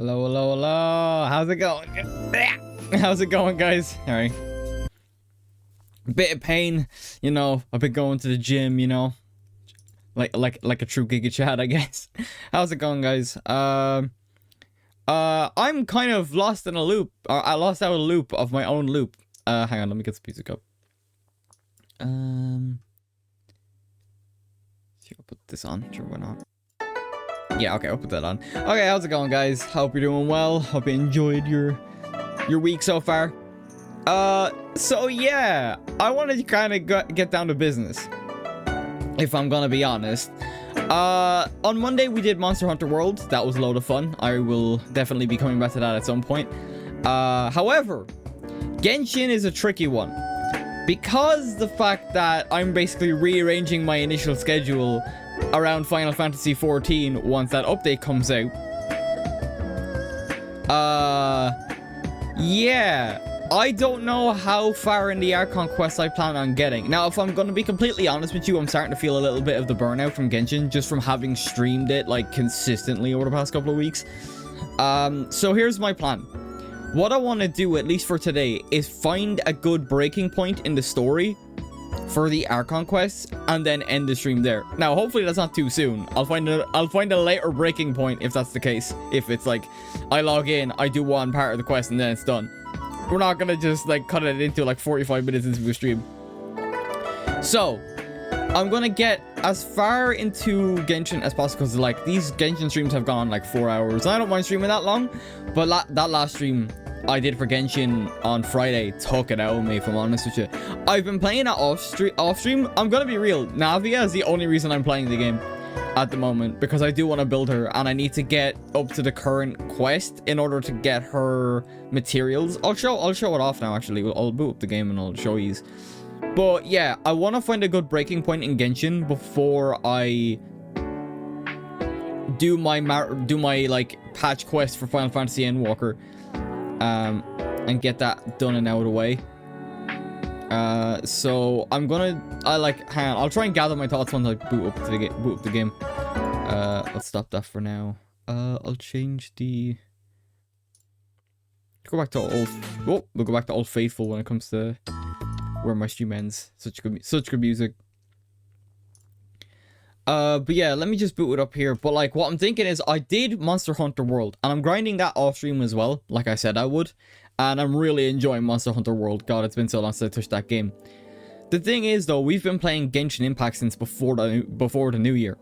Hello, hello, hello. How's it going? How's it going, guys? All right. Bit of pain, you know. I've been going to the gym, you know, like a true Giga Chad, I guess. How's it going, guys? I'm kind of lost in a loop. I lost out a loop of my own loop. Hang on, let me get some music up. See, I'll put this on. Sure, why not? Yeah, okay, I'll put that on. Okay, how's it going, guys? Hope you're doing well. Hope you enjoyed your week so far. So yeah, I wanted to kind of get down to business, if I'm gonna be honest. On Monday we did Monster Hunter World. That was a load of fun. I will definitely be coming back to that at some point. However, Genshin is a tricky one, because the fact that I'm basically rearranging my initial schedule around Final Fantasy 14 once that update comes out. Yeah, I don't know how far in the Archon quest I plan on getting. Now, if I'm going to be completely honest with you, I'm starting to feel a little bit of the burnout from Genshin, just from having streamed it, like, consistently over the past couple of weeks. So here's my plan. What I want to do, at least for today, is find a good breaking point in the story for the Archon quests, and then end the stream there. Now, hopefully that's not too soon. I'll find a later breaking point if that's the case. If it's like, I log in, I do one part of the quest, and then it's done. We're not gonna just like cut it into like 45 minutes into the stream. So, I'm gonna get as far into Genshin as possible, because like these Genshin streams have gone like 4 hours. I don't mind streaming that long, but that last stream I did for Genshin on Friday took it out of me, if I'm honest with you. I've been playing it off stream. I'm gonna be real. Navia is the only reason I'm playing the game at the moment, because I do want to build her, and I need to get up to the current quest in order to get her materials. I'll show it off now. Actually, I'll boot up the game and I'll show you. But yeah, I want to find a good breaking point in Genshin before I do my like patch quest for Final Fantasy Endwalker. And get that done and out of the way. So I'm gonna, hang on, I'll try and gather my thoughts once I boot up the game. Let's stop that for now. I'll change the, go back to old, we'll go back to Old Faithful when it comes to where my stream ends. Such good music. But yeah, let me just boot it up here. But like, what I'm thinking is, I did Monster Hunter World, and I'm grinding that off stream as well, like I said I would. And I'm really enjoying Monster Hunter World. God, it's been so long since I touched that game. The thing is, though, we've been playing Genshin Impact since before the new year,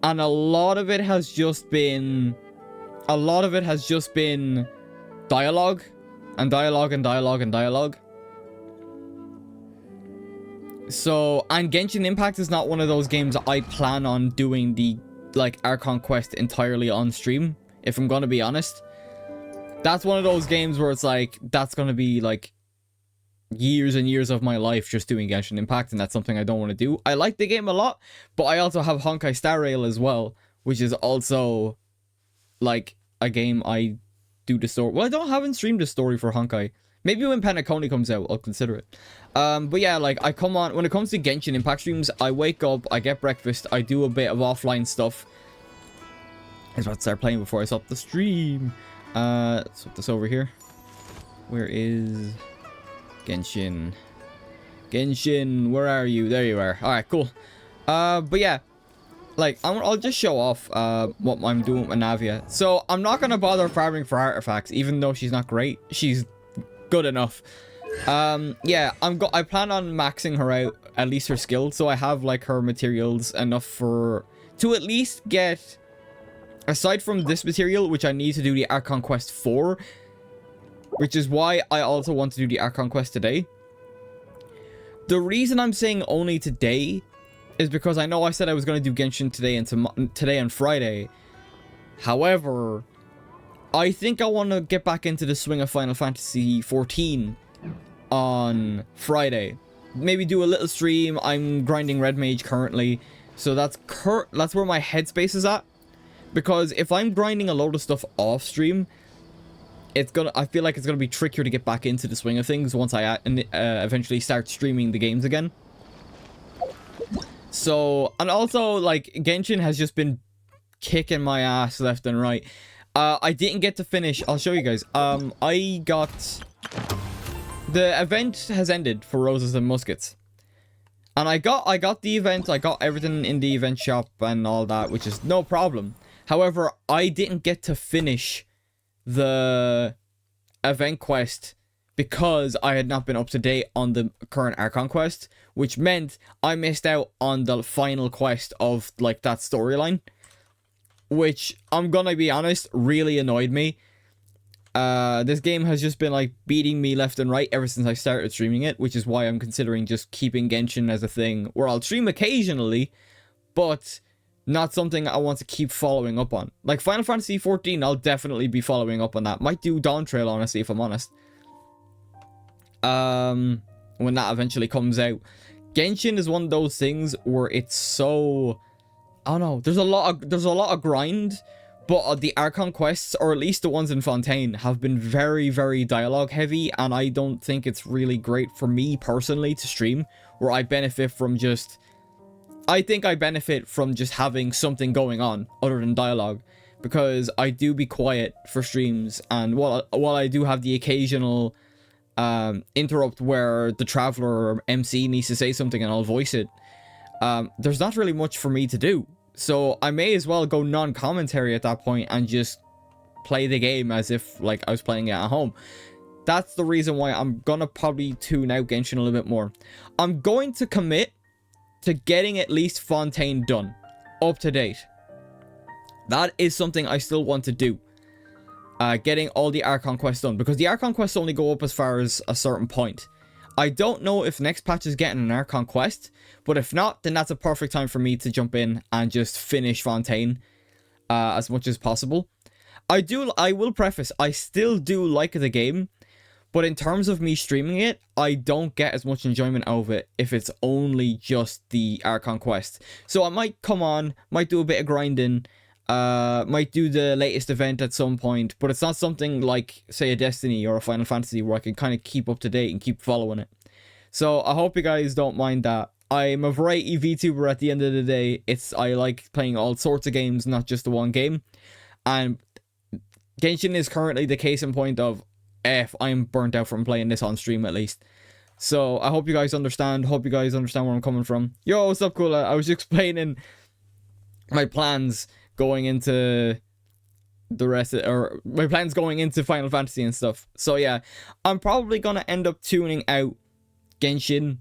and a lot of it has just been dialogue and dialogue and dialogue and dialogue. So, and Genshin Impact is not one of those games I plan on doing the, like, Archon quest entirely on stream, if I'm gonna be honest. That's one of those games where it's like, that's gonna be, like, years and years of my life just doing Genshin Impact, and that's something I don't want to do. I like the game a lot, but I also have Honkai Star Rail as well, which is also, like, a game I do the story. Well, haven't streamed the story for Honkai. Maybe when Penacony comes out, I'll consider it. But yeah, like, I come on, when it comes to Genshin Impact streams, I wake up, I get breakfast, I do a bit of offline stuff. I was about to start playing before I stop the stream. Let's put this over here. Where is Genshin? Genshin, where are you? There you are. Alright, cool. But yeah, like, I'll just show off what I'm doing with Navia. So, I'm not gonna bother farming for artifacts, even though she's not great. She's good enough. Yeah, I plan on maxing her out, at least her skill, so I have like her materials enough to at least get, aside from this material, which I need to do the Archon quest for, which is why I also want to do the Archon quest today. The reason I'm saying only today is because I know I said I was going to do Genshin today and Friday. However, I think I want to get back into the swing of Final Fantasy 14 on Friday. Maybe do a little stream. I'm grinding Red Mage currently, so that's where my headspace is at. Because if I'm grinding a load of stuff off stream, I feel like it's gonna be trickier to get back into the swing of things once I eventually start streaming the games again. So, and also, like, Genshin has just been kicking my ass left and right. I didn't get to finish. I'll show you guys. I got... The event has ended for Roses and Muskets. And I got the event. I got everything in the event shop and all that, which is no problem. However, I didn't get to finish the event quest because I had not been up to date on the current Archon quest, which meant I missed out on the final quest of, like, that storyline. Which, I'm gonna be honest, really annoyed me. This game has just been, like, beating me left and right ever since I started streaming it, which is why I'm considering just keeping Genshin as a thing, where I'll stream occasionally, but not something I want to keep following up on. Like, Final Fantasy XIV, I'll definitely be following up on that. Might do Dawn Trail, honestly, if I'm honest. When that eventually comes out. Genshin is one of those things where it's so... I don't know, there's a lot of grind, but the Archon quests, or at least the ones in Fontaine, have been very, very dialogue heavy, and I don't think it's really great for me personally to stream, where I benefit from just... I think I benefit from just having something going on other than dialogue, because I do be quiet for streams, and while I do have the occasional interrupt where the Traveler or MC needs to say something and I'll voice it, there's not really much for me to do. So I may as well go non-commentary at that point and just play the game as if, like, I was playing it at home. That's the reason why I'm gonna probably tune out Genshin a little bit more. I'm going to commit to getting at least Fontaine done, up to date. That is something I still want to do. Getting all the Archon quests done, because the Archon quests only go up as far as a certain point. I don't know if next patch is getting an Archon quest, but if not, then that's a perfect time for me to jump in and just finish Fontaine as much as possible. I will preface, I still do like the game, but in terms of me streaming it, I don't get as much enjoyment out of it if it's only just the Archon quest. So I might come on, might do a bit of grinding, might do the latest event at some point, but it's not something like, say, a Destiny or a Final Fantasy where I can kind of keep up to date and keep following it. So I hope you guys don't mind that. I'm a variety VTuber at the end of the day. I like playing all sorts of games, not just the one game. And Genshin is currently the case in point of, I'm burnt out from playing this on stream at least. So I hope you guys understand. Hope you guys understand where I'm coming from. Yo, what's up, Kula? I was explaining my plans going into the rest of, or my plans going into Final Fantasy and stuff. So yeah, I'm probably gonna end up tuning out Genshin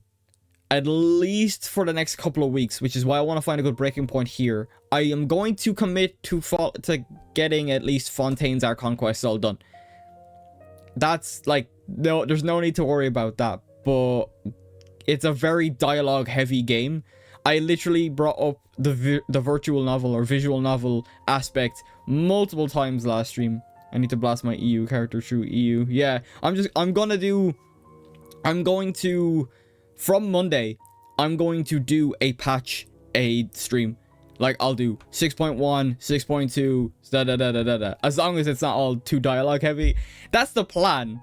at least for the next couple of weeks, which is why I want to find a good breaking point here. I am going to commit to getting at least Fontaine's Archon quests all done. That's like, no, there's no need to worry about that, but it's a very dialogue heavy game. I literally brought up the virtual novel or visual novel aspect multiple times last stream. I need to blast my EU character through EU. Yeah, from Monday, I'm going to do a patch aid stream. Like, I'll do 6.1, 6.2, da-da-da-da-da-da. As long as it's not all too dialogue heavy. That's the plan.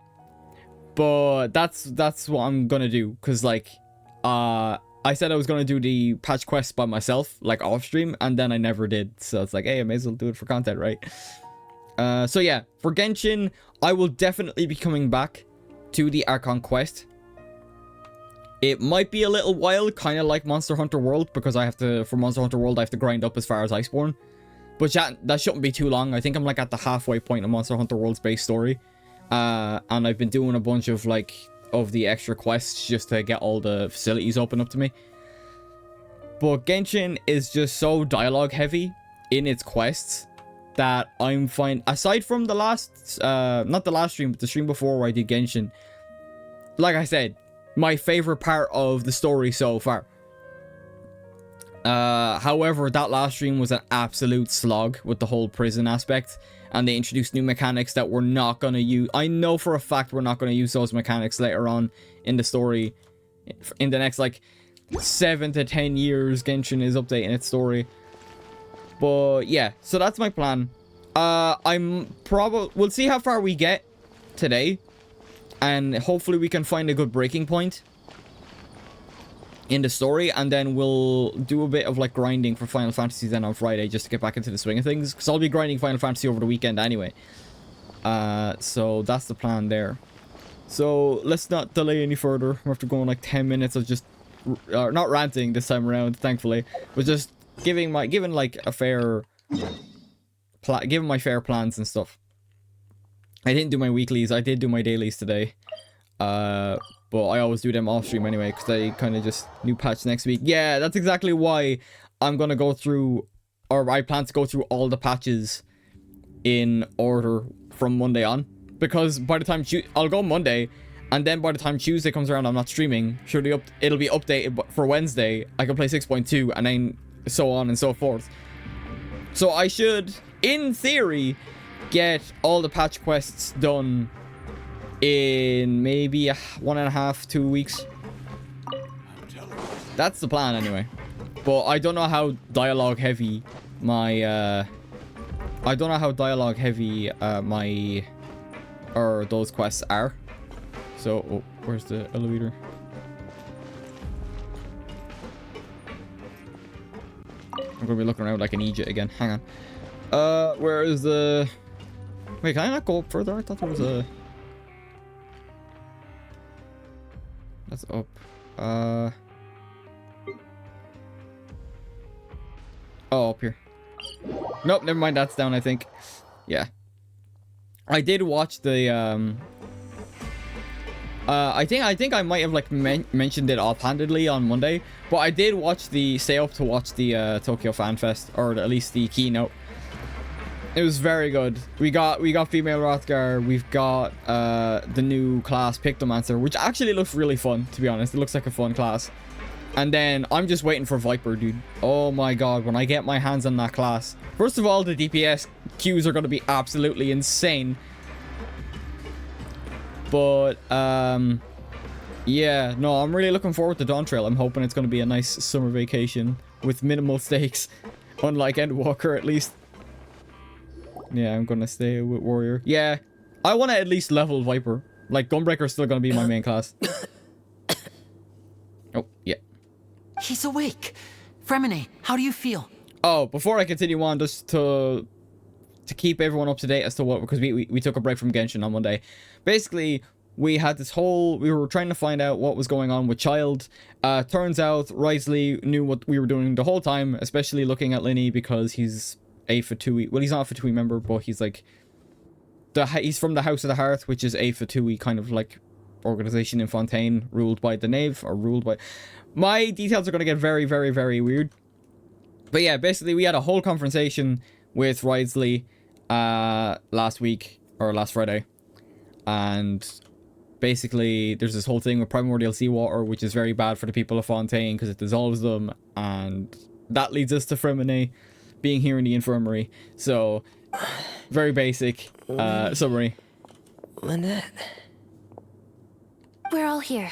But that's what I'm gonna do. Because, like, I said I was going to do the patch quest by myself, like, off stream, and then I never did. So it's like, hey, I may as well do it for content, right? So yeah, for Genshin, I will definitely be coming back to the Archon quest. It might be a little while, kind of like Monster Hunter World, because for Monster Hunter World, I have to grind up as far as Iceborne. But that shouldn't be too long. I think I'm, like, at the halfway point of Monster Hunter World's base story. And I've been doing a bunch of, like, of the extra quests just to get all the facilities open up to me. But Genshin is just so dialogue heavy in its quests that I'm fine. Aside from the last, not the last stream, but the stream before where I did Genshin, like I said, my favorite part of the story so far. However, that last stream was an absolute slog with the whole prison aspect, and they introduced new mechanics that we're not going to use. I know for a fact we're not going to use those mechanics later on in the story. In the next, like, 7 to 10 years, Genshin is updating its story. But yeah, so that's my plan. We'll see how far we get today, and hopefully we can find a good breaking point. in the story, and then we'll do a bit of like grinding for Final Fantasy then on Friday just to get back into the swing of things, because I'll be grinding Final Fantasy over the weekend anyway. So that's the plan there. So let's not delay any further. We're after going like 10 minutes of just not ranting this time around, thankfully, but just giving like a fair giving my fair plans and stuff. I didn't do my weeklies. I did do my dailies today. But I always do them off stream anyway, because I kind of just new patch next week. Yeah, that's exactly why I'm gonna go through, or I plan to go through all the patches in order from Monday on, because by the time I'll go Monday, and then by the time Tuesday comes around, I'm not streaming. Surely it'll be updated for Wednesday. I can play 6.2, and then so on and so forth. So I should, in theory, get all the patch quests done in maybe 1.5 to 2 weeks. That's the plan anyway. But I don't know how dialogue heavy my those quests are. So oh, where's the elevator? I'm gonna be looking around like an idiot again. Hang on. Where is the... Wait, can I not go up further? I thought there was a... That's up. Oh, up here. Nope, never mind. That's down, I think. Yeah. I did watch the, I think I might have, like, mentioned it offhandedly on Monday, but I did watch stay up to watch the, Tokyo Fan Fest, or at least the keynote. It was very good. We got female Rothgar. We've got the new class Pictomancer, which actually looks really fun, to be honest. It looks like a fun class. And then I'm just waiting for Viper, dude. Oh my god, when I get my hands on that class. First of all, the DPS queues are going to be absolutely insane. But yeah, no, I'm really looking forward to Dawn Trail. I'm hoping it's going to be a nice summer vacation with minimal stakes, unlike Endwalker at least. Yeah, I'm gonna stay with Warrior. Yeah, I want to at least level Viper. Like, Gunbreaker is still gonna be my main class. Oh, yeah. He's awake. Fremine, how do you feel? Oh, before I continue on, just to keep everyone up to date as to what, because we took a break from Genshin on Monday. Basically, we had this whole... We were trying to find out what was going on with Child. Turns out, Wriothesley knew what we were doing the whole time, especially looking at Linny, because he's a Fatui. Well, he's not a Fatui member, but he's like he's from the House of the Hearth, which is a Fatui kind of like organization in Fontaine, ruled by the Knave, or ruled by... My details are going to get very, very, very weird. But yeah, basically we had a whole conversation with Wriothesley last week, or last Friday, and basically there's this whole thing with primordial seawater, which is very bad for the people of Fontaine because it dissolves them, and that leads us to Fremine being here in the infirmary. So, very basic summary. Lynette. We're all here.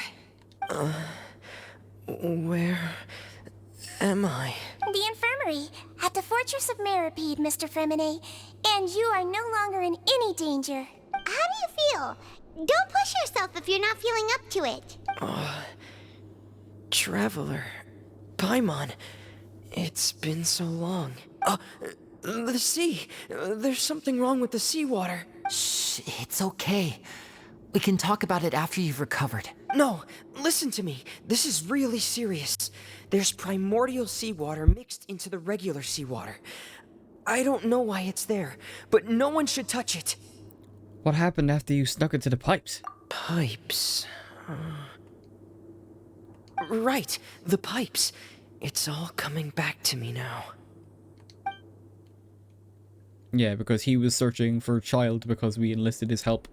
Where am I? The infirmary, at the fortress of MEROPIDE, Mr. Fremine. And you are no longer in any danger. How do you feel? Don't push yourself if you're not feeling up to it. Traveler. Paimon. It's been so long. The sea. There's something wrong with the seawater. Shh, it's okay. We can talk about it after you've recovered. No, listen to me. This is really serious. There's primordial seawater mixed into the regular seawater. I don't know why it's there, but no one should touch it. What happened after you snuck into the pipes? Pipes. Right, the pipes. It's all coming back to me now. Yeah, because he was searching for Child because we enlisted his help.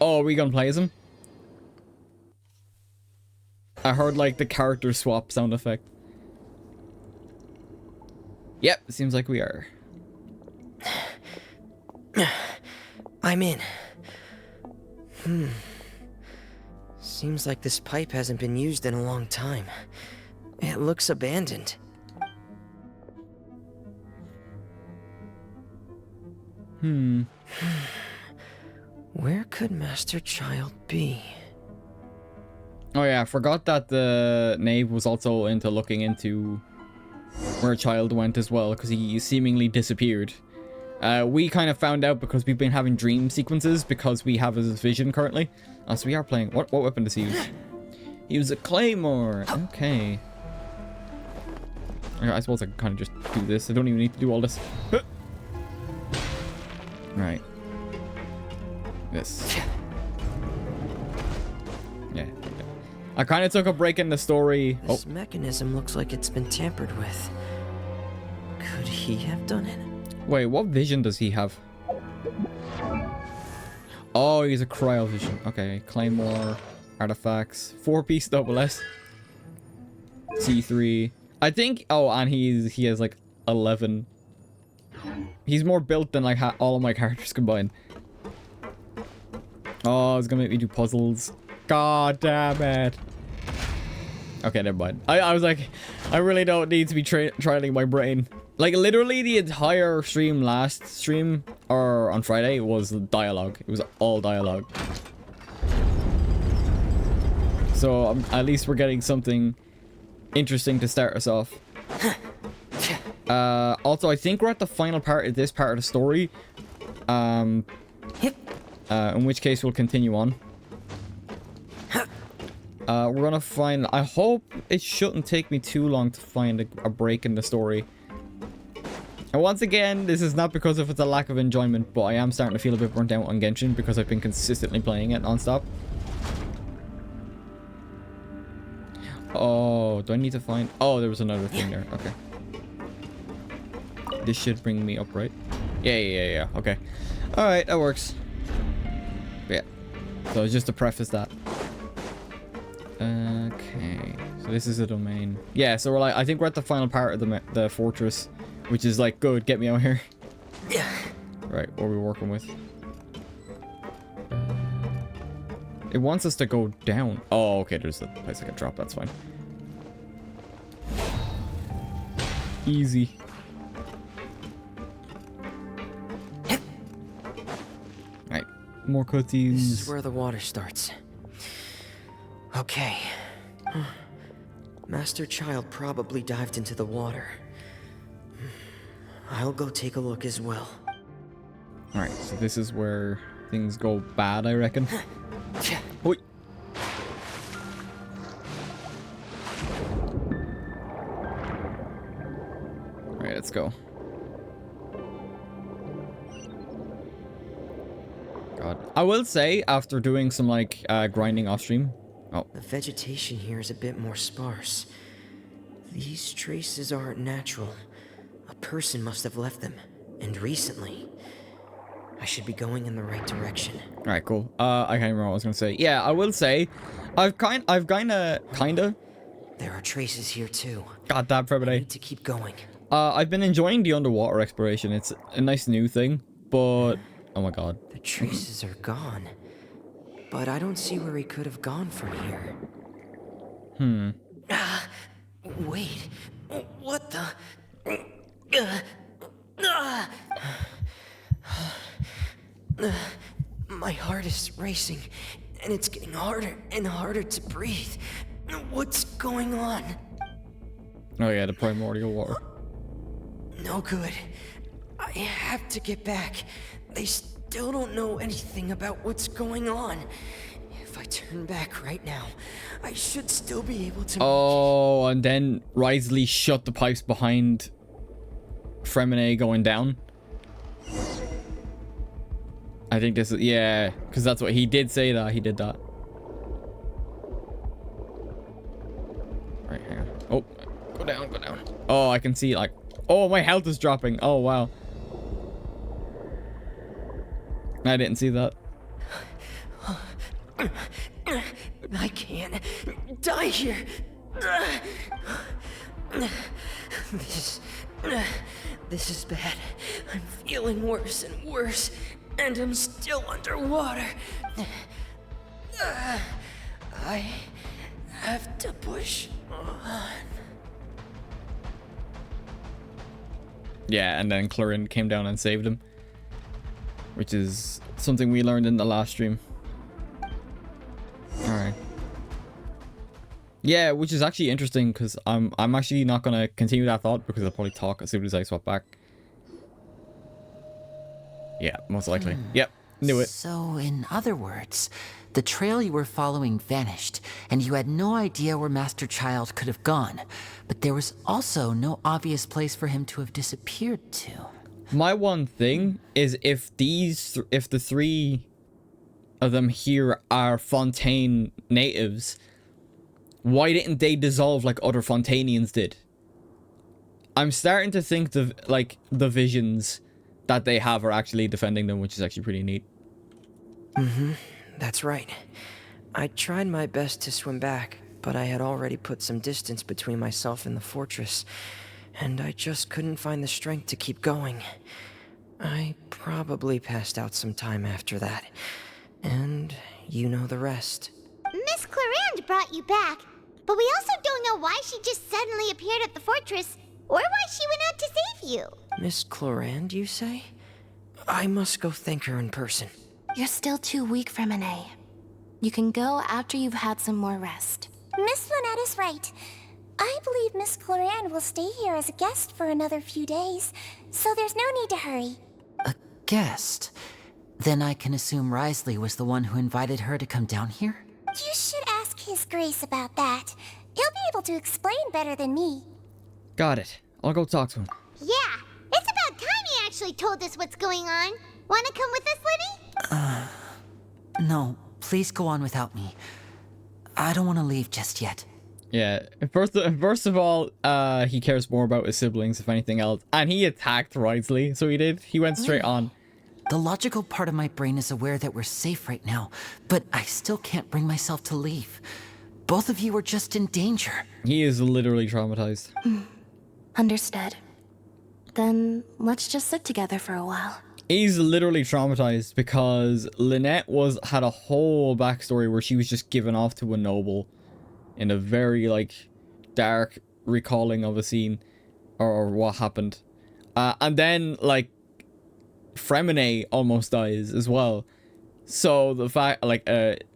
Oh, are we gonna play as him? I heard like the character swap sound effect. Yep, it seems like we are. I'm in. Seems like this pipe hasn't been used in a long time. It looks abandoned. Where could Master Child be? Oh yeah, I forgot that the knave was also into looking into where a child went as well, because he seemingly disappeared. We kind of found out because we've been having dream sequences because we have his vision currently. Oh, so we are playing. What weapon does he use? He used a claymore. Okay. I suppose I can kind of just do this. I don't even need to do all this. Right. This. Yeah. I kind of took a break in the story. This mechanism looks like it's been tampered with. Could he have done it? Wait, what vision does he have? Oh, he's a cryovision. Okay, claymore, artifacts, 4-piece double S, C3. I think. Oh, and he has like 11. He's more built than like all of my characters combined. Oh, it's gonna make me do puzzles. God damn it. Okay, never mind. I was like, I really don't need to be trialing my brain. Like, literally the entire stream last stream, or on Friday, was dialogue. It was all dialogue. So, at least we're getting something interesting to start us off. Also, I think we're at the final part of this part of the story. In which case, we'll continue on. We're gonna find... I hope it shouldn't take me too long to find a break in the story. And once again, this is not because of it's a lack of enjoyment, but I am starting to feel a bit burnt out on Genshin because I've been consistently playing it non-stop. Oh, do I need to find... Oh, there was another thing there. Okay. This should bring me up, right? Yeah. Okay. Alright, that works. Yeah. So just to preface that. Okay. So this is a domain. Yeah, so we're like... I think we're at the final part of the fortress. Which is like, good, get me out here. Yeah. Right, what are we working with? It wants us to go down. Oh, okay, there's a place I can drop, that's fine. Easy. Right, more cutscenes. This is where the water starts. Okay. Master Child probably dived into the water. I'll go take a look as well. Alright, so this is where things go bad, I reckon. Oi. Alright, let's go. God. I will say, after doing some, like, grinding off stream... Oh. The vegetation here is a bit more sparse. These traces aren't natural. A person must have left them, and recently. I should be going in the right direction. Alright, cool. I can't remember what I was gonna say. Yeah, I will say, I've kinda. There are traces here too. God damn, I Premade. need to keep going. I've been enjoying the underwater exploration. It's a nice new thing, but oh my god. The traces are gone, but I don't see where he could have gone from here. Wait, what the? My heart is racing, and it's getting harder and harder to breathe. What's going on? Oh yeah, the primordial water. No good. I have to get back. They still don't know anything about what's going on. If I turn back right now, I should still be able to... Oh, and then Risley shut the pipes behind Fremine going down. I think this is... Yeah, because that's what... He did say that. He did that. Right here. Oh, go down, go down. Oh, I can see, like... Oh, my health is dropping. Oh, wow. I didn't see that. I can't die here. This is bad. I'm feeling worse and worse, and I'm still underwater. I have to push on. Yeah, and then Clarin came down and saved him. Which is something we learned in the last stream. Alright. Yeah, which is actually interesting because I'm actually not gonna continue that thought because I'll probably talk as soon as I swap back. Yeah, most likely. Yep, knew it. So, in other words, the trail you were following vanished, and you had no idea where Master Child could have gone. But there was also no obvious place for him to have disappeared to. My one thing is if the three of them here are Fontaine natives, why didn't they dissolve like other Fontainians did? I'm starting to think the visions that they have are actually defending them, which is actually pretty neat. That's right. I tried my best to swim back, but I had already put some distance between myself and the fortress, and I just couldn't find the strength to keep going. I probably passed out some time after that, and you know the rest. Miss Clarande brought you back, but we also don't know why she just suddenly appeared at the fortress, or why she went out to save you. Miss Clarande, you say? I must go thank her in person. You're still too weak, Freminet. You can go after you've had some more rest. Miss Lynette is right. I believe Miss Clarande will stay here as a guest for another few days, so there's no need to hurry. A guest? Then I can assume Risley was the one who invited her to come down here? You should ask His Grace about that. He'll be able to explain better than me. Got it. I'll go talk to him. Yeah, it's about time he actually told us what's going on. Wanna come with us, Liddy? No, please go on without me. I don't want to leave just yet. Yeah, first of all, he cares more about his siblings, if anything else. And he attacked Risley, so he did. He went straight on. The logical part of my brain is aware that we're safe right now, but I still can't bring myself to leave. Both of you are just in danger. He is literally traumatized. Understood. Then let's just sit together for a while. He's literally traumatized because Lynette had a whole backstory where she was just given off to a noble in a very, like, dark recalling of a scene or what happened. And then, like, Freminet almost dies as well. So the fact, like,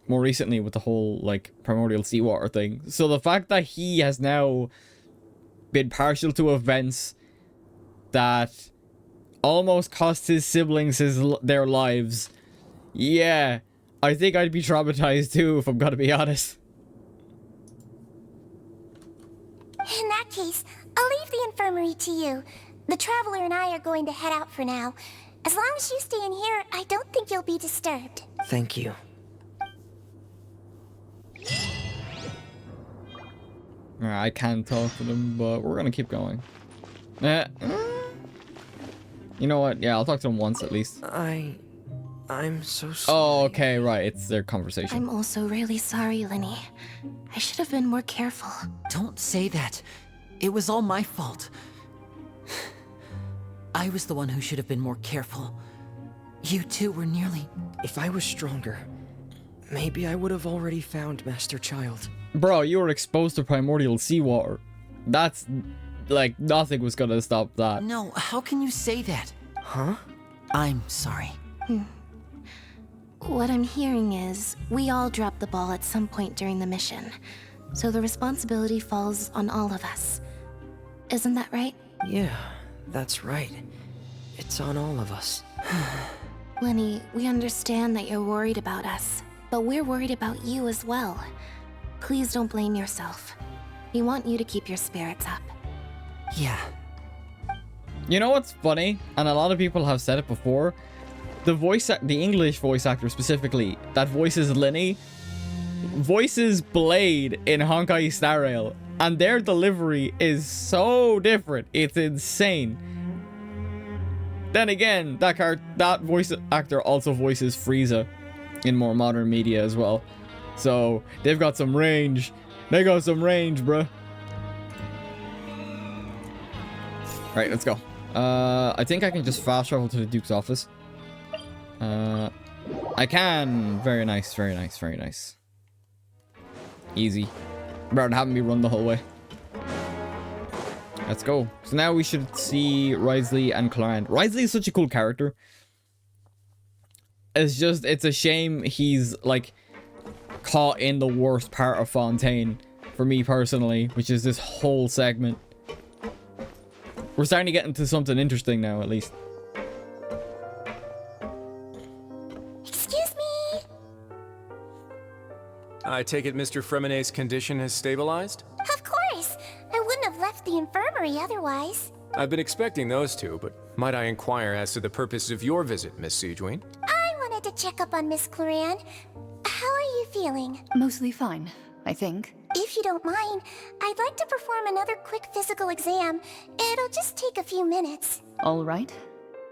more recently with the whole, like, primordial seawater thing. So the fact that he has now been partial to events that almost cost his siblings their lives. Yeah, I think I'd be traumatized too, if I'm gonna be honest. In that case, I'll leave the infirmary to you. The Traveler and I are going to head out for now. As long as you stay in here, I don't think you'll be disturbed. Thank you. I can talk to them, but we're gonna keep going. You know what? Yeah, I'll talk to them once at least. I'm so sorry. Oh, okay, right. It's their conversation. I'm also really sorry, Lenny. I should have been more careful. Don't say that. It was all my fault. I was the one who should have been more careful. You two were nearly... If I was stronger, maybe I would have already found Master Child. Bro, you were exposed to primordial seawater. That's... like, nothing was gonna stop that. No, how can you say that? Huh? I'm sorry. What I'm hearing is, we all dropped the ball at some point during the mission. So the responsibility falls on all of us. Isn't that right? Yeah, that's right. It's on all of us. Lenny, we understand that you're worried about us, but we're worried about you as well. Please don't blame yourself. We want you to keep your spirits up. Yeah. You know what's funny? And a lot of people have said it before. The English voice actor specifically, that voices Lenny, voices Blade in Honkai Star Rail. And their delivery is so different. It's insane. Then again, that voice actor also voices Frieza in more modern media as well. So they've got some range. They got some range, bruh. Right, let's go. I think I can just fast travel to the Duke's office. I can. Very nice, very nice, very nice. Easy. Rather than having me run the whole way. Let's go. So now we should see Risley and Clarande. Risley is such a cool character. It's a shame he's, like, caught in the worst part of Fontaine. for me personally, which is this whole segment. We're starting to get into something interesting now, at least. Excuse me? I take it Mr. Fremonet's condition has stabilized? Of course. I wouldn't have left the infirmary otherwise. I've been expecting those two, but might I inquire as to the purpose of your visit, Miss Siegeween? I wanted to check up on Miss Cloran. How are you feeling? Mostly fine, I think. If you don't mind, I'd like to perform another quick physical exam. It'll just take a few minutes. All right.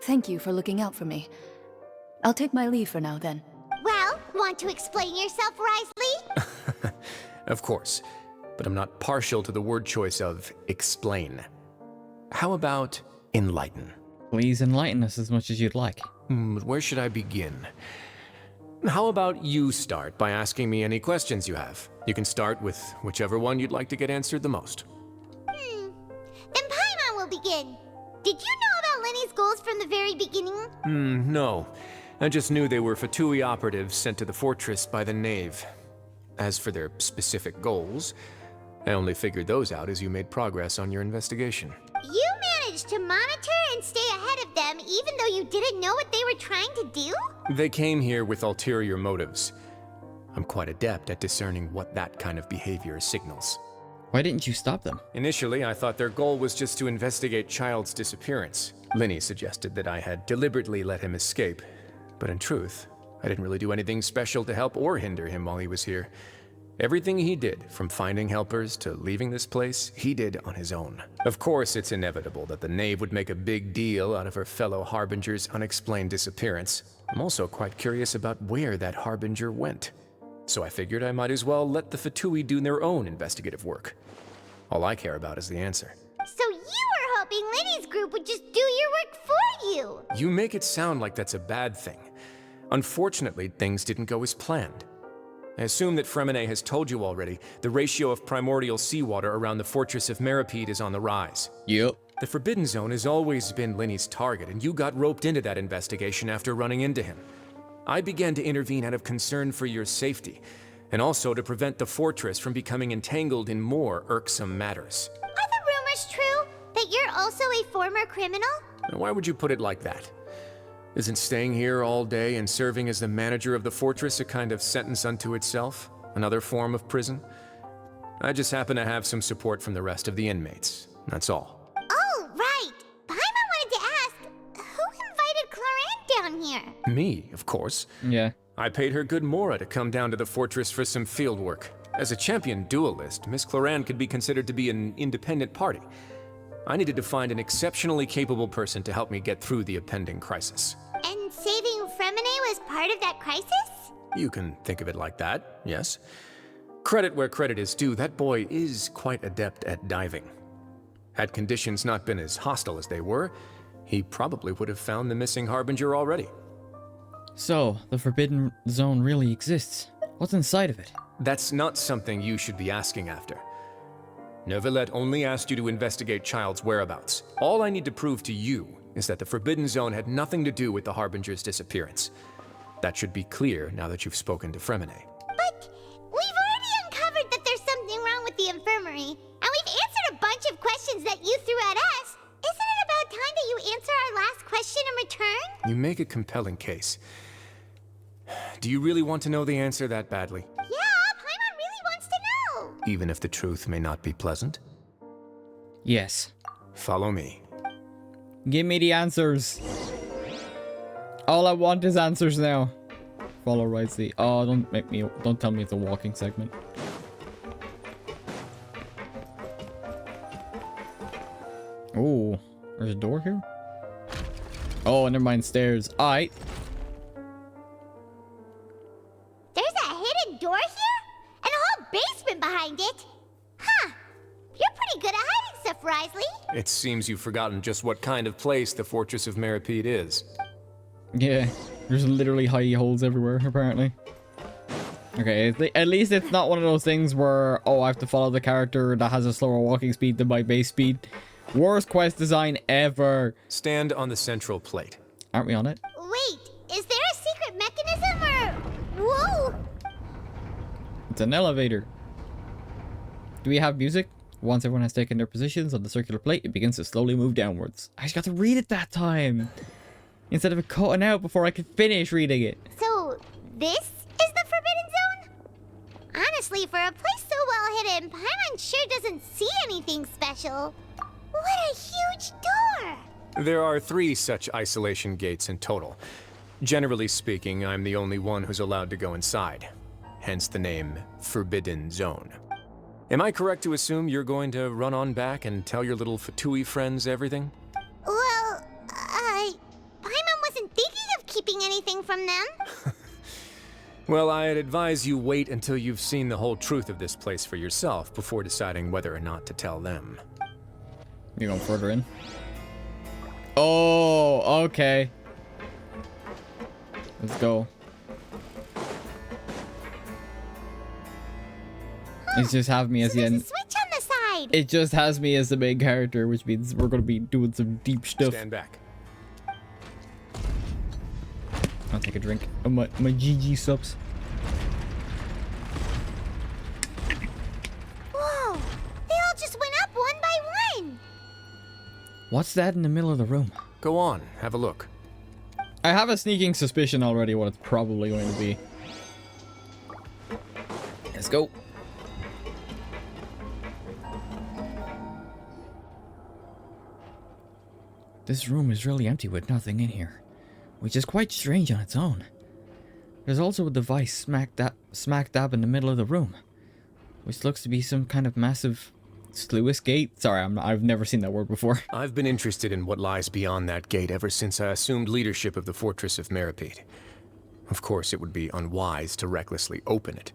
Thank you for looking out for me. I'll take my leave for now, then. Well, want to explain yourself, Risley? Of course, but I'm not partial to the word choice of explain. How about enlighten? Please enlighten us as much as you'd like. Where should I begin? How about you start by asking me any questions you have? You can start with whichever one you'd like to get answered the most. Then Paimon will begin. Did you know about Lenny's goals from the very beginning? No. I just knew they were Fatui operatives sent to the fortress by the Knave. As for their specific goals, I only figured those out as you made progress on your investigation. You managed to monitor and stay ahead of them even though you didn't know what they were trying to do? They came here with ulterior motives. I'm quite adept at discerning what that kind of behavior signals. Why didn't you stop them? Initially, I thought their goal was just to investigate Child's disappearance. Linny suggested that I had deliberately let him escape, but in truth, I didn't really do anything special to help or hinder him while he was here. Everything he did, from finding helpers to leaving this place, he did on his own. Of course, it's inevitable that the Knave would make a big deal out of her fellow Harbinger's unexplained disappearance. I'm also quite curious about where that Harbinger went. So I figured I might as well let the Fatui do their own investigative work. All I care about is the answer. So you were hoping Lenny's group would just do your work for you? You make it sound like that's a bad thing. Unfortunately, things didn't go as planned. I assume that Fremonet has told you already, the ratio of primordial seawater around the fortress of MEROPIDE is on the rise. Yep. The Forbidden Zone has always been Linny's target, and you got roped into that investigation after running into him. I began to intervene out of concern for your safety, and also to prevent the fortress from becoming entangled in more irksome matters. Are the rumors true that you're also a former criminal? Now, why would you put it like that? Isn't staying here all day and serving as the manager of the fortress a kind of sentence unto itself? Another form of prison? I just happen to have some support from the rest of the inmates. That's all. Oh, right. Paimon wanted to ask, who invited Cloran down here? Me, of course. Yeah. I paid her good Mora to come down to the fortress for some field work. As a champion duelist, Miss Cloran could be considered to be an independent party. I needed to find an exceptionally capable person to help me get through the impending crisis. And saving Fremonet was part of that crisis? You can think of it like that, yes. Credit where credit is due, that boy is quite adept at diving. Had conditions not been as hostile as they were, he probably would have found the missing Harbinger already. So, the Forbidden Zone really exists. What's inside of it? That's not something you should be asking after. Neuvillette only asked you to investigate Child's whereabouts. All I need to prove to you is that the Forbidden Zone had nothing to do with the Harbinger's disappearance. That should be clear now that you've spoken to Fremonet. But we've already uncovered that there's something wrong with the infirmary, and we've answered a bunch of questions that you threw at us. Isn't it about time that you answer our last question in return? You make a compelling case. Do you really want to know the answer that badly? Yeah, Paimon really wants to know. Even if the truth may not be pleasant? Yes. Follow me. Give me the answers. All I want is answers now. Follow Risley. Oh, don't tell me it's a walking segment. Oh, there's a door here? Oh, never mind, stairs. Alright. There's a hidden door here? And a whole basement behind it? Huh. You're pretty good at hiding stuff, Risley. It seems you've forgotten just what kind of place the Fortress of MEROPIDE is. Yeah, there's literally hidey holes everywhere, apparently. Okay, at least it's not one of those things where, oh, I have to follow the character that has a slower walking speed than my base speed. Worst quest design ever. Stand on the central plate. Aren't we on it? Wait, is there a secret mechanism or... Whoa! It's an elevator. Do we have music? Once everyone has taken their positions on the circular plate, it begins to slowly move downwards. I just got to read it that time, instead of it cutting out before I could finish reading it. So, this is the Forbidden Zone? Honestly, for a place so well hidden, Paimon sure doesn't see anything special. What a huge door! There are 3 such isolation gates in total. Generally speaking, I'm the only one who's allowed to go inside. Hence the name Forbidden Zone. Am I correct to assume you're going to run on back and tell your little Fatui friends everything? Well, Paimon wasn't thinking of keeping anything from them. Well, I'd advise you wait until you've seen the whole truth of this place for yourself before deciding whether or not to tell them. You're going further in? Oh, okay. Let's go. It just has me as the end. Switch on the side. It just has me as the main character, which means we're gonna be doing some deep stuff. Stand back. I'll take a drink of my GG subs. Whoa! They all just went up one by one. What's that in the middle of the room? Go on, have a look. I have a sneaking suspicion already what it's probably going to be. Let's go. This room is really empty with nothing in here, which is quite strange on its own. There's also a device smack dab in the middle of the room, which looks to be some kind of massive sluice gate. Sorry, I've never seen that word before. I've been interested in what lies beyond that gate ever since I assumed leadership of the fortress of MEROPIDE. Of course, it would be unwise to recklessly open it,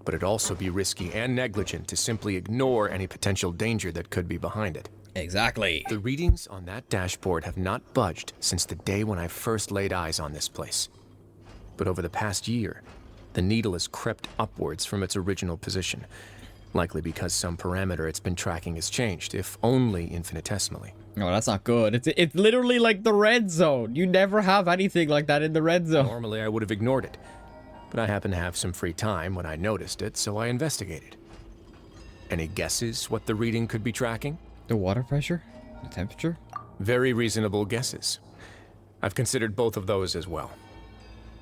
but it'd also be risky and negligent to simply ignore any potential danger that could be behind it. Exactly. The readings on that dashboard have not budged since the day when I first laid eyes on this place. But over the past year, the needle has crept upwards from its original position, likely because some parameter it's been tracking has changed, if only infinitesimally. No, that's not good. It's literally like the red zone. You never have anything like that in the red zone. Normally I would have ignored it, but I happened to have some free time when I noticed it, so I investigated. Any guesses what the reading could be tracking? The water pressure? The temperature? Very reasonable guesses. I've considered both of those as well.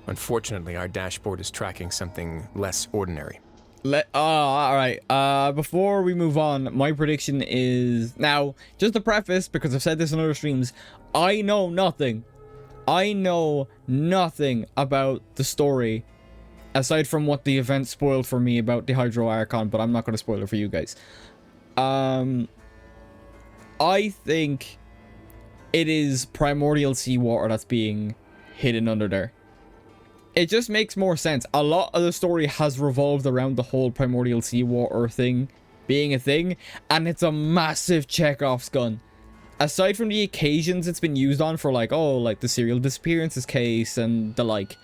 Unfortunately, our dashboard is tracking something less ordinary. Alright. Before we move on, my prediction is... Now, just to preface, because I've said this in other streams, I know nothing. I know nothing about the story, aside from what the event spoiled for me about the Hydro Archon, but I'm not going to spoil it for you guys. I think it is primordial seawater that's being hidden under there. It just makes more sense. A lot of the story has revolved around the whole primordial seawater thing being a thing, and it's a massive Chekhov's gun. Aside from the occasions it's been used on for, like, oh, like the serial disappearances case and the like,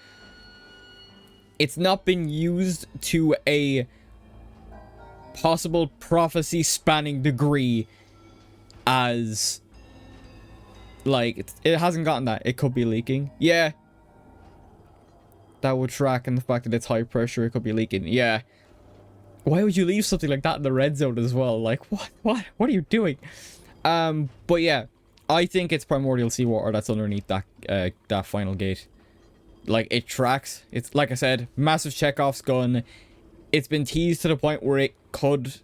it's not been used to a possible prophecy spanning degree as, like, it hasn't gotten that. It could be leaking. Yeah. That would track, and the fact that it's high pressure, it could be leaking. Yeah. Why would you leave something like that in the red zone as well? Like, what are you doing? But yeah, I think it's primordial seawater that's underneath that final gate. Like, it tracks. It's, like I said, massive Chekhov's gun. It's been teased to the point where it could,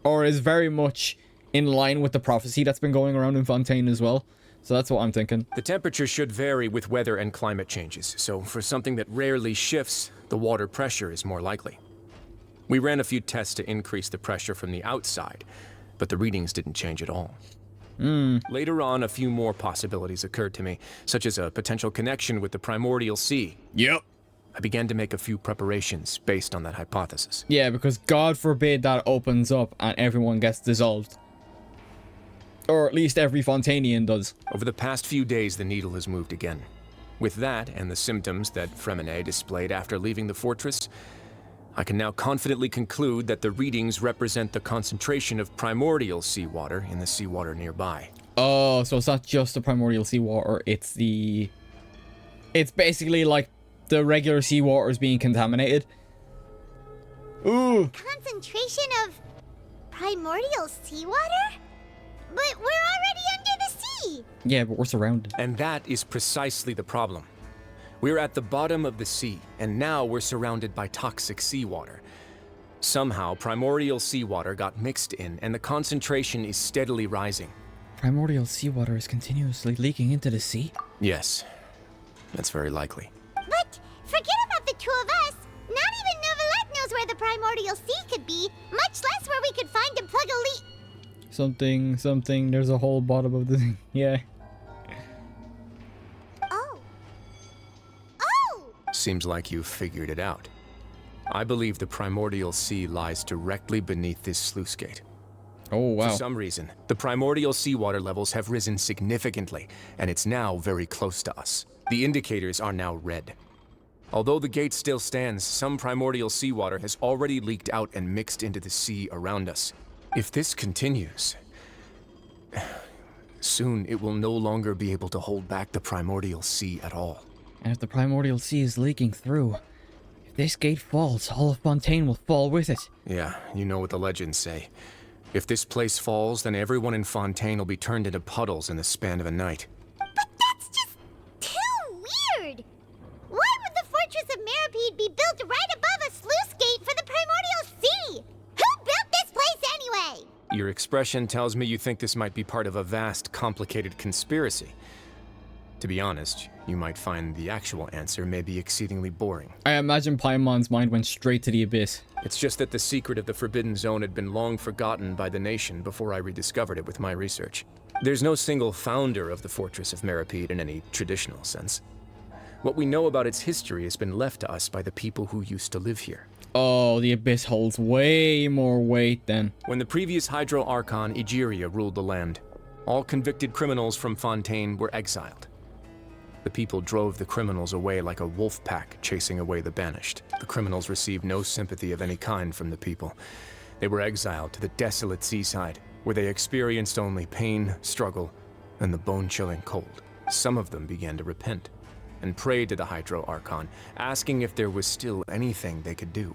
or is very much in line with the prophecy that's been going around in Fontaine as well. So that's what I'm thinking. The temperature should vary with weather and climate changes, so for something that rarely shifts, the water pressure is more likely. We ran a few tests to increase the pressure from the outside, but the readings didn't change at all. Later on, a few more possibilities occurred to me, such as a potential connection with the primordial sea. Yep. I began to make a few preparations based on that hypothesis. Yeah, because God forbid that opens up and everyone gets dissolved. Or at least every Fontainian does. Over the past few days, the needle has moved again. With that, and the symptoms that Fremine displayed after leaving the fortress, I can now confidently conclude that the readings represent the concentration of primordial seawater in the seawater nearby. Oh, so it's not just the primordial seawater, it's basically like the regular seawater is being contaminated. Ooh. Concentration of primordial seawater? But we're already under the sea! Yeah, but we're surrounded. And that is precisely the problem. We're at the bottom of the sea, and now we're surrounded by toxic seawater. Somehow, primordial seawater got mixed in, and the concentration is steadily rising. Primordial seawater is continuously leaking into the sea? Yes, that's very likely. But forget about the two of us! Not even Neuvillette knows where the primordial sea could be, much less where we could find and plug a leak. Something, there's a whole bottom of the thing. Yeah. Oh. Oh! Seems like you've figured it out. I believe the primordial sea lies directly beneath this sluice gate. Oh, wow. For some reason, the primordial seawater levels have risen significantly, and it's now very close to us. The indicators are now red. Although the gate still stands, some primordial seawater has already leaked out and mixed into the sea around us. If this continues, soon it will no longer be able to hold back the primordial sea at all. And if the primordial sea is leaking through, if this gate falls, all of Fontaine will fall with it. Yeah, you know what the legends say. If this place falls, then everyone in Fontaine will be turned into puddles in the span of a night. But that's just too weird! Why would the Fortress of MEROPIDE be built right above a sluice gate for the primordial sea? Who built this place anyway? Your expression tells me you think this might be part of a vast, complicated conspiracy. To be honest, you might find the actual answer may be exceedingly boring. I imagine Paimon's mind went straight to the abyss. It's just that the secret of the Forbidden Zone had been long forgotten by the nation before I rediscovered it with my research. There's no single founder of the Fortress of MEROPIDE in any traditional sense. What we know about its history has been left to us by the people who used to live here. Oh, the abyss holds way more weight then. When the previous Hydro Archon, Egeria, ruled the land, all convicted criminals from Fontaine were exiled. The people drove the criminals away like a wolf pack chasing away the banished. The criminals received no sympathy of any kind from the people. They were exiled to the desolate seaside, where they experienced only pain, struggle, and the bone-chilling cold. Some of them began to repent and prayed to the Hydro Archon, asking if there was still anything they could do.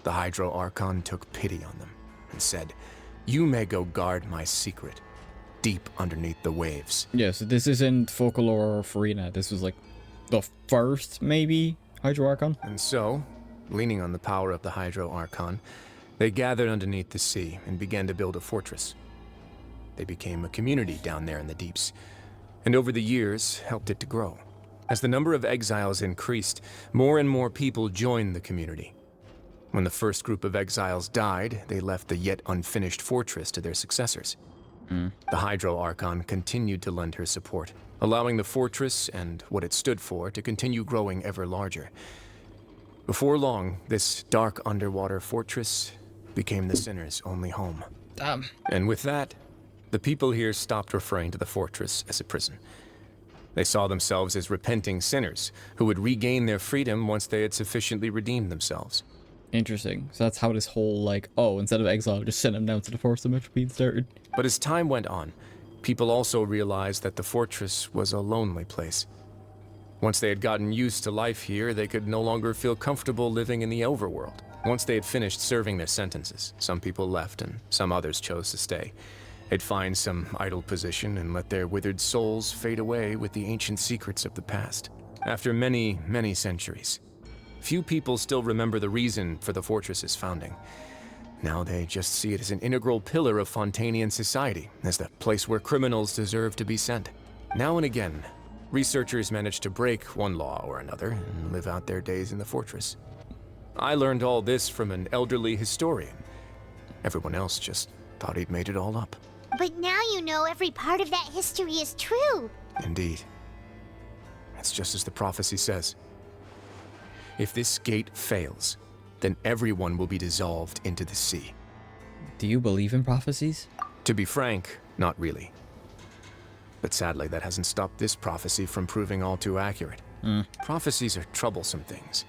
The Hydro Archon took pity on them and said, "You may go guard my secret, deep underneath the waves." Yeah, so this isn't Folklore or Farina. This was like the first, maybe, Hydro Archon. And so, leaning on the power of the Hydro Archon, they gathered underneath the sea and began to build a fortress. They became a community down there in the deeps, and over the years helped it to grow. As the number of exiles increased, more and more people joined the community. When the first group of exiles died, they left the yet unfinished fortress to their successors. The Hydro Archon continued to lend her support, allowing the fortress and what it stood for to continue growing ever larger. Before long, this dark underwater fortress became the sinner's only home. Damn. And with that, the people here stopped referring to the fortress as a prison. They saw themselves as repenting sinners who would regain their freedom once they had sufficiently redeemed themselves. Interesting. So that's how this whole, like, oh, instead of exile, just send them down to the Forest of MEROPIDE started. But as time went on, people also realized that the fortress was a lonely place. Once they had gotten used to life here, they could no longer feel comfortable living in the overworld. Once they had finished serving their sentences, some people left and some others chose to stay. They'd find some idle position and let their withered souls fade away with the ancient secrets of the past. After many, many centuries, few people still remember the reason for the fortress's founding. Now they just see it as an integral pillar of Fontainian society, as the place where criminals deserve to be sent. Now and again, researchers manage to break one law or another and live out their days in the fortress. I learned all this from an elderly historian. Everyone else just thought he'd made it all up. But now you know every part of that history is true. Indeed. It's just as the prophecy says. If this gate fails, then everyone will be dissolved into the sea. Do you believe in prophecies? To be frank, not really. But sadly, that hasn't stopped this prophecy from proving all too accurate. Prophecies are troublesome things.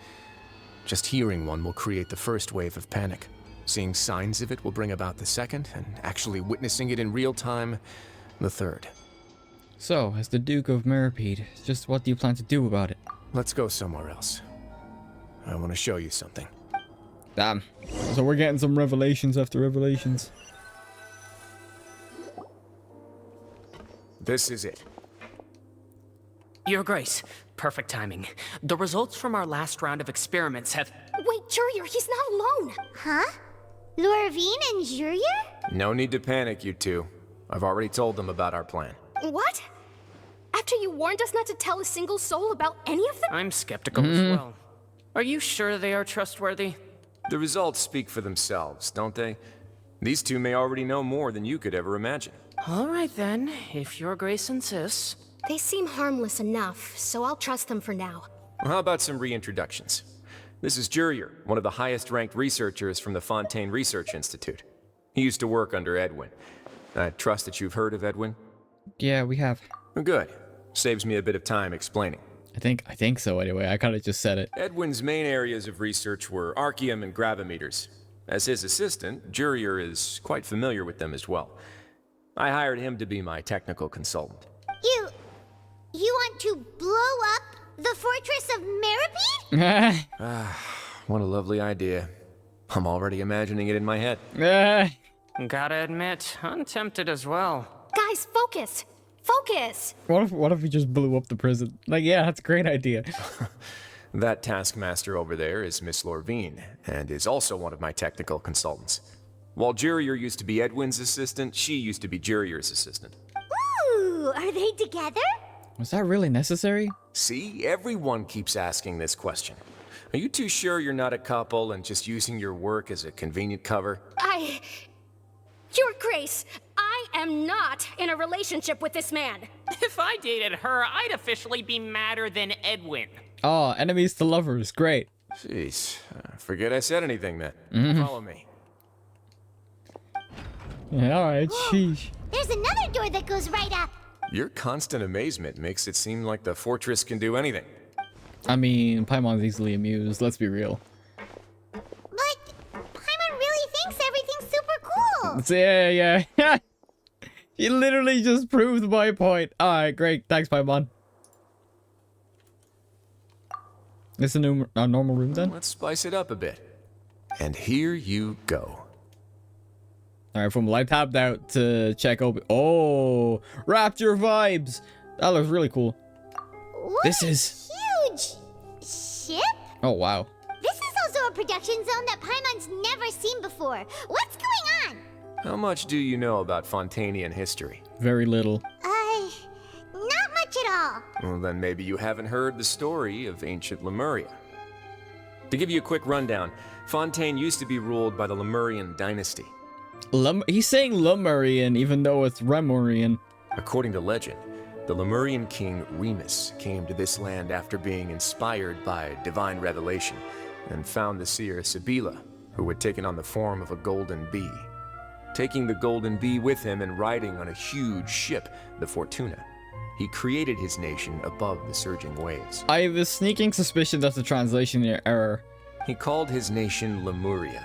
Just hearing one will create the first wave of panic. Seeing signs of it will bring about the second, and actually witnessing it in real time, the third. So, as the Duke of MEROPIDE, just what do you plan to do about it? Let's go somewhere else. I want to show you something. Damn. So we're getting some revelations after revelations. This is it. Your Grace, perfect timing. The results from our last round of experiments have... Wait, Jurier, he's not alone. Huh? Lorvine and Jurier? No need to panic, you two. I've already told them about our plan. What? After you warned us not to tell a single soul about any of them? I'm skeptical as well. Are you sure they are trustworthy? The results speak for themselves, don't they? These two may already know more than you could ever imagine. All right then, if Your Grace insists. They seem harmless enough, so I'll trust them for now. Well, how about some reintroductions? This is Jurier, one of the highest-ranked researchers from the Fontaine Research Institute. He used to work under Edwin. I trust that you've heard of Edwin? Yeah, we have. Good. Saves me a bit of time explaining. I think so anyway. I kind of just said it. Edwin's main areas of research were archium and gravimeters. As his assistant, Jurier is quite familiar with them as well. I hired him to be my technical consultant. You want to blow up the fortress of MEROPIDE? What a lovely idea. I'm already imagining it in my head. Gotta admit, I'm tempted as well. Guys, focus! Focus! What if we just blew up the prison? Like, yeah, that's a great idea. That taskmaster over there is Miss Lorvine, and is also one of my technical consultants. While Jurier used to be Edwin's assistant, she used to be Jurier's assistant. Ooh, are they together? Was that really necessary? See, everyone keeps asking this question. Are you too sure you're not a couple and just using your work as a convenient cover? Your Grace, I am not in a relationship with this man. If I dated her, I'd officially be madder than Edwin. Oh, enemies to lovers. Great. Jeez, forget I said anything then. Follow me. Yeah, alright, sheesh. There's another door that goes right up. Your constant amazement makes it seem like the fortress can do anything. I mean, Paimon's easily amused, let's be real. But Paimon really thinks everything's super cool. Yeah. You literally just proved my point. Alright, great. Thanks, Paimon. This is a normal room then? Let's spice it up a bit. And here you go. Alright, from light tabbed out to check open. Oh, Rapture vibes. That looks really cool. What This a is... huge ship? Oh, wow. This is also a production zone that Paimon's never seen before. What's going on? How much do you know about Fontainian history? Very little. Not much at all. Well, then maybe you haven't heard the story of ancient Lemuria. To give you a quick rundown, Fontaine used to be ruled by the Lemurian dynasty. He's saying Lemurian, even though it's Remurian. According to legend, the Lemurian king Remus came to this land after being inspired by divine revelation and found the seer Sibila, who had taken on the form of a golden bee. Taking the golden bee with him and riding on a huge ship, the Fortuna, he created his nation above the surging waves. I have a sneaking suspicion that's a translation error. He called his nation Lemuria,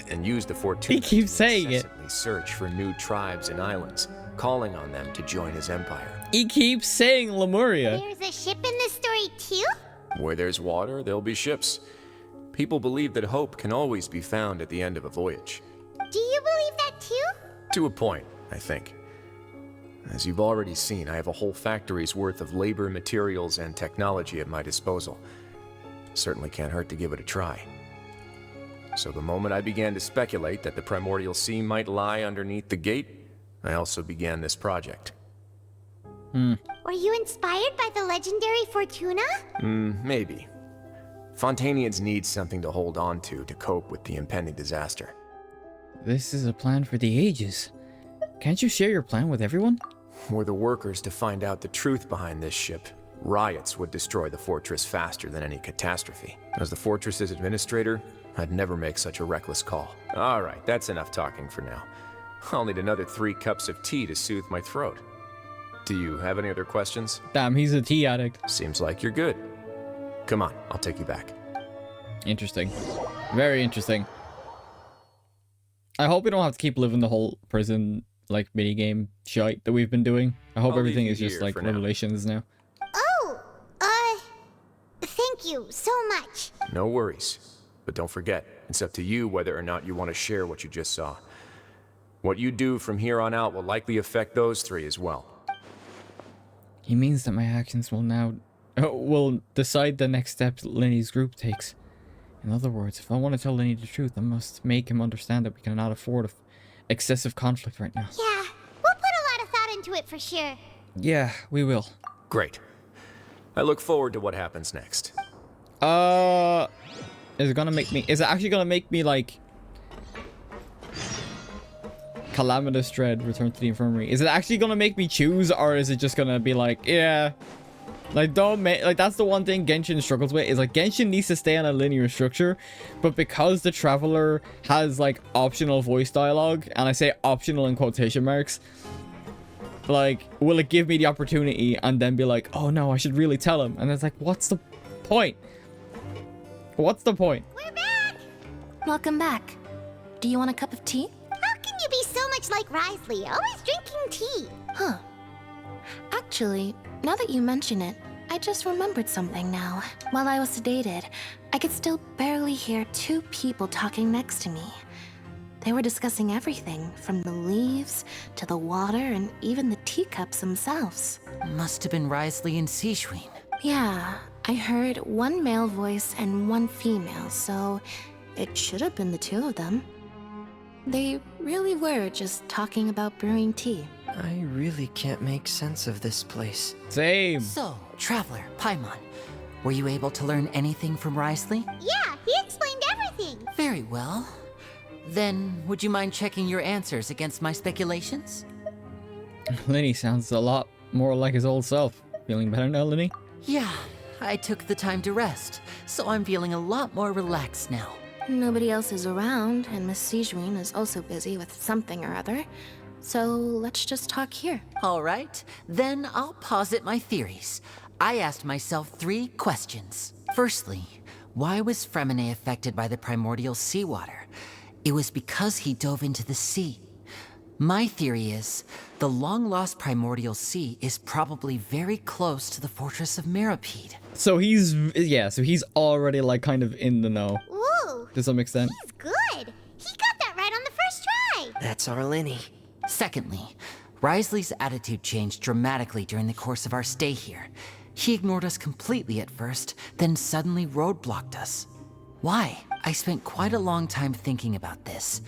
and used the Fortuna He keeps to saying it. incessantly search for new tribes and islands, calling on them to join his empire. He keeps saying Lemuria. There's a ship in this story too? Where there's water, there'll be ships. People believe that hope can always be found at the end of a voyage. Do you believe that too? To a point, I think. As you've already seen, I have a whole factory's worth of labor, materials, and technology at my disposal. Certainly can't hurt to give it a try. So the moment I began to speculate that the primordial sea might lie underneath the gate, I also began this project. Were you inspired by the legendary Fortuna? Maybe. Fontainians need something to hold on to cope with the impending disaster. This is a plan for the ages. Can't you share your plan with everyone? Were the workers to find out the truth behind this ship, riots would destroy the fortress faster than any catastrophe. As the fortress's administrator, I'd never make such a reckless call. All right, that's enough talking for now. I'll need another 3 cups of tea to soothe my throat. Do you have any other questions? Damn, he's a tea addict. Seems like you're good. Come on, I'll take you back. Interesting. Very interesting. I hope we don't have to keep living the whole prison, like, minigame shite that we've been doing. I hope I'll everything leave is you just, here like, for now. revelations now. Thank you so much. No worries. But don't forget, It's up to you whether or not you want to share what you just saw. What you do from here on out will likely affect those three as well. He means that my actions will decide the next steps Lenny's group takes. In other words, if I want to tell Lenny the truth, I must make him understand that we cannot afford excessive conflict right now. Yeah, we'll put a lot of thought into it for sure. Yeah, we will. Great. I look forward to what happens next. Is it actually gonna make me like Calamitous Dread return to the infirmary? Is it actually gonna make me choose, or is it just gonna be like, yeah, like don't make, like, that's the one thing Genshin struggles with, is like Genshin needs to stay on a linear structure, but because the Traveler has like optional voice dialogue, and I say optional in quotation marks, like, will it give me the opportunity and then be like, oh no, I should really tell him? And it's like, what's the point? What's the point? We're back! Welcome back. Do you want a cup of tea? How can you be so much like Risley, always drinking tea? Huh. Actually, now that you mention it, I just remembered something now. While I was sedated, I could still barely hear two people talking next to me. They were discussing everything, from the leaves to the water and even the teacups themselves. Must have been Risley and Seishween. Yeah, I heard one male voice and one female, so it should have been the two of them. They really were just talking about brewing tea. I really can't make sense of this place. Same. So, Traveler, Paimon, were you able to learn anything from Risley? Yeah, he explained everything. Very well. Then, would you mind checking your answers against my speculations? Lenny sounds a lot more like his old self. Feeling better now, Lenny? Yeah, I took the time to rest, so I'm feeling a lot more relaxed now. Nobody else is around, and Miss Sejuin is also busy with something or other. So let's just talk here. All right, then I'll posit my theories. I asked myself 3 questions. Firstly, why was Fremine affected by the primordial seawater? It was because he dove into the sea. My theory is, the long-lost primordial sea is probably very close to the fortress of MEROPIDE. So he's already like kind of in the know. Ooh, To some extent. he's good. He got that right on the first try. That's our Lenny. Secondly, Risley's attitude changed dramatically during the course of our stay here. He ignored us completely at first, then suddenly roadblocked us. Why? I spent quite a long time thinking about this.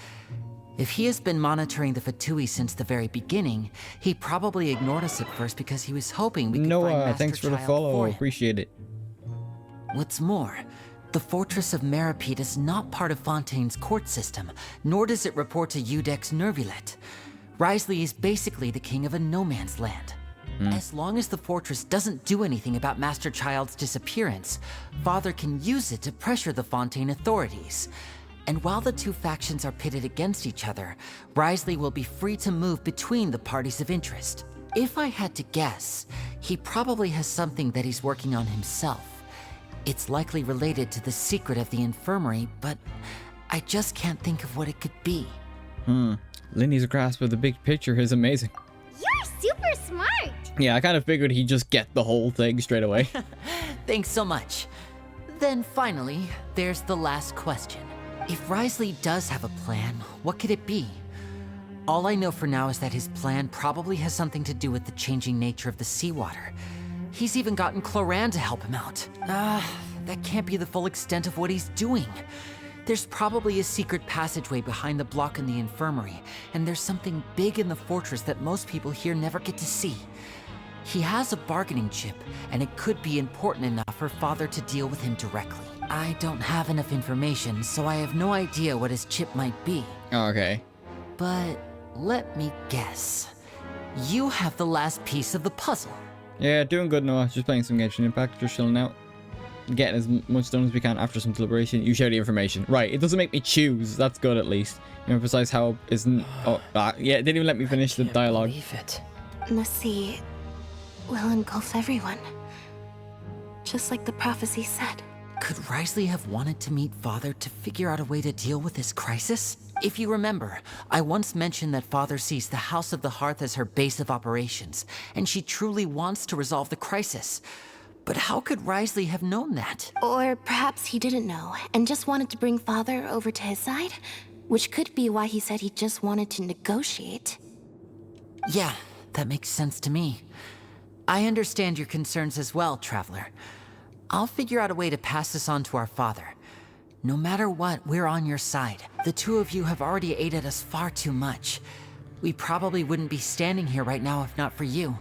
If he has been monitoring the Fatui since the very beginning, he probably ignored us at first because he was hoping we could find Noah, Master thanks for the Child follow. for him. Appreciate it. What's more, the Fortress of MEROPIDE is not part of Fontaine's court system, nor does it report to Udex Nervulet. Risley is basically the king of a no-man's land. As long as the fortress doesn't do anything about Master Child's disappearance, Father can use it to pressure the Fontaine authorities. And while the two factions are pitted against each other, Risley will be free to move between the parties of interest. If I had to guess, he probably has something that he's working on himself. It's likely related to the secret of the infirmary, but I just can't think of what it could be. Lenny's grasp of the big picture is amazing. You're super smart. Yeah, I kind of figured he'd just get the whole thing straight away. Thanks so much. Then finally, there's the last question. If Risley does have a plan, what could it be? All I know for now is that his plan probably has something to do with the changing nature of the seawater. He's even gotten Cloran to help him out. That can't be the full extent of what he's doing. There's probably a secret passageway behind the block in the infirmary, and there's something big in the fortress that most people here never get to see. He has a bargaining chip, and it could be important enough for Father to deal with him directly. I don't have enough information, so I have no idea what his chip might be. Okay. But let me guess. You have the last piece of the puzzle. Yeah, doing good, Noah. Just playing some Genshin Impact, just chilling out. Getting as much done as we can after some deliberation. You share the information. Right, it doesn't make me choose. That's good, at least. You emphasize how isn't... yeah, it didn't even let me finish the dialogue. Believe it. The sea will engulf everyone. Just like the prophecy said. Could Risley have wanted to meet Father to figure out a way to deal with this crisis? If you remember, I once mentioned that Father sees the House of the Hearth as her base of operations, and she truly wants to resolve the crisis. But how could Risley have known that? Or perhaps he didn't know and just wanted to bring Father over to his side? Which could be why he said he just wanted to negotiate. Yeah, that makes sense to me. I understand your concerns as well, Traveler. I'll figure out a way to pass this on to our father. No matter what, we're on your side. The two of you have already aided us far too much. We probably wouldn't be standing here right now if not for you.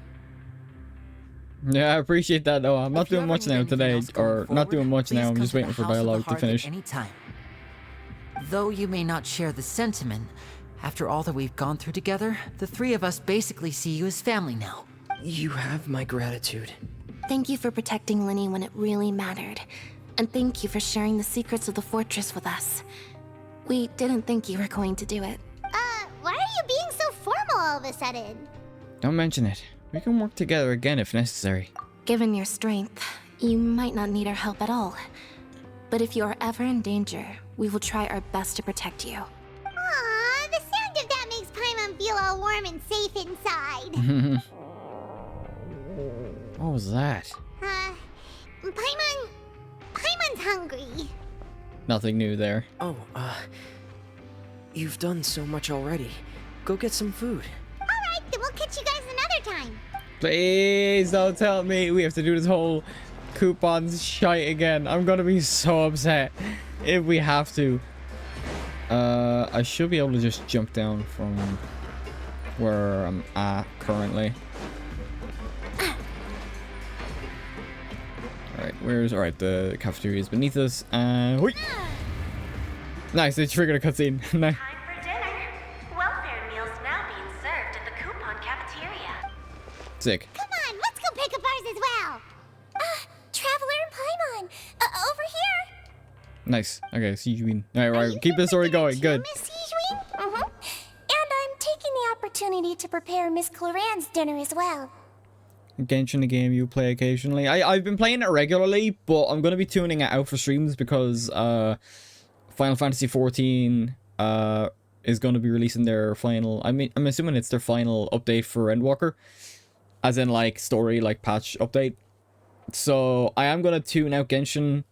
Yeah, I appreciate that though. I'm not doing much now today, or not doing much now. I'm just waiting for dialogue to finish. Though you may not share the sentiment, after all that we've gone through together, the three of us basically see you as family now. You have my gratitude. Thank you for protecting Linny when it really mattered. And thank you for sharing the secrets of the fortress with us. We didn't think you were going to do it. Why are you being so formal all of a sudden? Don't mention it. We can work together again if necessary. Given your strength, you might not need our help at all. But if you are ever in danger, we will try our best to protect you. Aww, the sound of that makes Paimon feel all warm and safe inside. What was that? Paimon's hungry. Nothing new there. Oh, you've done so much already. Go get some food. Alright, then we'll catch you guys another time. Please don't tell me we have to do this whole coupons shite again. I'm gonna be so upset if we have to. I should be able to just jump down from where I'm at currently. Alright, the cafeteria is beneath us, and nice, they triggered a cutscene. Nice. Time for dinner. Welfare meals now being served at the coupon cafeteria. Sick. Come on, let's go pick up ours as well. Traveler and Paimon, over here. Nice. Okay, Sijuin. Alright, keep the story going. Good. Miss Sijuin? And I'm taking the opportunity to prepare Miss Cloran's dinner as well. Genshin, the game you play occasionally. I've been playing it regularly, but I'm gonna be tuning it out for streams because Final Fantasy 14 is gonna be releasing their final. I'm assuming it's their final update for Endwalker, as in like story, like patch update. So I am gonna tune out Genshin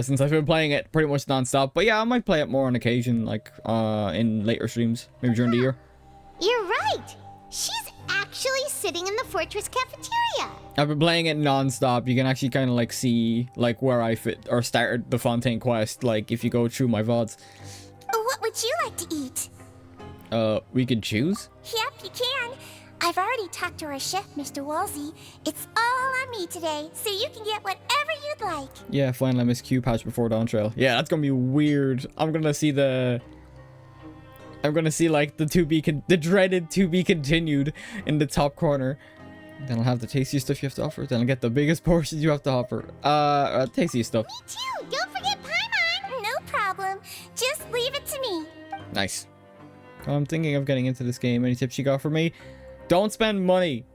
since I've been playing it pretty much non-stop. But yeah, I might play it more on occasion, like in later streams, maybe during the year. You're right. She's actually sitting in the fortress cafeteria. I've been playing it non-stop. You can actually kind of like see like where I fit or started the Fontaine quest, like if you go through my VODs. What would you like to eat? We could choose? Yep, you can. I've already talked to our chef, Mr. Wolsey. It's all on me today, so you can get whatever you'd like. Yeah, find Lemus Q patch before Dawn Trail. Yeah, that's gonna be weird. I'm gonna see like the dreaded to be continued in the top corner. Then I'll have the tastiest stuff you have to offer. Then I'll get the biggest portions you have to offer. Tastiest stuff. Me too. Don't forget Paimon. No problem. Just leave it to me. Nice. I'm thinking of getting into this game. Any tips you got for me? Don't spend money.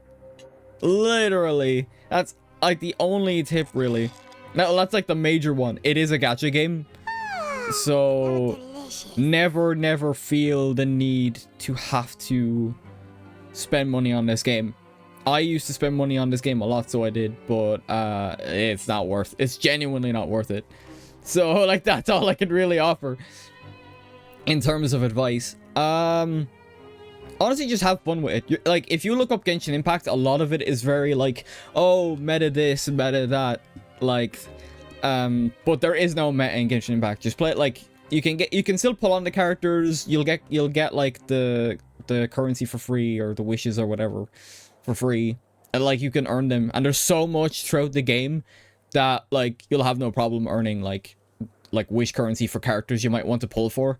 Literally. That's like the only tip, really. No, that's like the major one. It is a gacha game. So never feel the need to have to spend money on this game. I used to spend money on this game a lot, so I did, but it's not worth. It's genuinely not worth it. So like that's all I can really offer in terms of advice. Honestly, just have fun with it. Like if you look up Genshin Impact, a lot of it is very like, oh, meta this, meta that, like but there is no meta in Genshin Impact. Just play it. Like you can still pull on the characters. You'll get like the currency for free, or the wishes or whatever for free, and like you can earn them, and there's so much throughout the game that like you'll have no problem earning like wish currency for characters you might want to pull for.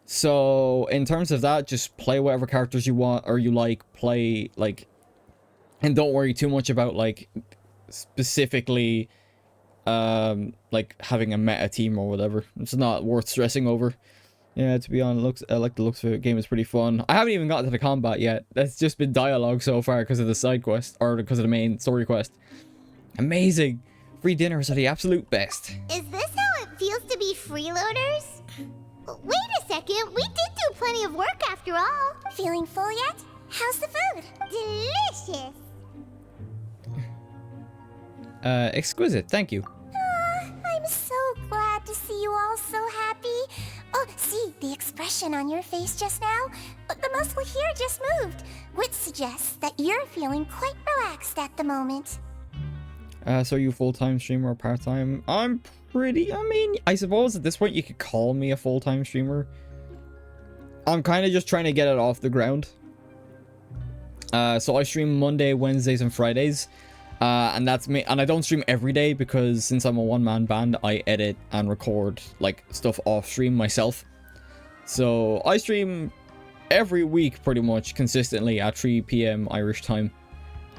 So in terms of that, just play whatever characters you want or you play like, and don't worry too much about like specifically like having a meta team or whatever. It's not worth stressing over. Yeah, to be honest, I like the looks of the game. It's pretty fun. I haven't even gotten to the combat yet. That's just been dialogue so far because of the side quest, or because of the main story quest. Amazing. Free dinners are the absolute best. Is this how it feels to be freeloaders? Wait a second, we did do plenty of work after all. Feeling full yet? How's the food? Delicious. Exquisite, thank you. I'm so glad to see you all so happy. Oh, see, the expression on your face just now? The muscle here just moved, which suggests that you're feeling quite relaxed at the moment. So are you full-time streamer or part-time? I mean, I suppose at this point you could call me a full-time streamer. I'm kind of just trying to get it off the ground. So I stream Monday, Wednesdays, and Fridays. And that's me. And I don't stream every day because since I'm a one-man band, I edit and record like stuff off stream myself. So I stream every week pretty much consistently at 3 p.m. Irish time.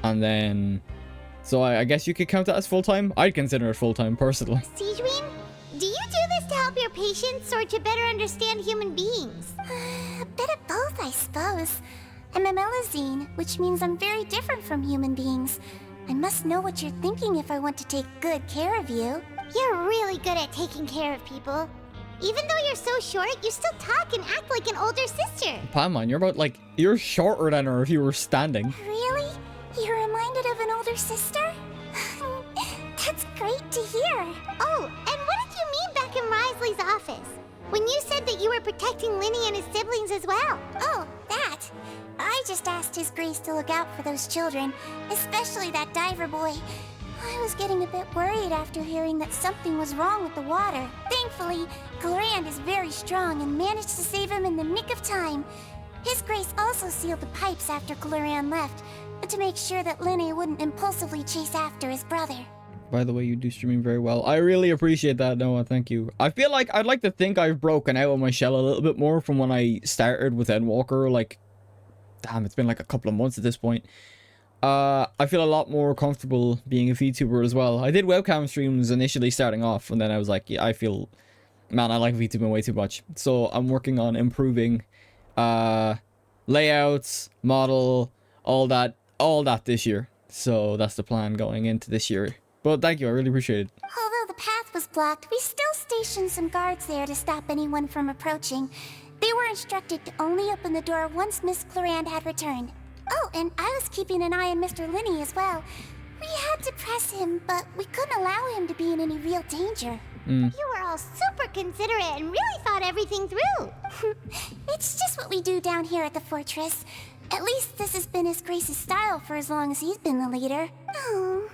And then, so I guess you could count that as full-time. I'd consider it full-time personally. Sijwin, do you do this to help your patients or to better understand human beings? A bit of both, I suppose. I'm a melazine, which means I'm very different from human beings. I must know what you're thinking if I want to take good care of you. You're really good at taking care of people. Even though you're so short, you still talk and act like an older sister. Paimon, you're about like, you're shorter than her if you were standing. Really? You're reminded of an older sister? That's great to hear. Oh, and what did you mean back in Risley's office? When you said that you were protecting Linny and his siblings as well. Oh, that. I just asked His Grace to look out for those children, especially that diver boy. I was getting a bit worried after hearing that something was wrong with the water. Thankfully, Glorand is very strong and managed to save him in the nick of time. His Grace also sealed the pipes after Glorand left, to make sure that Linny wouldn't impulsively chase after his brother. By the way, you do streaming very well. I really appreciate that, Noah. Thank you. I feel like I'd like to think I've broken out of my shell a little bit more from when I started with Endwalker. Like, damn, it's been like a couple of months at this point. I feel a lot more comfortable being a VTuber as well. I did webcam streams initially starting off, and then I was like, yeah, I feel, man, I like VTubing way too much. So I'm working on improving layouts, model, all that this year. So that's the plan going into this year. But thank you, I really appreciate it. Although the path was blocked, we still stationed some guards there to stop anyone from approaching. They were instructed to only open the door once Miss Glorand had returned. Oh, and I was keeping an eye on Mr. Linny as well. We had to press him, but we couldn't allow him to be in any real danger. You were all super considerate and really thought everything through. It's just what we do down here at the fortress. At least this has been His Grace's style for as long as he's been the leader. Oh,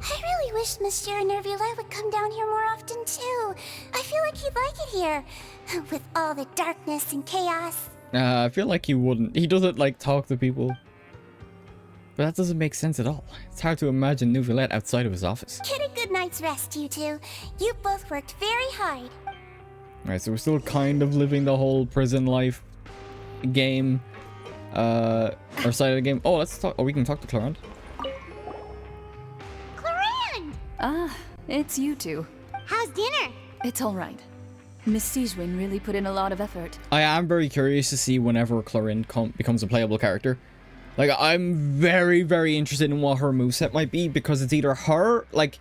I really wish Monsieur Nervula would come down here more often too. I feel like he'd like it here, with all the darkness and chaos. I feel like he wouldn't. He doesn't like talk to people. But that doesn't make sense at all. It's hard to imagine Neuvillette outside of his office. Get a good night's rest, you two. You both worked very hard. Alright, so we're still kind of living the whole prison life game. Or side of the game. Oh, let's talk. Oh, we can talk to Glorand. Glorand! Ah, it's you two. How's dinner? It's all right. Miss Sijwin really put in a lot of effort. I am very curious to see whenever Glorand becomes a playable character. Like, I'm very, very interested in what her moveset might be, because it's either her, like,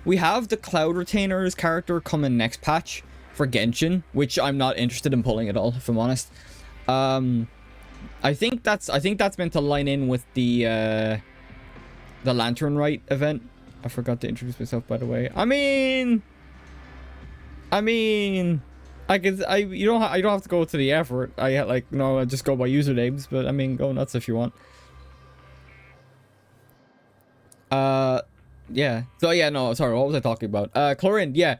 we have the Cloud Retainer's character coming next patch for Genshin, which I'm not interested in pulling at all, if I'm honest. I think that's meant to line in with the Lantern Rite event. I forgot to introduce myself, by the way. I mean, you don't have to go to the effort. I just go by usernames, but I mean, go nuts if you want. Yeah. So yeah, no, sorry, what was I talking about? Glorand, yeah.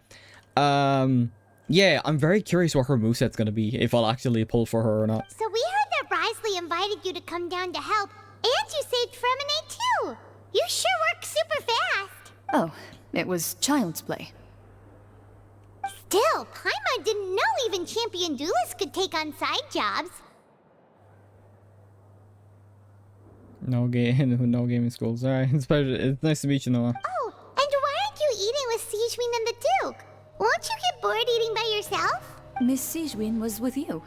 Yeah, I'm very curious what her moveset's gonna be, if I'll actually pull for her or not. So we heard that Risley invited you to come down to help, and you saved Fremonade too. You sure work super fast. Oh, it was child's play. Still, Paimon didn't know even champion duelists could take on side jobs. No gaming schools. Alright, it's nice to meet you, Noah. Oh, and why aren't you eating with Sijwin and the Duke? Won't you get bored eating by yourself? Miss Sijwin was with you,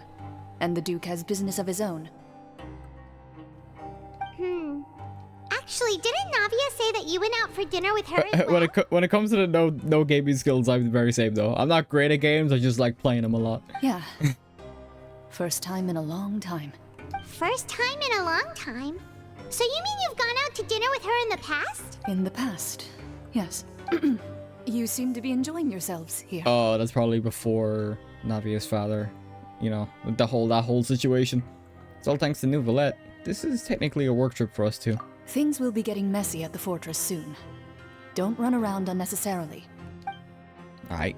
and the Duke has business of his own. Actually, didn't Navia say that you went out for dinner with her as well? When it comes to the no gaming skills, I'm the very same though. I'm not great at games, I just like playing them a lot. Yeah. First time in a long time. First time in a long time? So you mean you've gone out to dinner with her in the past? In the past, Yes. You seem to be enjoying yourselves here. Oh, that's probably before Navia's father. You know, that whole situation. It's all thanks to New Valette. This is technically a work trip for us too. Things will be getting messy at the fortress soon. Don't run around unnecessarily. Alright.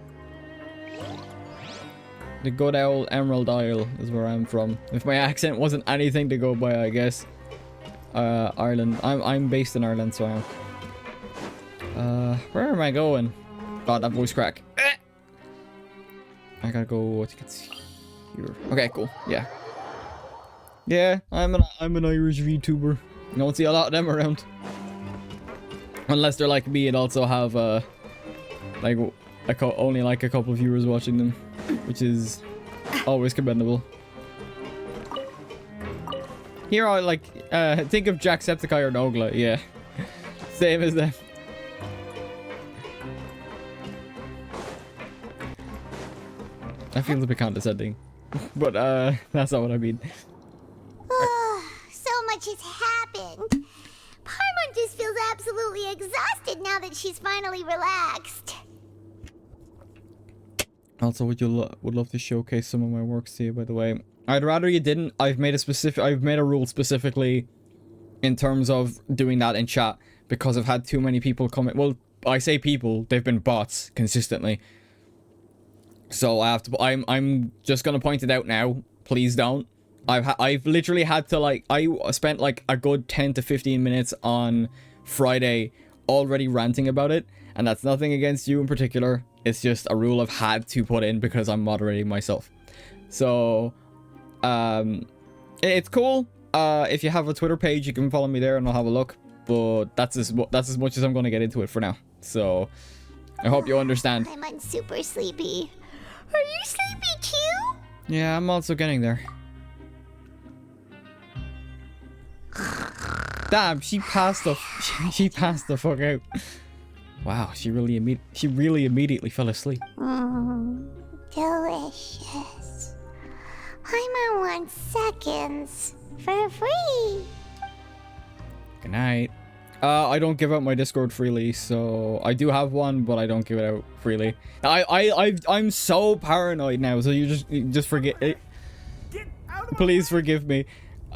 The good old Emerald Isle is where I'm from. If my accent wasn't anything to go by, I guess. Ireland. I'm based in Ireland, so I am. Where am I going? God, that voice crack. I gotta go. I think it's here. Okay, cool. Yeah. Yeah, I'm an Irish VTuber. You don't see a lot of them around. Unless they're like me and also have like only like a couple of viewers watching them, which is always commendable. Here I like think of Jacksepticeye or Nogla, yeah. Same as them. That feels a bit condescending. But that's not what I mean. So much has happened. Paimon just feels absolutely exhausted now that she's finally relaxed. Also, would love to showcase some of my works to you, by the way. I'd rather you didn't. I've made a rule specifically in terms of doing that in chat because I've had too many people come in. Well, I say people, they've been bots consistently. So I have to. I'm just gonna point it out now. Please don't. I've literally had to like. I spent like a good 10 to 15 minutes on Friday already ranting about it, and that's nothing against you in particular. It's just a rule I've had to put in because I'm moderating myself. So, it's cool. If you have a Twitter page, you can follow me there, and I'll have a look. But that's as much as I'm gonna get into it for now. So, I hope you understand. I'm super sleepy. Are you sleepy too? Yeah, I'm also getting there. Damn, she passed the fuck out. Wow, she really immediately fell asleep. Delicious. Paimon wants seconds for free. Good night. I don't give out my Discord freely, so I do have one, but I don't give it out freely. I'm so paranoid now, so you just forget it. Please forgive me.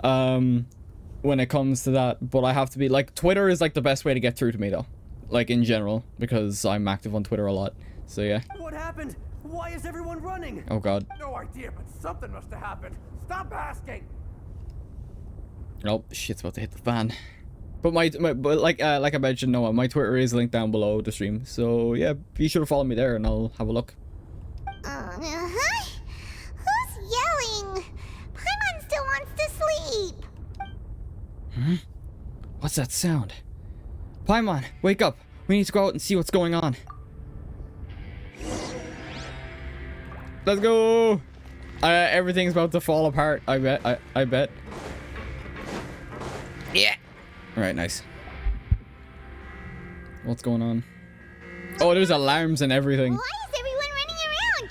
When it comes to that, but I have to be like, Twitter is like the best way to get through to me though, like in general, because I'm active on Twitter a lot. So yeah. What happened? Why is everyone running? Oh god. No idea, but something must have happened. Stop asking. Oh, shit's about to hit the fan. But but like I mentioned, Noah, my Twitter is linked down below the stream. So yeah, be sure to follow me there, and I'll have a look. Who's yelling? Paimon still wants to sleep. Hmm? What's that sound? Paimon, wake up! We need to go out and see what's going on. Let's go! Everything's about to fall apart. I bet. Yeah. All right, nice. What's going on? Oh, there's alarms and everything. Why is everyone running around?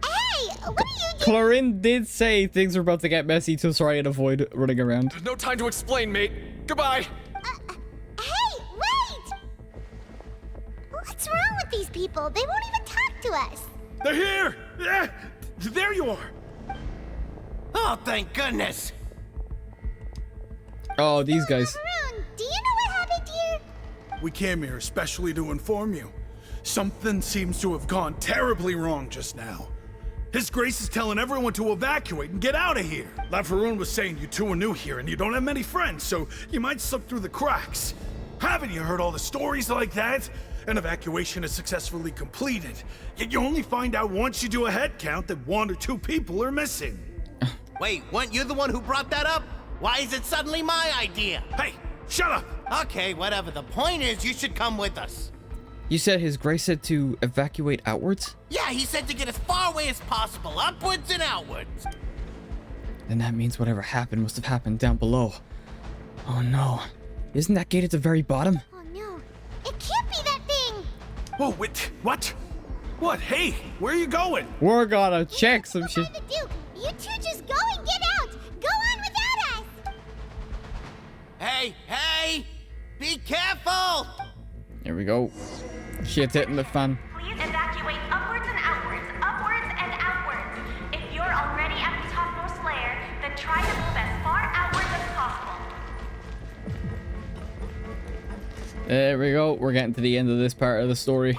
Hey, what are you doing? Clorin did say things are about to get messy to try and avoid running around. There's no time to explain, mate. Goodbye. Hey, wait! What's wrong with these people? They won't even talk to us. They're here! Yeah, there you are! Oh, thank goodness! Oh, these guys. Maroon, do you know what happened here? We came here especially to inform you. Something seems to have gone terribly wrong just now. His Grace is telling everyone to evacuate and get out of here. Lafaroon was saying you two are new here and you don't have many friends, so you might slip through the cracks. Haven't you heard all the stories like that? An evacuation is successfully completed, yet you only find out once you do a head count that 1 or 2 people are missing. Wait, weren't you the one who brought that up? Why is it suddenly my idea? Hey, shut up! Okay, whatever. The point is, you should come with us. You said His Grace said to evacuate outwards? Yeah, he said to get as far away as possible, upwards and outwards. Then that means whatever happened must have happened down below. Oh no. Isn't that gate at the very bottom? Oh no, it can't be that thing! Whoa, wait, what? What? Hey, where are you going? We're gonna check some shit. By the Duke, you two just go and get out! Go on without us! Hey, be careful! Here we go. Shit's hitting the fan. Please evacuate upwards and outwards, upwards and outwards. If you're already at the topmost layer, then try to move as far outwards as possible. There we go. We're getting to the end of this part of the story.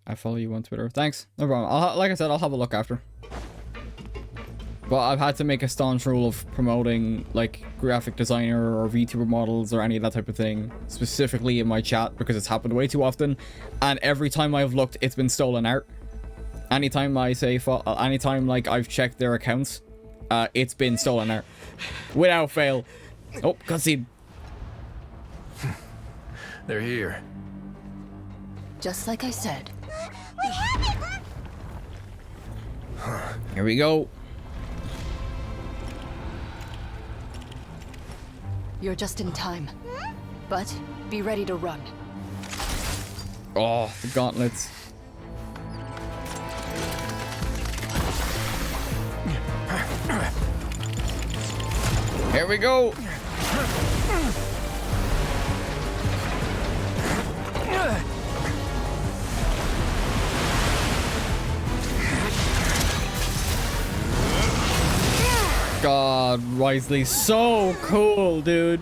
I follow you on Twitter. Thanks. No problem. Like I said, I'll have a look after. But I've had to make a staunch rule of promoting like graphic designer or VTuber models or any of that type of thing specifically in my chat because it's happened way too often, and every time I've looked it's been stolen art. Anytime I say anytime like I've checked their accounts, it's been stolen art without fail. Oh, cutscene. They're here. Just like I said. Here we go. You're just in time. But be ready to run. Oh, the gauntlets. Here we go. God, Wisely, so cool, dude.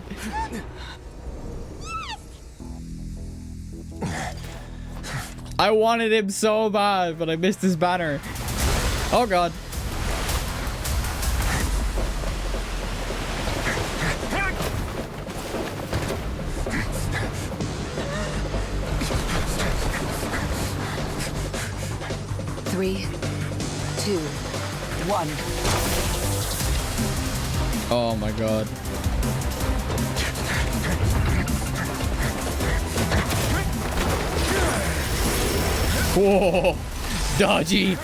I wanted him so bad, but I missed his banner. Oh God. Three, two, one. Oh my God. Whoa, dodgy.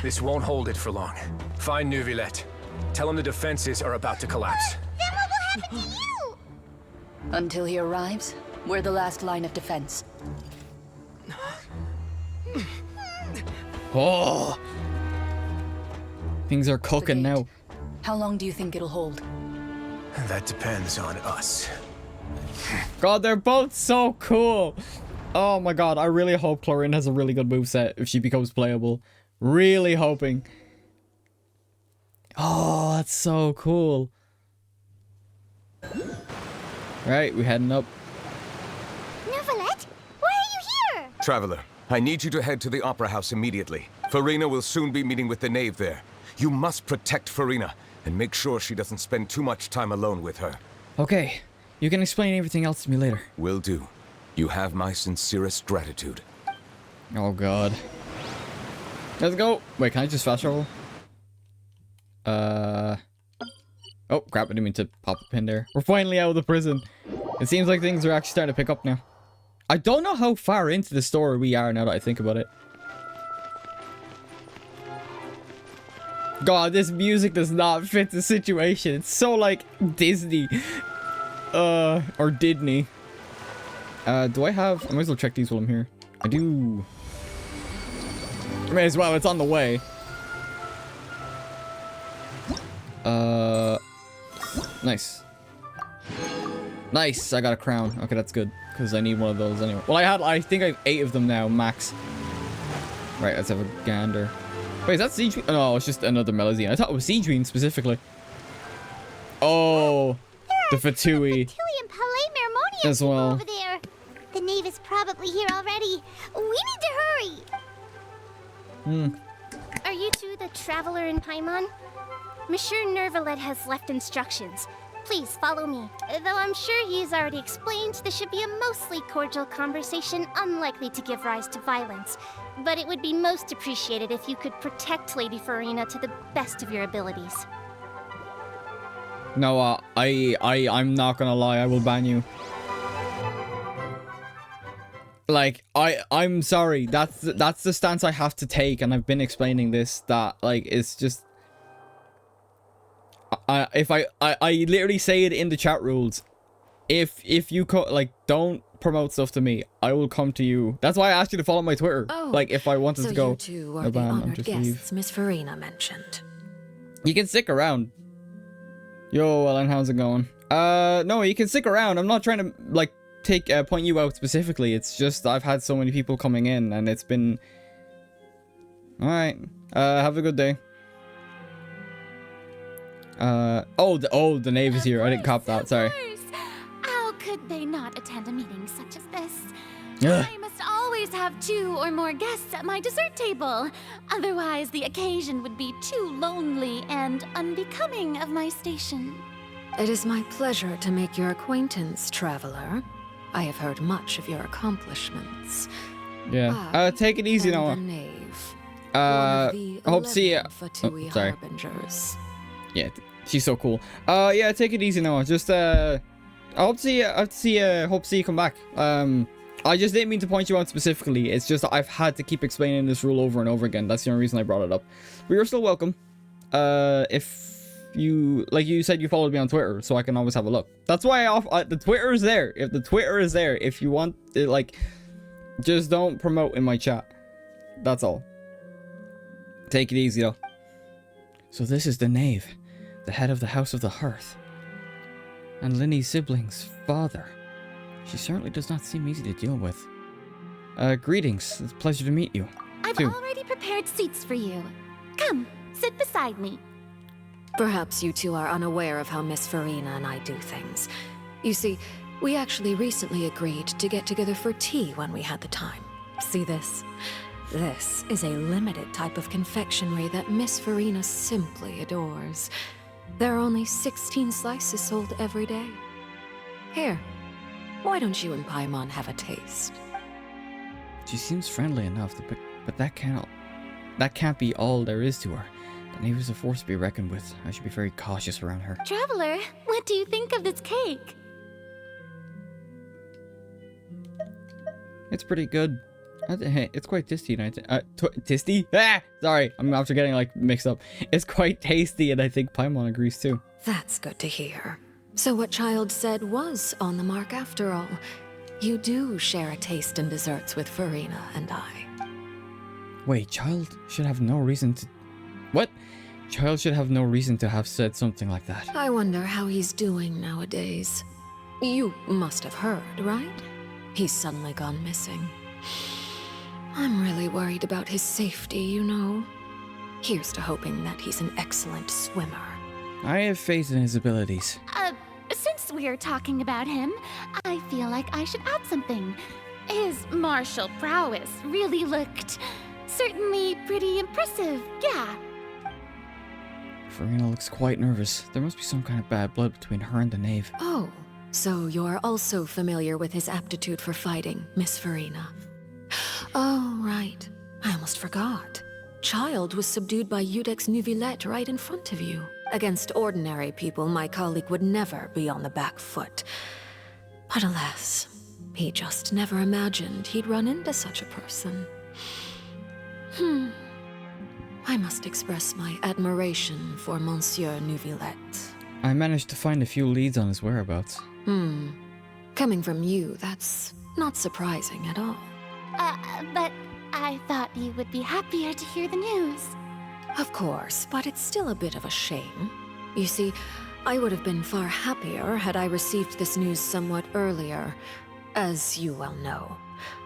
This won't hold it for long. Find Neuvillette. Tell him the defenses are about to collapse. Then what will happen to you? Until he arrives, we're the last line of defense. Oh, things are cooking now. How long do you think it'll hold? That depends on us. God, they're both so cool. Oh my God, I really hope Chlorine has a really good moveset if she becomes playable. Really hoping. Oh, that's so cool. Right, we heading up. Neuvillette, why are you here? Traveler, I need you to head to the Opera House immediately. Farina will soon be meeting with the Knave there. You must protect Farina and make sure she doesn't spend too much time alone with her. Okay, you can explain everything else to me later. Will do. You have my sincerest gratitude. Oh God. Let's go. Wait, can I just fast travel? Oh, crap, I didn't mean to pop a pin there. We're finally out of the prison. It seems like things are actually starting to pick up now. I don't know how far into the story we are now that I think about it. God, this music does not fit the situation. It's so like Disney. Or Disney. Do I have... I might as well check these while I'm here. I do. May as well, it's on the way. Nice. Nice, I got a crown. Okay, that's good. Because I need one of those anyway. Well, I think I have 8 of them now, max. Right, let's have a gander. Wait, is that Siege Queen? Oh, no, it's just another Melazine. I thought it was Siege Queen specifically. Oh, the Fatui. As well. Over there. The Knave is probably here already. We need to hurry. Are you two the traveler in Paimon? Monsieur Neuvillette has left instructions. Please follow me. Though I'm sure he's already explained, this should be a mostly cordial conversation, unlikely to give rise to violence. But it would be most appreciated if you could protect Lady Farina to the best of your abilities. No, I'm not gonna lie, I will ban you. Like, I'm sorry, that's the stance I have to take, and I've been explaining this, that, like, it's just... I literally say it in the chat rules. If you like, don't promote stuff to me, I will come to you. That's why I asked you to follow my Twitter. Oh, like, if I wanted so to go. you two are no the ban, honored just guests leave. Miss Farina mentioned. You can stick around. Yo, Ellen, how's it going? No, you can stick around. I'm not trying to, like, point you out specifically. It's just I've had so many people coming in, and it's been... Alright. Have a good day. The knave is here. I didn't cop that. Sorry. How could they not attend a meeting such as this? Ugh. I must always have 2 or more guests at my dessert table. Otherwise, the occasion would be too lonely and unbecoming of my station. It is my pleasure to make your acquaintance, traveler. I have heard much of your accomplishments. Yeah. Take it easy, Noah. I hope to see ya. Oh, sorry. Harbingers. Yeah, she's so cool. Yeah, take it easy, Noah. Just I hope to see you. Hope to see you come back. I just didn't mean to point you out specifically. It's just I've had to keep explaining this rule over and over again. That's the only reason I brought it up. But you're still welcome. If you, like you said, you followed me on Twitter, so I can always have a look. That's why the Twitter is there. If the Twitter is there, if you want, like, just don't promote in my chat. That's all. Take it easy, though. So this is the knave, the head of the House of the Hearth, and Linny's sibling's father. She certainly does not seem easy to deal with. Greetings. It's a pleasure to meet you. I've already prepared seats for you. Come, sit beside me. Perhaps you two are unaware of how Miss Farina and I do things. You see, we actually recently agreed to get together for tea when we had the time. See this? This is a limited type of confectionery that Miss Farina simply adores. There are only 16 slices sold every day. Here, why don't you and Paimon have a taste? She seems friendly enough, but that can't be all there is to her. The knave is a force to be reckoned with. I should be very cautious around her. Traveler, what do you think of this cake? It's pretty good. Hey, it's quite tasty, and tasty? Ah! Sorry, I'm after getting, like, mixed up. It's quite tasty, and I think Paimon agrees too. That's good to hear. So what Child said was on the mark after all. You do share a taste in desserts with Farina and I. Wait, Child should have no reason to... What? Child should have no reason to have said something like that. I wonder how he's doing nowadays. You must have heard, right? He's suddenly gone missing. I'm really worried about his safety, you know. Here's to hoping that he's an excellent swimmer. I have faith in his abilities. Since we're talking about him, I feel like I should add something. His martial prowess really looked certainly pretty impressive, yeah. Farina looks quite nervous. There must be some kind of bad blood between her and the knave. Oh, so you're also familiar with his aptitude for fighting, Miss Farina. Oh, right. I almost forgot. Child was subdued by Udex Neuvillette right in front of you. Against ordinary people, my colleague would never be on the back foot. But alas, he just never imagined he'd run into such a person. I must express my admiration for Monsieur Neuvillette. I managed to find a few leads on his whereabouts. Coming from you, that's not surprising at all. But I thought you would be happier to hear the news. Of course, but it's still a bit of a shame. You see, I would have been far happier had I received this news somewhat earlier. As you well know,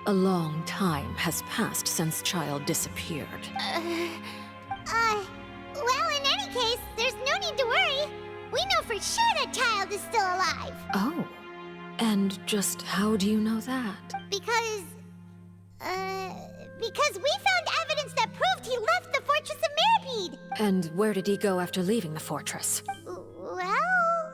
a long time has passed since Child disappeared. Well, in any case, there's no need to worry. We know for sure that Child is still alive. Oh, and just how do you know that? Because we found evidence that proved he left the Fortress of MEROPIDE. And where did he go after leaving the fortress? Well...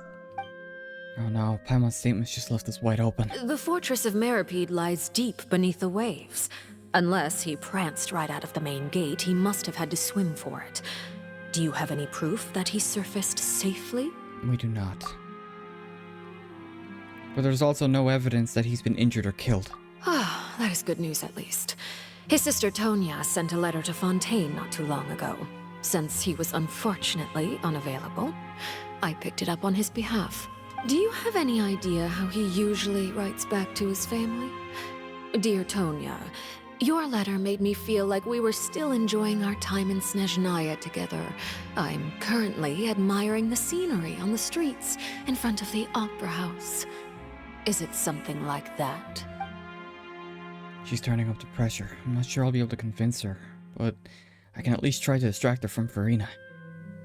Oh no, Paimon's statements just left us wide open. The Fortress of MEROPIDE lies deep beneath the waves. Unless he pranced right out of the main gate, he must have had to swim for it. Do you have any proof that he surfaced safely? We do not. But there's also no evidence that he's been injured or killed. Ah, that is good news at least. His sister Tonya sent a letter to Fontaine not too long ago. Since he was unfortunately unavailable, I picked it up on his behalf. Do you have any idea how he usually writes back to his family? Dear Tonya, your letter made me feel like we were still enjoying our time in Snezhnaya together. I'm currently admiring the scenery on the streets in front of the Opera House. Is it something like that? She's turning up the pressure. I'm not sure I'll be able to convince her, but I can at least try to distract her from Farina.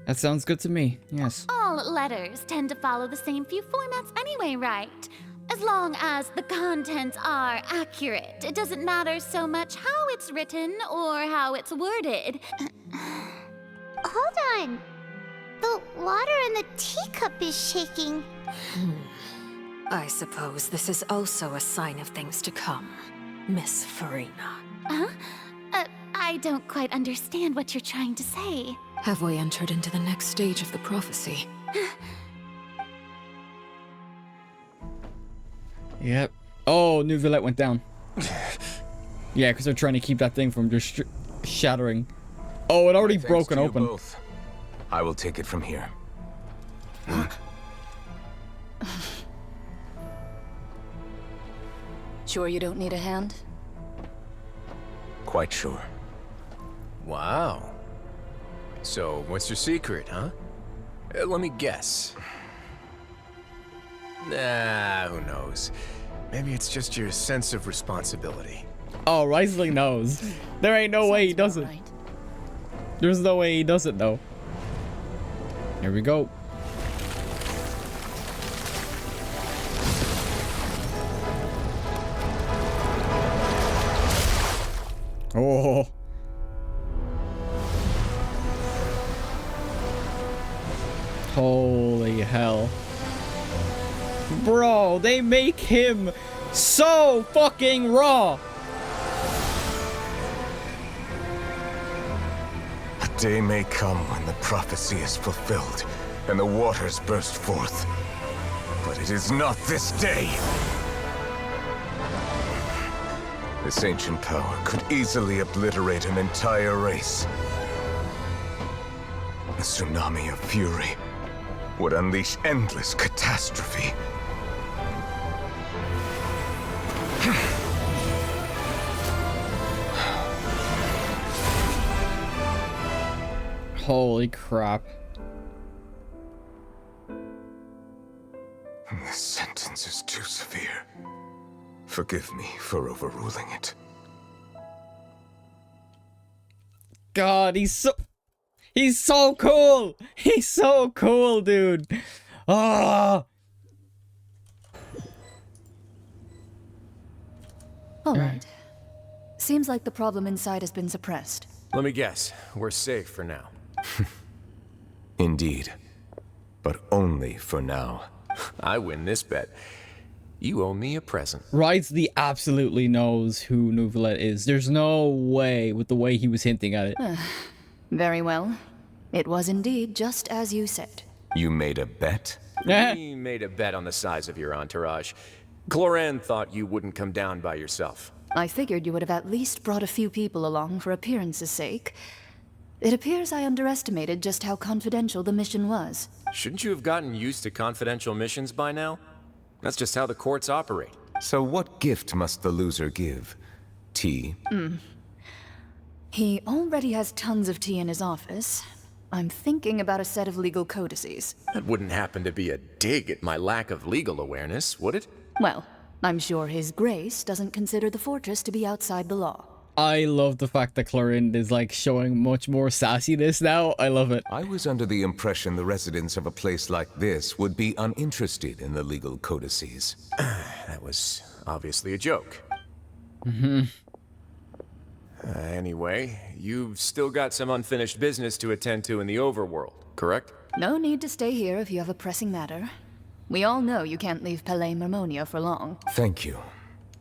That sounds good to me, yes. All letters tend to follow the same few formats anyway, right? As long as the contents are accurate, it doesn't matter so much how it's written or how it's worded. Hold on. The water in the teacup is shaking. I suppose this is also a sign of things to come, Miss Farina. Huh? I don't quite understand what you're trying to say. Have we entered into the next stage of the prophecy? Yep. Oh, New Villette went down. Yeah, because they're trying to keep that thing from just shattering. Oh, it already broken open. Both. I will take it from here. Sure you don't need a hand? Quite sure. Wow. So, what's your secret, huh? Let me guess. Nah, who knows? Maybe it's just your sense of responsibility. Oh, Riesling knows. There ain't no way he does it. There's no way he does it, though. Here we go. Oh. Holy hell. Bro, they make him so fucking raw. A day may come when the prophecy is fulfilled and the waters burst forth. But it is not this day. This ancient power could easily obliterate an entire race. A tsunami of fury would unleash endless catastrophe. Holy crap. This sentence is too severe. Forgive me for overruling it. God, he's so cool. He's so cool, dude. Ah. All right. Seems like the problem inside has been suppressed. Let me guess. We're safe for now. Indeed. But only for now. I win this bet. You owe me a present. Ridesley absolutely knows who Nouvellette is. There's no way with the way he was hinting at it. Very well. It was indeed just as you said. You made a bet? We made a bet on the size of your entourage. Cloran thought you wouldn't come down by yourself. I figured you would have at least brought a few people along for appearance's sake. It appears I underestimated just how confidential the mission was. Shouldn't you have gotten used to confidential missions by now? That's just how the courts operate. So what gift must the loser give? Tea? He already has tons of tea in his office. I'm thinking about a set of legal codices. That wouldn't happen to be a dig at my lack of legal awareness, would it? Well, I'm sure His Grace doesn't consider the fortress to be outside the law. I love the fact that Clorind is like showing much more sassiness now. I love it. I was under the impression the residents of a place like this would be uninterested in the legal codices. That was obviously a joke. Anyway, you've still got some unfinished business to attend to in the overworld, correct? No need to stay here if you have a pressing matter. We all know you can't leave Palais Mermonia for long. Thank you.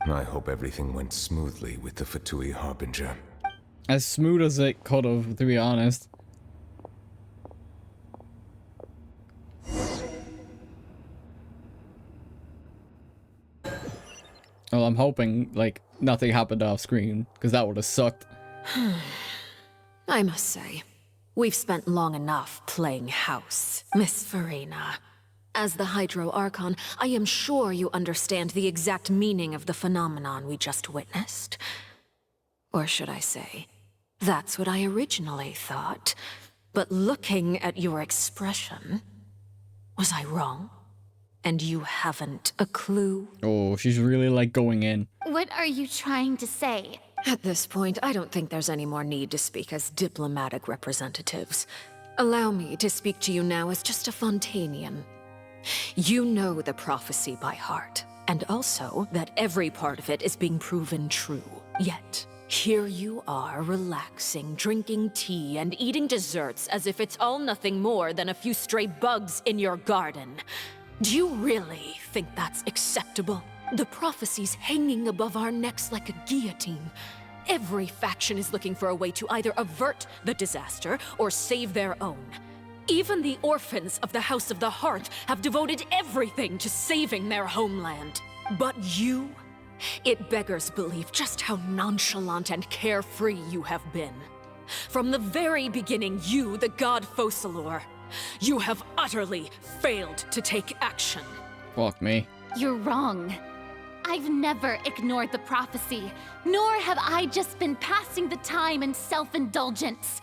I hope everything went smoothly with the Fatui Harbinger. As smooth as it could have, to be honest. Well, I'm hoping, like, nothing happened off screen, because that would have sucked. I must say, we've spent long enough playing house, Miss Farina. As the Hydro Archon, I am sure you understand the exact meaning of the phenomenon we just witnessed. Or should I say, that's what I originally thought. But looking at your expression, was I wrong? And you haven't a clue? Oh, she's really like going in. What are you trying to say? At this point, I don't think there's any more need to speak as diplomatic representatives. Allow me to speak to you now as just a Fontainian. You know the prophecy by heart, and also that every part of it is being proven true. Yet, here you are relaxing, drinking tea, and eating desserts as if it's all nothing more than a few stray bugs in your garden. Do you really think that's acceptable? The prophecy's hanging above our necks like a guillotine. Every faction is looking for a way to either avert the disaster or save their own. Even the orphans of the House of the Heart have devoted everything to saving their homeland. But you? It beggars belief just how nonchalant and carefree you have been. From the very beginning, you, the god Focalor, you have utterly failed to take action. Fuck me. You're wrong. I've never ignored the prophecy, nor have I just been passing the time in self-indulgence.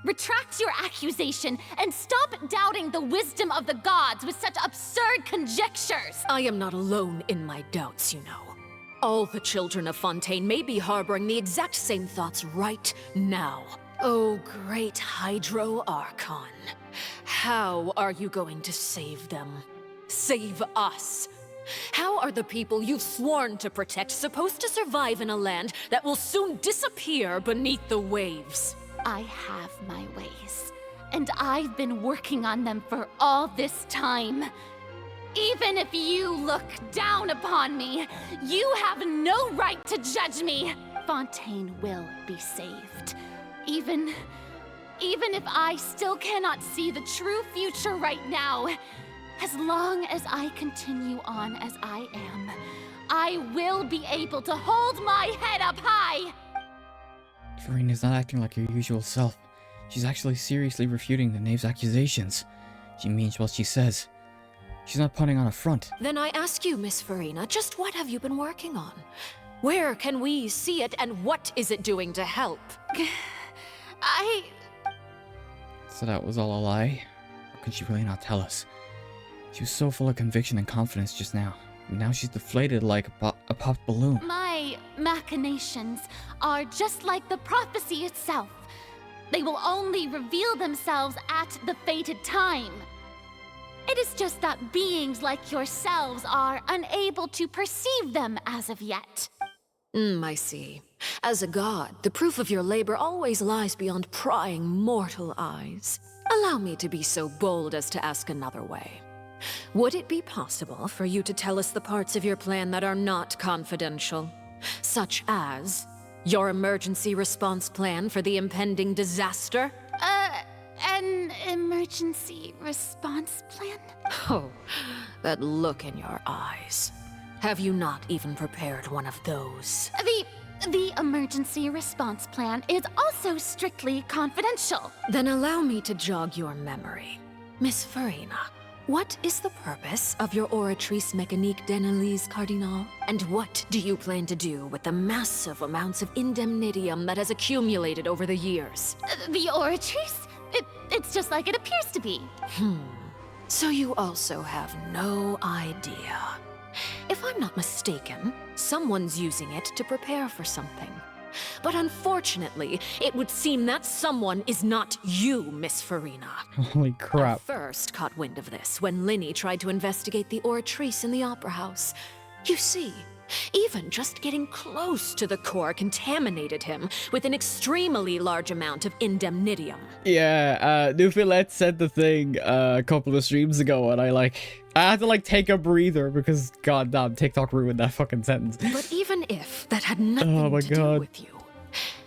Retract your accusation and stop doubting the wisdom of the gods with such absurd conjectures! I am not alone in my doubts, you know. All the children of Fontaine may be harboring the exact same thoughts right now. Oh, great Hydro Archon. How are you going to save them? Save us? How are the people you've sworn to protect supposed to survive in a land that will soon disappear beneath the waves? I have my ways, and I've been working on them for all this time. Even if you look down upon me, you have no right to judge me. Fontaine will be saved. Even if I still cannot see the true future right now, as long as I continue on as I am, I will be able to hold my head up high! Furina's not acting like her usual self. She's actually seriously refuting the knave's accusations. She means what she says. She's not putting on a front. Then I ask you, Miss Furina, just what have you been working on? Where can we see it, and what is it doing to help? So that was all a lie? Or could she really not tell us? She was so full of conviction and confidence just now. And now she's deflated like a popped balloon. My machinations are just like the prophecy itself. They will only reveal themselves at the fated time. It is just that beings like yourselves are unable to perceive them as of yet. I see. As a god, the proof of your labor always lies beyond prying mortal eyes. Allow me to be so bold as to ask another way. Would it be possible for you to tell us the parts of your plan that are not confidential? Such as your emergency response plan for the impending disaster? An emergency response plan? Oh, that look in your eyes. Have you not even prepared one of those? The emergency response plan is also strictly confidential. Then allow me to jog your memory. Miss Furina, what is the purpose of your Oratrice Mécanique d'Analyse Cardinal? And what do you plan to do with the massive amounts of indemnitium that has accumulated over the years? The Oratrice? It's just like it appears to be. So you also have no idea. If I'm not mistaken, someone's using it to prepare for something. But unfortunately, it would seem that someone is not you, Miss Furina. Holy crap. I first caught wind of this when Linny tried to investigate the Oratrice in the Opera House. You see, even just getting close to the core contaminated him with an extremely large amount of indemnitium. Yeah, Nufilette said the thing a couple of streams ago, and I had to take a breather because goddamn TikTok ruined that fucking sentence. But even if that had nothing to do with you,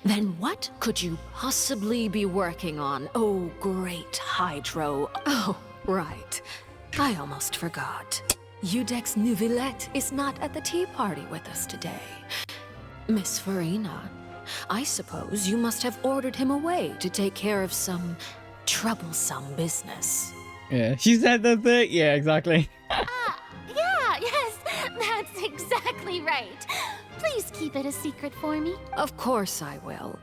then what could you possibly be working on, oh great Hydro? Oh, right. I almost forgot. Udex Nufilette is not at the tea party with us today. Miss Furina, I suppose you must have ordered him away to take care of some troublesome business. Yeah, she said the thing. Yeah, exactly. Yeah, yes, that's exactly right. Please keep it a secret for me. Of course I will.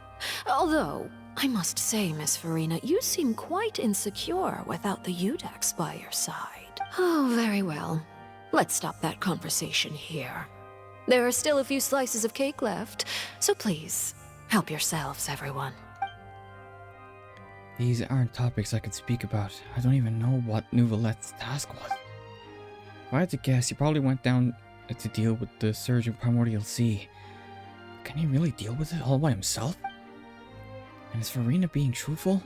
Although, I must say, Miss Farina, you seem quite insecure without the Udex by your side. Oh, very well. Let's stop that conversation here. There are still a few slices of cake left, so please, help yourselves, everyone. These aren't topics I could speak about. I don't even know what Nouvelette's task was. If I had to guess, he probably went down to deal with the surge in Primordial Sea. Can he really deal with it all by himself? And is Farina being truthful?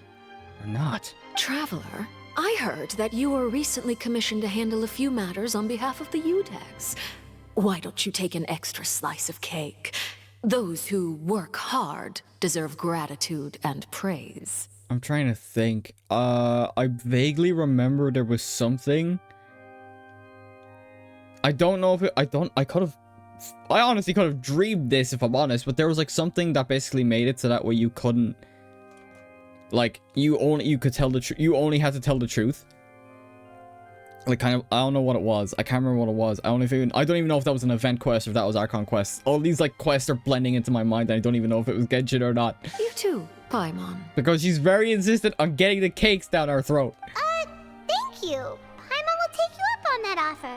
Or not? Traveler, I heard that you were recently commissioned to handle a few matters on behalf of the Udex. Why don't you take an extra slice of cake? Those who work hard deserve gratitude and praise. I'm trying to think. I vaguely remember there was something. I don't know if it, I honestly could have dreamed this if I'm honest, but there was like something that basically made it so that way you couldn't, like, you could tell the truth, you only had to tell the truth. Like, kind of, I don't know what it was. I can't remember what it was. I don't even know if that was an event quest or if that was Archon quest. All these like quests are blending into my mind and I don't even know if it was Genshin or not. You too, Paimon. Because she's very insistent on getting the cakes down our throat. Thank you. Paimon will take you up on that offer.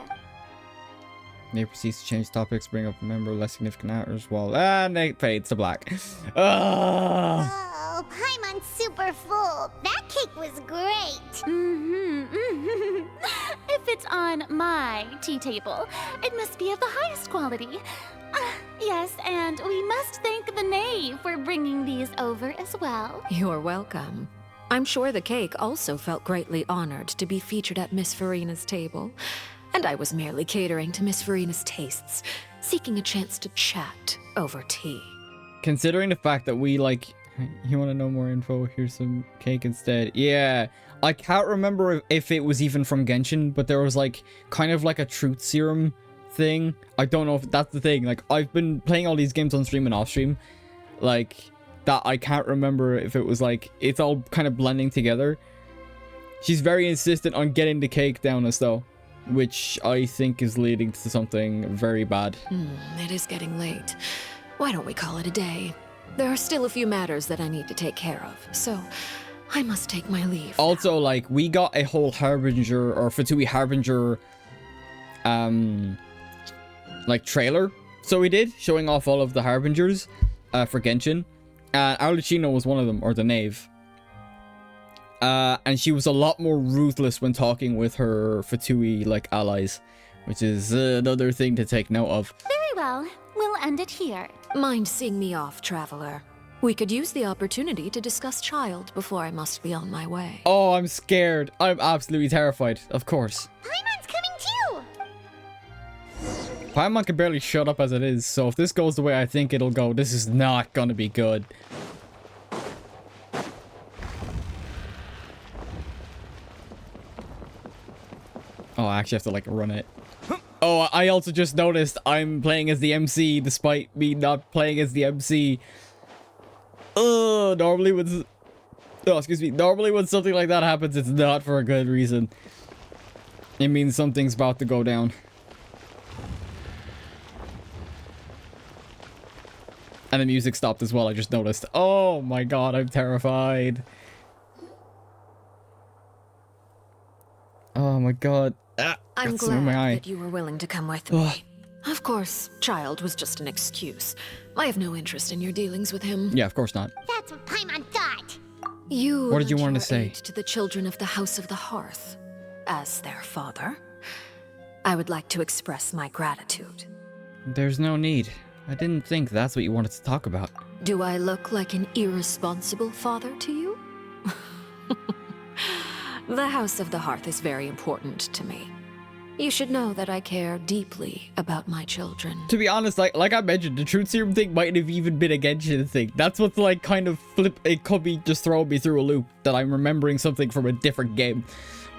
Nate proceeds to change topics, bring up a member less significant matters while Nate fades to black. Oh, Paimon's super full. That cake was great. If it's on my tea table, it must be of the highest quality. Yes, and we must thank the knave for bringing these over as well. You're welcome. I'm sure the cake also felt greatly honored to be featured at Miss Farina's table. And I was merely catering to Miss Farina's tastes, seeking a chance to chat over tea. Considering the fact that we, like, you want to know more info? Here's some cake instead. Yeah, I can't remember if it was even from Genshin, but there was, like, kind of like a truth serum thing. I don't know if that's the thing. Like, I've been playing all these games on stream and off stream. Like, that I can't remember if it was, like, it's all kind of blending together. She's very insistent on getting the cake down us, though. Which I think is leading to something very bad. It is getting late. Why don't we call it a day? There are still a few matters that I need to take care of, so I must take my leave. Also, like, we got a whole Harbinger, or Fatui Harbinger, like, trailer. So we did, showing off all of the Harbingers, for Genshin. And Arlecchino was one of them, or the knave. And she was a lot more ruthless when talking with her Fatui, like, allies, which is another thing to take note of. Very well. We'll end it here. Mind seeing me off, Traveler? We could use the opportunity to discuss Child before I must be on my way. Oh, I'm scared. I'm absolutely terrified. Of course. Paimon's coming too! Paimon can barely shut up as it is, so if this goes the way I think it'll go, this is not gonna be good. Oh, I actually have to, like, run it. Oh, I also just noticed I'm playing as the MC despite me not playing as the MC. Normally when... Oh, excuse me. Normally when something like that happens, it's not for a good reason. It means something's about to go down. And the music stopped as well, I just noticed. Oh my god, I'm terrified. Oh my god. I'm glad that you were willing to come with me. Of course, Child was just an excuse. I have no interest in your dealings with him. Yeah, of course not. That's what Paimon thought. You what did you want to say? To the children of the House of the Hearth. As their father, I would like to express my gratitude. There's no need. I didn't think that's what you wanted to talk about. Do I look like an irresponsible father to you? The House of the Hearth is very important to me. You should know that I care deeply about my children. To be honest, like I mentioned, the truth serum thing might have even been a Genshin thing. That's what's like kind of it could be just throwing me through a loop, that I'm remembering something from a different game.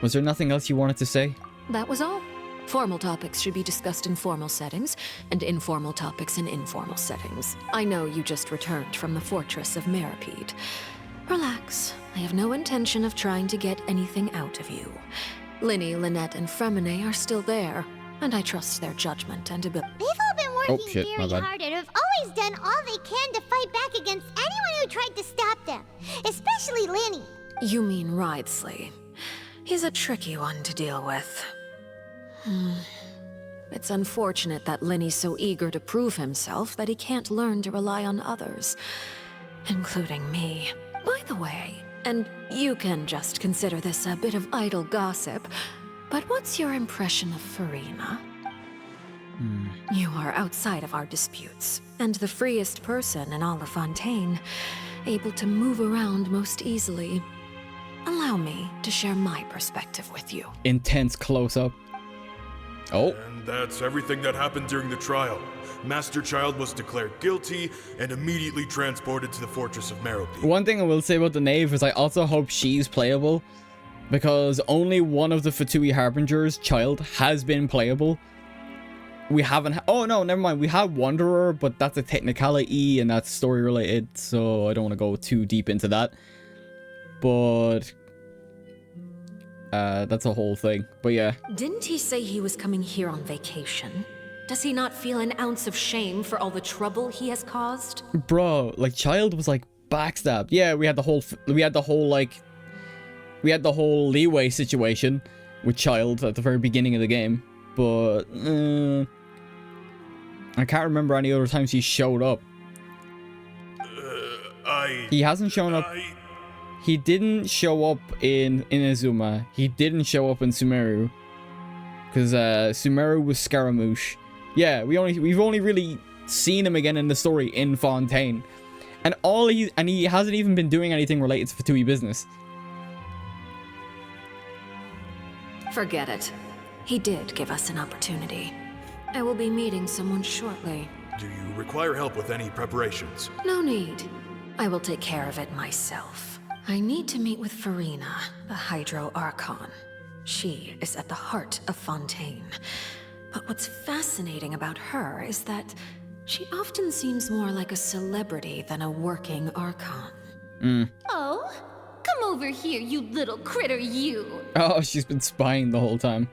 Was there nothing else you wanted to say? That was all. Formal topics should be discussed in formal settings, and informal topics in informal settings. I know you just returned from the fortress of MEROPIDE. Relax. I have no intention of trying to get anything out of you. Linny, Lynette, and Fremine are still there, and I trust their judgment and ability. They've all been working my very bad. hard and have always done all they can to fight back against anyone who tried to stop them, especially Linny. You mean Ridesley. He's a tricky one to deal with. It's unfortunate that Linny's so eager to prove himself that he can't learn to rely on others, including me. By the way, and you can just consider this a bit of idle gossip, but what's your impression of Furina? You are outside of our disputes, and the freest person in all of Fontaine, able to move around most easily. Allow me to share my perspective with you. Intense close-up. Oh. And that's everything that happened during the trial. Master Child was declared guilty and immediately transported to the fortress of MEROPIDE. One thing I will say about the Knave is I also hope she's playable, because only one of the Fatui Harbingers, Child, has been playable. We haven't oh no, never mind, we have Wanderer, but that's a technicality and that's story related, so I don't want to go too deep into that. But that's a whole thing. But yeah. Didn't he say he was coming here on vacation? Does he not feel an ounce of shame for all the trouble he has caused? Bro, like Child was like backstabbed. Yeah, we had the whole leeway situation with Child at the very beginning of the game, but I can't remember any other times he showed up. He hasn't shown up. He didn't show up in Inazuma. He didn't show up in Sumeru, because Sumeru was Scaramouche. Yeah, we've only really seen him again in the story in Fontaine, and he hasn't even been doing anything related to Fatui business. Forget it. He did give us an opportunity. I will be meeting someone shortly. Do you require help with any preparations? No need. I will take care of it myself. I need to meet with Furina, the Hydro Archon. She is at the heart of Fontaine. But what's fascinating about her is that she often seems more like a celebrity than a working Archon. Oh, come over here, you little critter, you! Oh, she's been spying the whole time.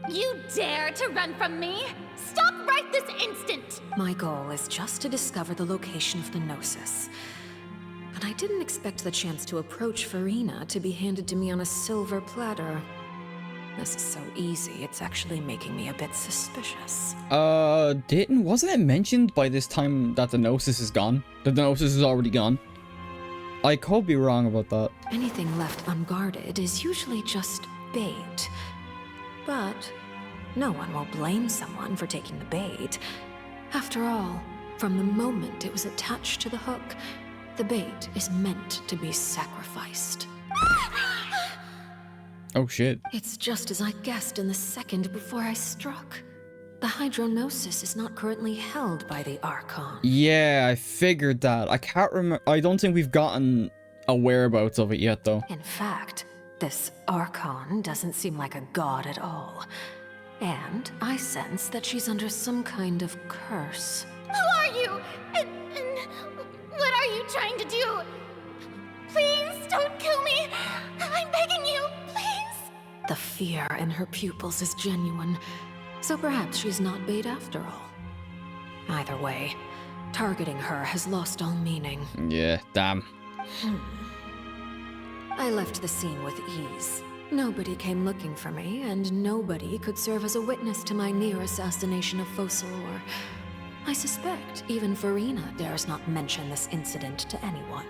You dare to run from me? Stop right this instant! My goal is just to discover the location of the Gnosis. But I didn't expect the chance to approach Furina to be handed to me on a silver platter. This is so easy, it's actually making me a bit suspicious. Wasn't it mentioned by this time that the Gnosis is gone? That the Gnosis is already gone? I could be wrong about that. Anything left unguarded is usually just bait. But no one will blame someone for taking the bait. After all, from the moment it was attached to the hook, the bait is meant to be sacrificed. Oh shit. It's just as I guessed in the second before I struck. The Hydronosis is not currently held by the Archon. Yeah, I figured that. I can't remember. I don't think we've gotten a whereabouts of it yet, though. In fact, this Archon doesn't seem like a god at all. And I sense that she's under some kind of curse. Who are you? And what are you trying to do? Please don't kill me. I'm begging you, please. The fear in her pupils is genuine. So perhaps she's not bait after all. Either way, targeting her has lost all meaning. Yeah, damn. I left the scene with ease. Nobody came looking for me, and nobody could serve as a witness to my near assassination of Focalor. I suspect even Furina dares not mention this incident to anyone.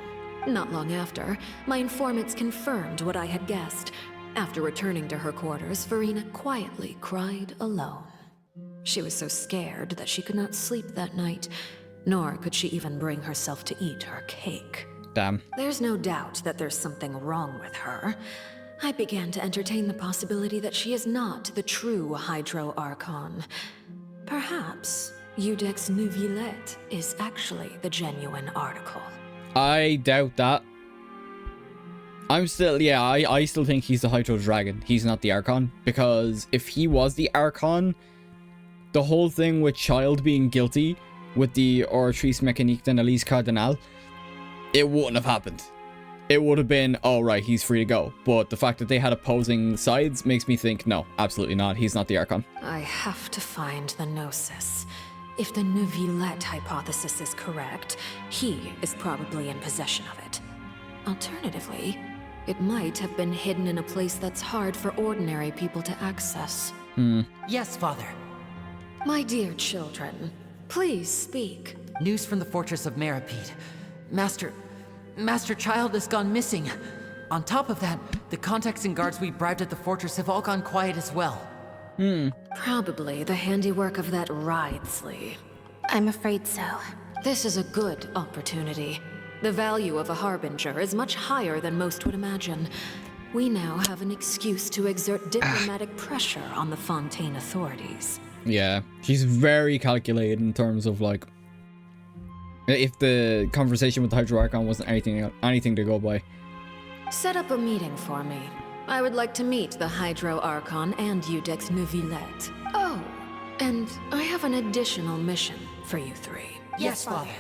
Not long after, my informants confirmed what I had guessed. After returning to her quarters, Furina quietly cried alone. She was so scared that she could not sleep that night, nor could she even bring herself to eat her cake. Damn. There's no doubt that there's something wrong with her. I began to entertain the possibility that she is not the true Hydro Archon. Perhaps Eudex Neuvillette is actually the genuine article. I doubt that. I still think he's the Hydro Dragon. He's not the Archon. Because if he was the Archon, the whole thing with Child being guilty with the Oratrice Mécanique d'Analyse Cardinal, it wouldn't have happened. It would have been, oh right, he's free to go. But the fact that they had opposing sides makes me think, no, absolutely not. He's not the Archon. I have to find the Gnosis. If the Neuvillette hypothesis is correct, he is probably in possession of it. Alternatively, it might have been hidden in a place that's hard for ordinary people to access. Yes, Father. My dear children, please speak. News from the fortress of MEROPIDE. Master Child has gone missing. On top of that, the contacts and guards we bribed at the fortress have all gone quiet as well. Probably the handiwork of that Wriothesley. I'm afraid so. This is a good opportunity. The value of a Harbinger is much higher than most would imagine. We now have an excuse to exert diplomatic pressure on the Fontaine authorities. Yeah, she's very calculated in terms of like, if the conversation with the Hydro Archon wasn't anything to go by. Set up a meeting for me. I would like to meet the Hydro Archon and Iudex Neuvillette. Oh, and I have an additional mission for you three. Yes, Father.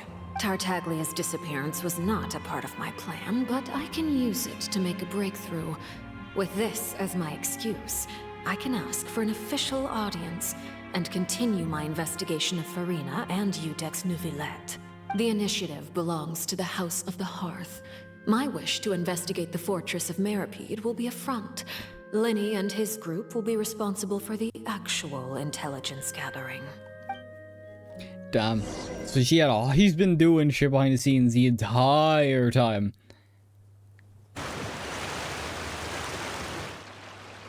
Tartaglia's disappearance was not a part of my plan, but I can use it to make a breakthrough. With this as my excuse, I can ask for an official audience and continue my investigation of Farina and Iudex Neuvillette. The initiative belongs to the House of the Hearth. My wish to investigate the fortress of MEROPIDE will be a front. Lenny and his group will be responsible for the actual intelligence gathering. Damn. So he's been doing shit behind the scenes the entire time.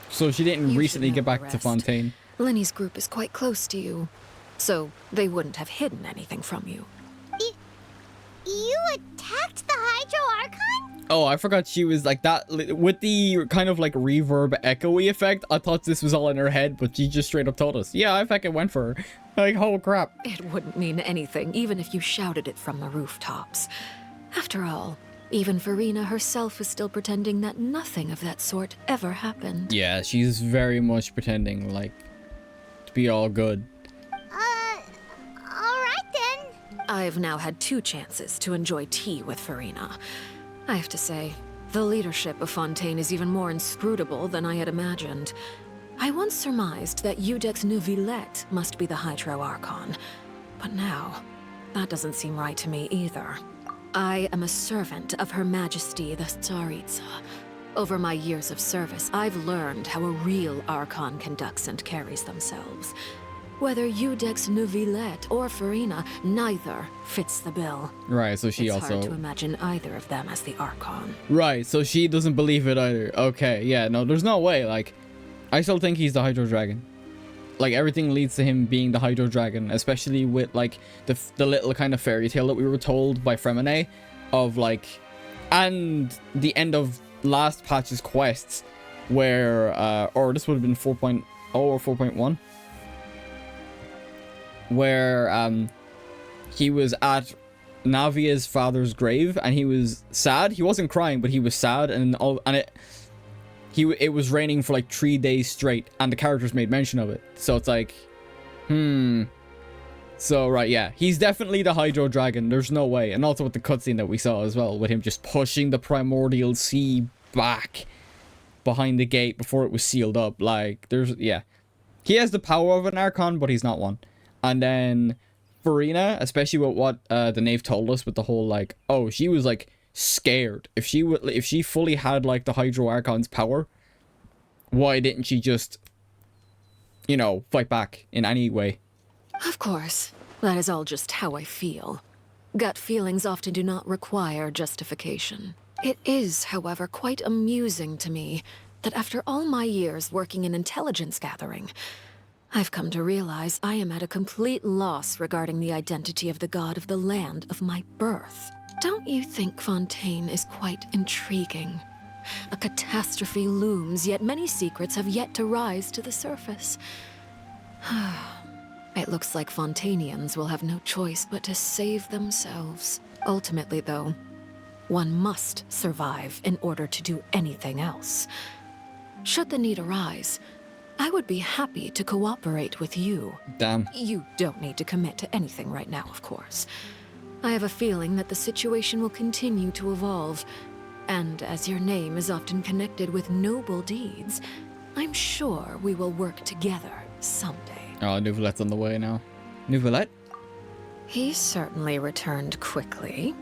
So she didn't recently get back to Fontaine. Lenny's group is quite close to you, so they wouldn't have hidden anything from you. You attacked the Hydro Archon? Oh, I forgot she was like that. With the kind of like reverb echoey effect, I thought this was all in her head, but she just straight up told us, yeah, I fucking went for her. Like, oh crap. It wouldn't mean anything, even if you shouted it from the rooftops. After all, even Farina herself is still pretending that nothing of that sort ever happened. Yeah, she's very much pretending, like, to be all good. Alright then. I've now had 2 chances to enjoy tea with Farina. I have to say, the leadership of Fontaine is even more inscrutable than I had imagined. I once surmised that Iudex Neuvillette must be the Hydro Archon, but now, that doesn't seem right to me either. I am a servant of Her Majesty the Tsaritsa. Over my years of service, I've learned how a real Archon conducts and carries themselves. Whether Iudex Neuvillette or Farina, neither fits the bill. Right, so she it's also... hard to imagine either of them as the Archon. Right, so she doesn't believe it either. Okay, yeah, no, there's no way, like... I still think he's the Hydro Dragon. Like, everything leads to him being the Hydro Dragon, especially with, like, the little kind of fairy tale that we were told by Fremine of, like... And the end of last patch's quests, where, or this would have been 4.0 or 4.1, where, he was at Navia's father's grave, and he was sad. He wasn't crying, but he was sad, and it was raining for like 3 days straight, and the characters made mention of it. So it's like, So, right, yeah. He's definitely the Hydro Dragon. There's no way. And also with the cutscene that we saw as well, with him just pushing the Primordial Sea back behind the gate before it was sealed up. Like, yeah. He has the power of an Archon, but he's not one. And then Farina, especially with what the Knave told us with the whole, like, oh, she was, like, scared. If she fully had, like, the Hydro Archon's power, why didn't she just, you know, fight back in any way? Of course. That is all just how I feel. Gut feelings often do not require justification. It is, however, quite amusing to me that after all my years working in intelligence gathering, I've come to realize I am at a complete loss regarding the identity of the god of the land of my birth. Don't you think Fontaine is quite intriguing? A catastrophe looms, yet many secrets have yet to rise to the surface. It looks like Fontainians will have no choice but to save themselves. Ultimately, though, one must survive in order to do anything else. Should the need arise, I would be happy to cooperate with you. Damn. You don't need to commit to anything right now, of course. I have a feeling that the situation will continue to evolve. And as your name is often connected with noble deeds, I'm sure we will work together someday. Oh, Nouvelette's on the way now. Nouvelette? He certainly returned quickly.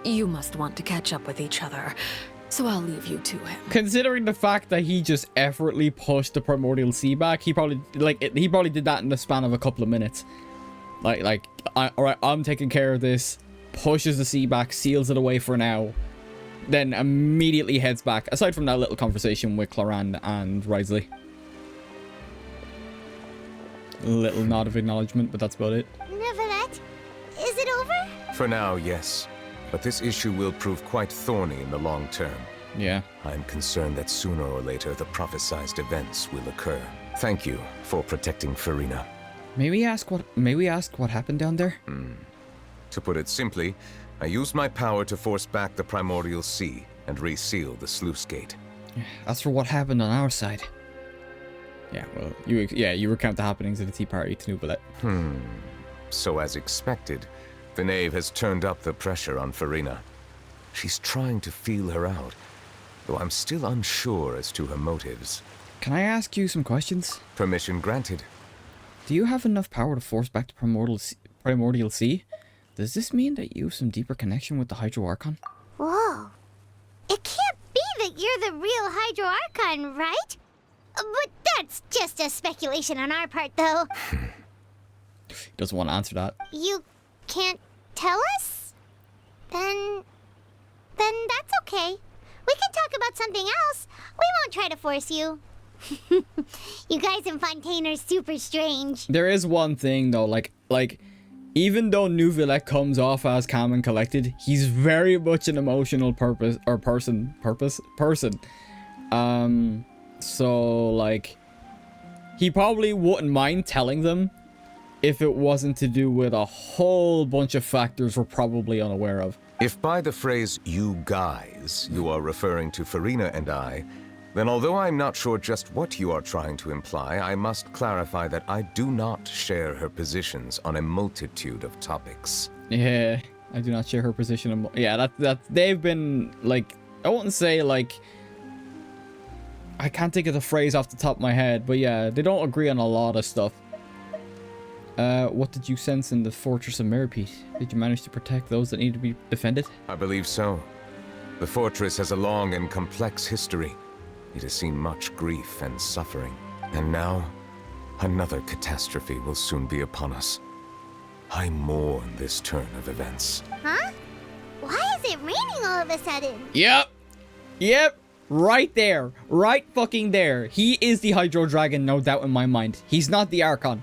You must want to catch up with each other, so I'll leave you to him. Considering the fact that he just effortlessly pushed the Primordial Sea back, he probably did that in the span of a couple of minutes. Alright, I'm taking care of this. Pushes the sea back, seals it away for now. Then immediately heads back. Aside from that little conversation with Clorand and Risley. A little nod of acknowledgement, but that's about it. Nouvelette, is it over? For now, yes. But this issue will prove quite thorny in the long term. Yeah. I'm concerned that sooner or later the prophesized events will occur. Thank you for protecting Furina. May we ask what happened down there? To put it simply, I used my power to force back the Primordial Sea and reseal the sluice gate. As for what happened on our side. Yeah, well, you recount the happenings of the Tea Party to Nouvelette. So as expected, the knave has turned up the pressure on Furina. She's trying to feel her out, though I'm still unsure as to her motives. Can I ask you some questions? Permission granted. Do you have enough power to force back the Primordial Sea? Does this mean that you have some deeper connection with the Hydro Archon? Whoa. It can't be that you're the real Hydro Archon, right? But that's just a speculation on our part, though. He doesn't want to answer that. You can't tell us? Then that's okay. We can talk about something else. We won't try to force you. You guys in Fontaine are super strange. There is one thing though, like even though Nouvelette comes off as calm and collected, he's very much an emotional person. So like he probably wouldn't mind telling them if it wasn't to do with a whole bunch of factors we're probably unaware of. If by the phrase "you guys" you are referring to Furina and I, then although I'm not sure just what you are trying to imply, I must clarify that I do not share her positions on a multitude of topics. Yeah, I do not share her position. Yeah, that they've been like, I wouldn't say like, I can't think of the phrase off the top of my head, but yeah, they don't agree on a lot of stuff. What did you sense in the fortress of MEROPIDE? Did you manage to protect those that need to be defended? I believe so. The fortress has a long and complex history. It has seen much grief and suffering. And now, another catastrophe will soon be upon us. I mourn this turn of events. Huh? Why is it raining all of a sudden? Yep. Right there. Right fucking there. He is the Hydro Dragon, no doubt in my mind. He's not the Archon.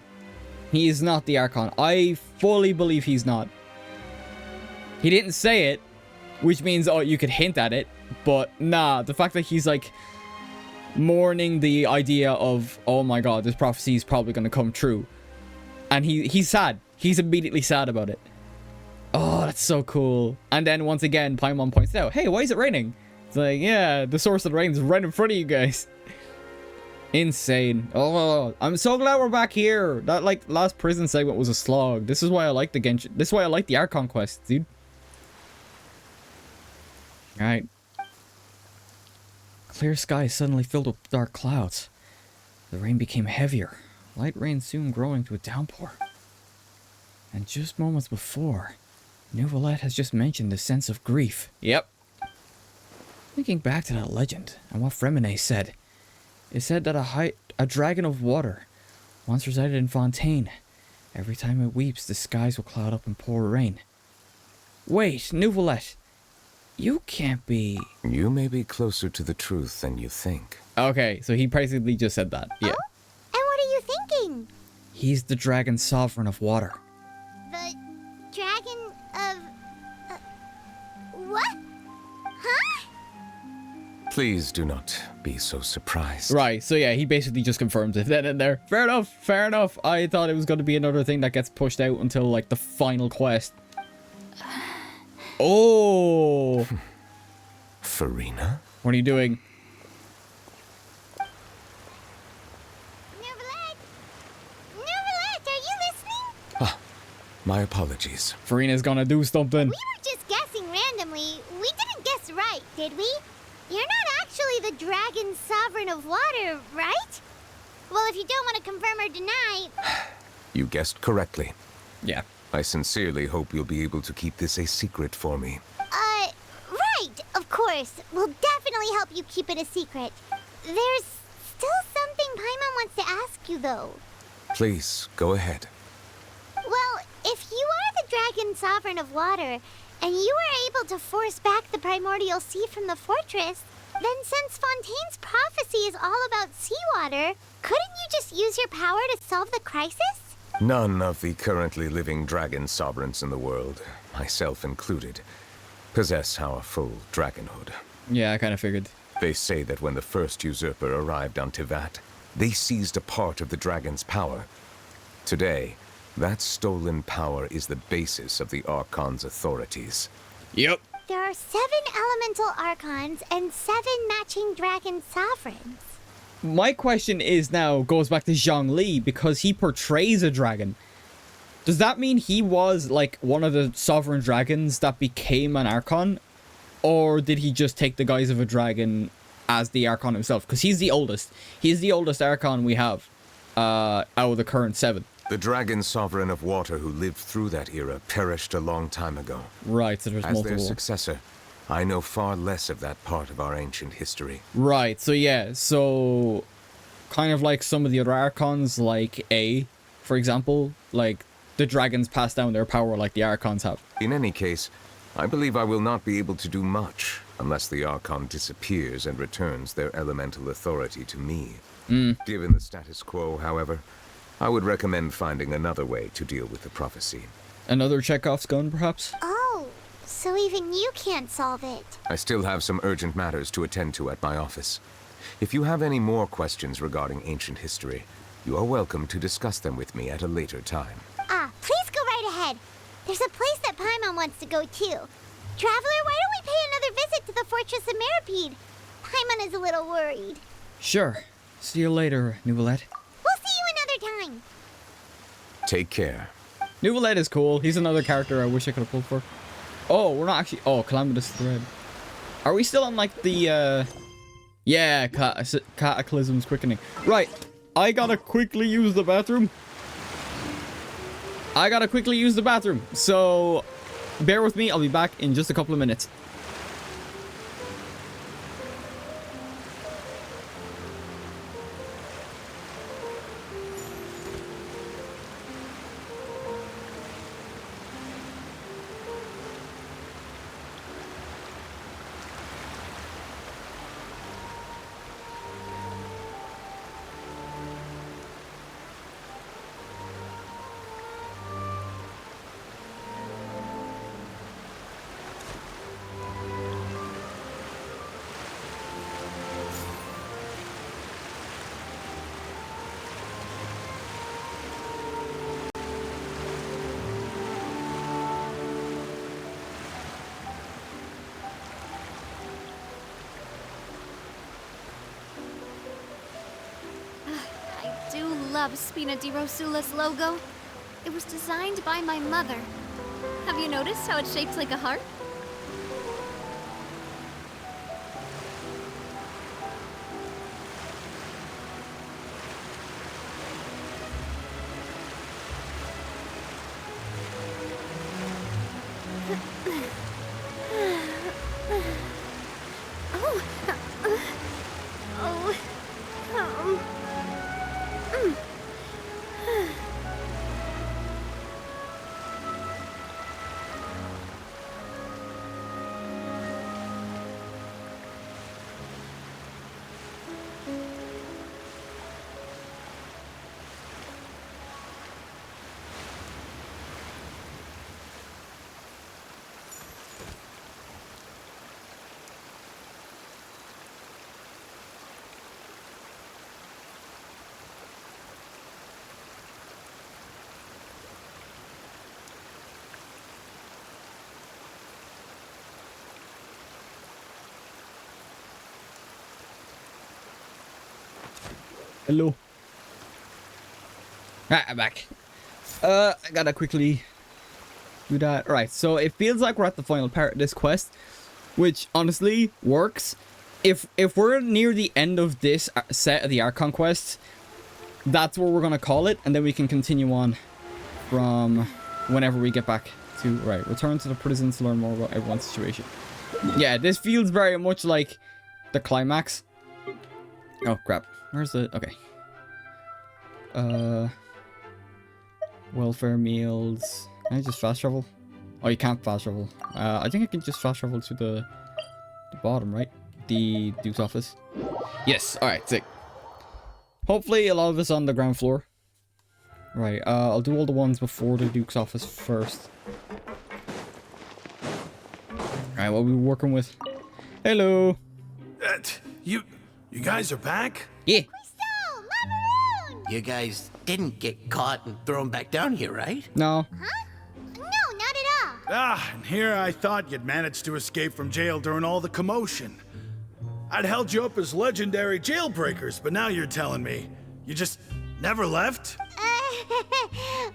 He is not the Archon. I fully believe he's not. He didn't say it, which means, oh, you could hint at it. But nah, the fact that he's like mourning the idea of, oh my god, this prophecy is probably going to come true. And he's sad. He's immediately sad about it. Oh, that's so cool. And then once again, Paimon points out, hey, why is it raining? It's like, yeah, the source of the rain is right in front of you guys. Insane. Oh, I'm so glad we're back here. That like last prison segment was a slog. This is why I like the Genshin. This is why I like the Archon quests, dude. All right. Clear sky suddenly filled with dark clouds. The rain became heavier. Light rain soon growing to a downpour. And just moments before, Nouvelette has just mentioned the sense of grief. Yep. Thinking back to that legend and what Fremine said, it said that a dragon of water once resided in Fontaine. Every time it weeps, the skies will cloud up and pour rain. Wait, Nouvelette, you can't be... You may be closer to the truth than you think. Okay, so he basically just said that. Yeah. Oh? And what are you thinking? He's the dragon sovereign of water. The dragon of... what? Huh? Please do not be so surprised. Right, so yeah, he basically just confirms it then and there. Fair enough, fair enough. I thought it was going to be another thing that gets pushed out until, like, the final quest. Oh! Furina? What are you doing? Nouvelette! Nouvelette, are you listening? My apologies. Farina's gonna do something. We were just guessing randomly. We didn't guess right, did we? You're not actually the dragon sovereign of water, right? Well, if you don't want to confirm or deny... You guessed correctly. Yeah. I sincerely hope you'll be able to keep this a secret for me. Right, of course. We'll definitely help you keep it a secret. There's still something Paimon wants to ask you, though. Please, go ahead. Well, if you are the dragon sovereign of water, and you were able to force back the primordial sea from the fortress, then since Fontaine's prophecy is all about seawater, couldn't you just use your power to solve the crisis? None of the currently living dragon sovereigns in the world, myself included, possess our full dragonhood. Yeah, I kind of figured. They say that when the first usurper arrived on Tivat, they seized a part of the dragon's power. Today, that stolen power is the basis of the Archon's authorities. Yep. There are 7 elemental archons and 7 matching dragon sovereigns. My question is now, goes back to Zhongli, because he portrays a dragon. Does that mean he was, like, one of the sovereign dragons that became an Archon? Or did he just take the guise of a dragon as the Archon himself? Because he's the oldest. He's the oldest Archon we have out of the current 7. The dragon sovereign of water who lived through that era perished a long time ago. Right, so there's As multiple. their successor, I know far less of that part of our ancient history. Right, so yeah, so kind of like some of the other Archons, like A, for example, like the dragons pass down their power like the Archons have. In any case, I believe I will not be able to do much unless the Archon disappears and returns their elemental authority to me. Given the status quo, however, I would recommend finding another way to deal with the prophecy. Another Chekhov's gun, perhaps? Oh, so even you can't solve it. I still have some urgent matters to attend to at my office. If you have any more questions regarding ancient history, you are welcome to discuss them with me at a later time. Please go right ahead. There's a place that Paimon wants to go too. Traveler, why don't we pay another visit to the Fortress of MEROPIDE? Paimon is a little worried. Sure. See you later, Nouvellette. We'll see you another time. Take care. Nouvellette is cool. He's another character I wish I could have pulled for. Oh, we're not actually... Oh, Calamitous Thread. Are we still on, like, the, Yeah, Cataclysm's Quickening. Right. I gotta quickly use the bathroom. So, bear with me. I'll be back in just a couple of minutes. Love Spina di Rosula's logo. It was designed by my mother. Have you noticed how it's shaped like a heart? Hello. I'm back. I gotta quickly Do that. Right, so it feels like we're at the final part of this quest, which honestly works. If we're near the end of this set of the Archon quests, that's where we're gonna call it, and then we can continue on from whenever we get back to return to the prison to learn more about everyone's situation. Yeah, this feels very much like the climax. Oh crap, where's the okay? Welfare meals. Can I just fast travel? Oh, you can't fast travel. I think I can just fast travel to the bottom, right? The Duke's office. Yes. All right. Sick. Hopefully, a lot of us on the ground floor. Right. I'll do all the ones before the Duke's office first. All right. What are we working with? Hello. You guys are back? Yeah. You guys didn't get caught and thrown back down here, right? No. Huh? No, not at all. Ah, and here I thought you'd managed to escape from jail during all the commotion. I'd held you up as legendary jailbreakers, but now you're telling me you just never left?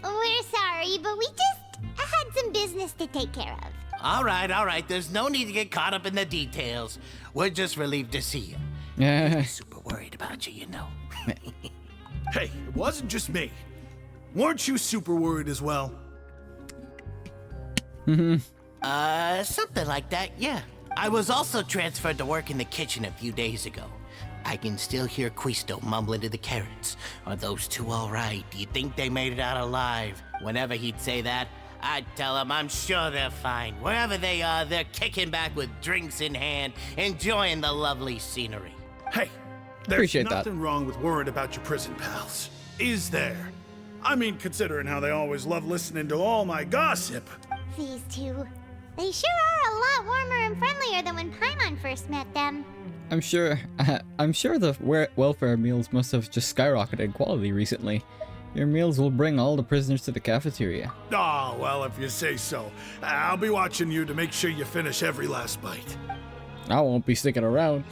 We're sorry, but we just had some business to take care of. All right. There's no need to get caught up in the details. We're just relieved to see you. Yeah. Super worried about you, you know. Hey, it wasn't just me. Weren't you super worried as well? Something like that, yeah. I was also transferred to work in the kitchen a few days ago. I can still hear Quisto mumbling to the carrots. Are those two all right? Do you think they made it out alive? Whenever he'd say that, I'd tell him I'm sure they're fine. Wherever they are, they're kicking back with drinks in hand, enjoying the lovely scenery. Hey, there's nothing wrong with worrying about your prison pals, is there? I mean, considering how they always love listening to all my gossip. These two. They sure are a lot warmer and friendlier than when Paimon first met them. I'm sure the welfare meals must have just skyrocketed in quality recently. Your meals will bring all the prisoners to the cafeteria. Oh, well, if you say so. I'll be watching you to make sure you finish every last bite. I won't be sticking around.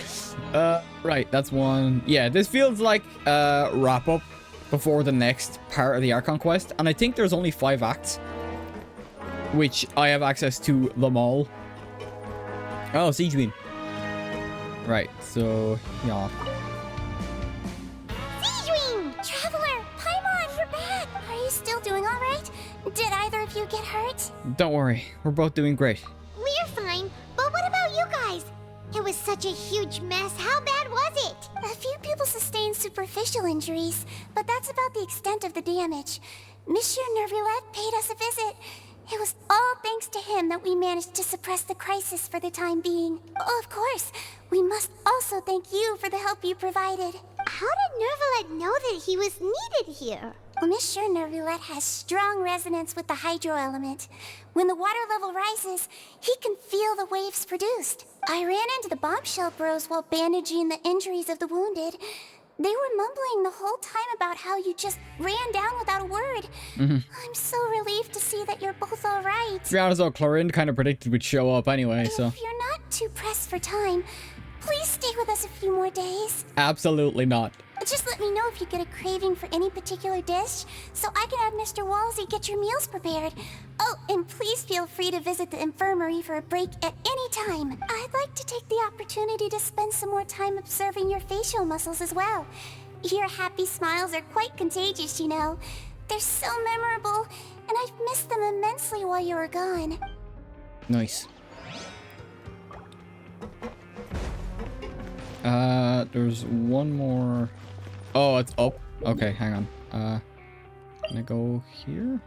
Right, that's one. Yeah, this feels like a wrap-up before the next part of the Archon quest. And I think there's only 5 acts, which I have access to them all. Oh, Siege Bean. Right, so, yeah. Siegewing! Traveler! Paimon, you're back! Are you still doing alright? Did either of you get hurt? Don't worry, we're both doing great. We're fine, but what about you guys? It was such a huge mess. How bad was it? A few people sustained superficial injuries, but that's about the extent of the damage. Monsieur Nervulet paid us a visit. It was all thanks to him that we managed to suppress the crisis for the time being. Oh, of course, we must also thank you for the help you provided. How did Nervulet know that he was needed here? Well, Monsieur Nervulet has strong resonance with the hydro element. When the water level rises, he can feel the waves produced. I ran into the bombshell bros while bandaging the injuries of the wounded. They were mumbling the whole time about how you just ran down without a word. I'm so relieved to see that you're both all right. To be honest, though, Chlorine kind of predicted we'd show up anyway, so. If you're not too pressed for time, please stay with us a few more days. Absolutely not. Just let me know if you get a craving for any particular dish, so I can have Mr. Walsey get your meals prepared. Oh, and please feel free to visit the infirmary for a break at any time. I'd like to take the opportunity to spend some more time observing your facial muscles as well. Your happy smiles are quite contagious, you know. They're so memorable, and I've missed them immensely while you were gone. Nice. There's one more. Oh, it's up. Okay, hang on. Can I go here?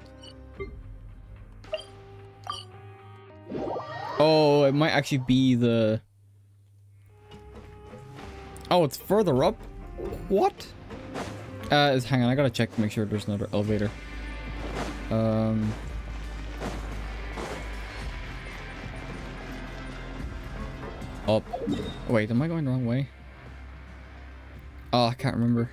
Oh, it might actually be the... Oh, it's further up? What? Hang on, I gotta check to make sure there's another elevator. Up. Wait, am I going the wrong way? Oh, I can't remember.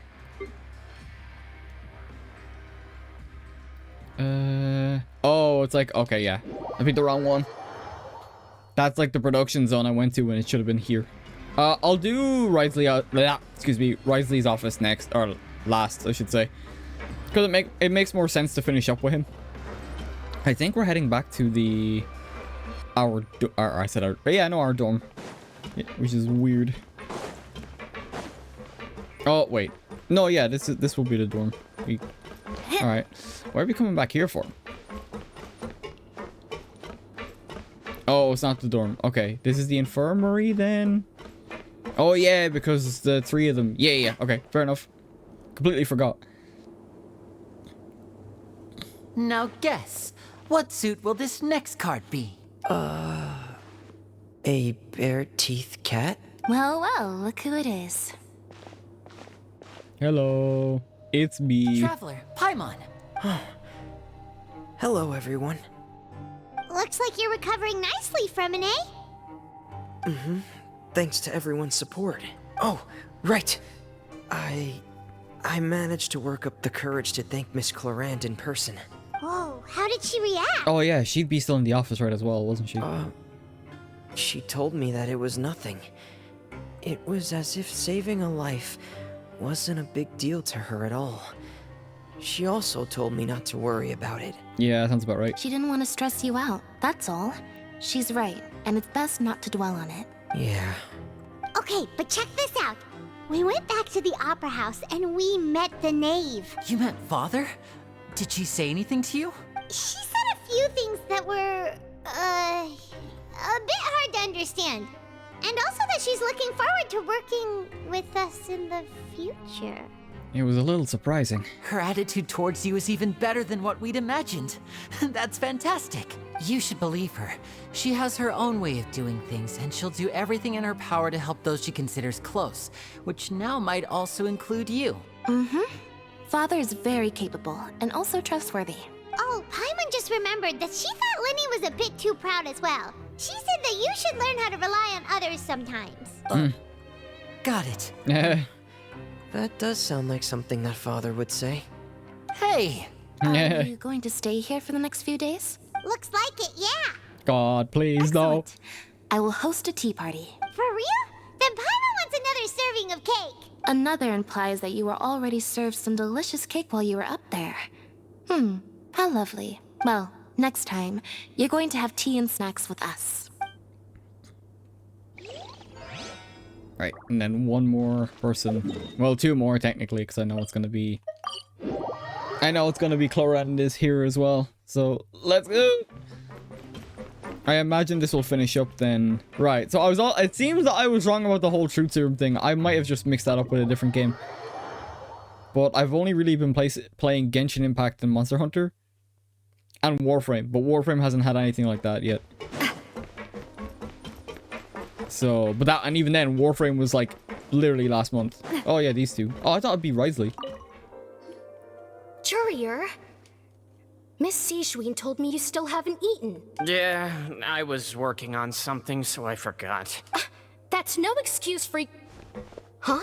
Oh, it's like, okay, yeah. I picked the wrong one. That's like the production zone I went to when it should have been here. I'll do Wriothesley's office next, or last, I should say. Because it makes more sense to finish up with him. I think we're heading back to the... our dorm. Yeah, which is weird. Oh, wait. No, yeah, this will be the dorm. Alright. Why are we coming back here for? Oh, it's not the dorm. Okay, this is the infirmary then? Oh, yeah, because the 3 of them. Yeah, okay, fair enough. Completely forgot. Now guess, what suit will this next card be? A bare teeth cat? Well, well, look who it is. Hello, it's me. Traveler, Paimon. Hello, everyone. Looks like you're recovering nicely from it, eh? Mm-hmm. Thanks to everyone's support. Oh, right. I managed to work up the courage to thank Miss Clorant in person. Whoa, how did she react? Oh yeah, she'd be still in the office right as well, wasn't she? She told me that it was nothing. It was as if saving a life wasn't a big deal to her at all. She also told me not to worry about it. Yeah, that sounds about right. She didn't want to stress you out, that's all. She's right, and it's best not to dwell on it. Yeah. Okay, but check this out. We went back to the opera house and we met the knave. You met Father? Did she say anything to you? She said a few things that were, a bit hard to understand. And also that she's looking forward to working with us in the future. It was a little surprising. Her attitude towards you is even better than what we'd imagined. That's fantastic. You should believe her. She has her own way of doing things, and she'll do everything in her power to help those she considers close, which now might also include you. Mm-hmm. Father is very capable, and also trustworthy. Oh, Paimon just remembered that she thought Lenny was a bit too proud as well. She said that you should learn how to rely on others sometimes. Got it. That does sound like something that Father would say. Hey! Are you going to stay here for the next few days? Looks like it, yeah. God, please, no. I will host a tea party. For real? Then Paimon wants another serving of cake. Another implies that you were already served some delicious cake while you were up there. How lovely. Well, next time, you're going to have tea and snacks with us. Right, and then one more person. Well, 2 more technically, because I know it's gonna be... Clorant is here as well. So, let's go! I imagine this will finish up then. Right, so it seems that I was wrong about the whole truth serum thing. I might have just mixed that up with a different game. But I've only really been playing Genshin Impact and Monster Hunter. And Warframe, but Warframe hasn't had anything like that yet. So, but that, and even then, Warframe was like literally last month. Oh yeah, these 2. Oh, I thought it'd be Risley. Jurier, Miss Sijouin told me you still haven't eaten. Yeah, I was working on something, so I forgot. That's no excuse for... Huh?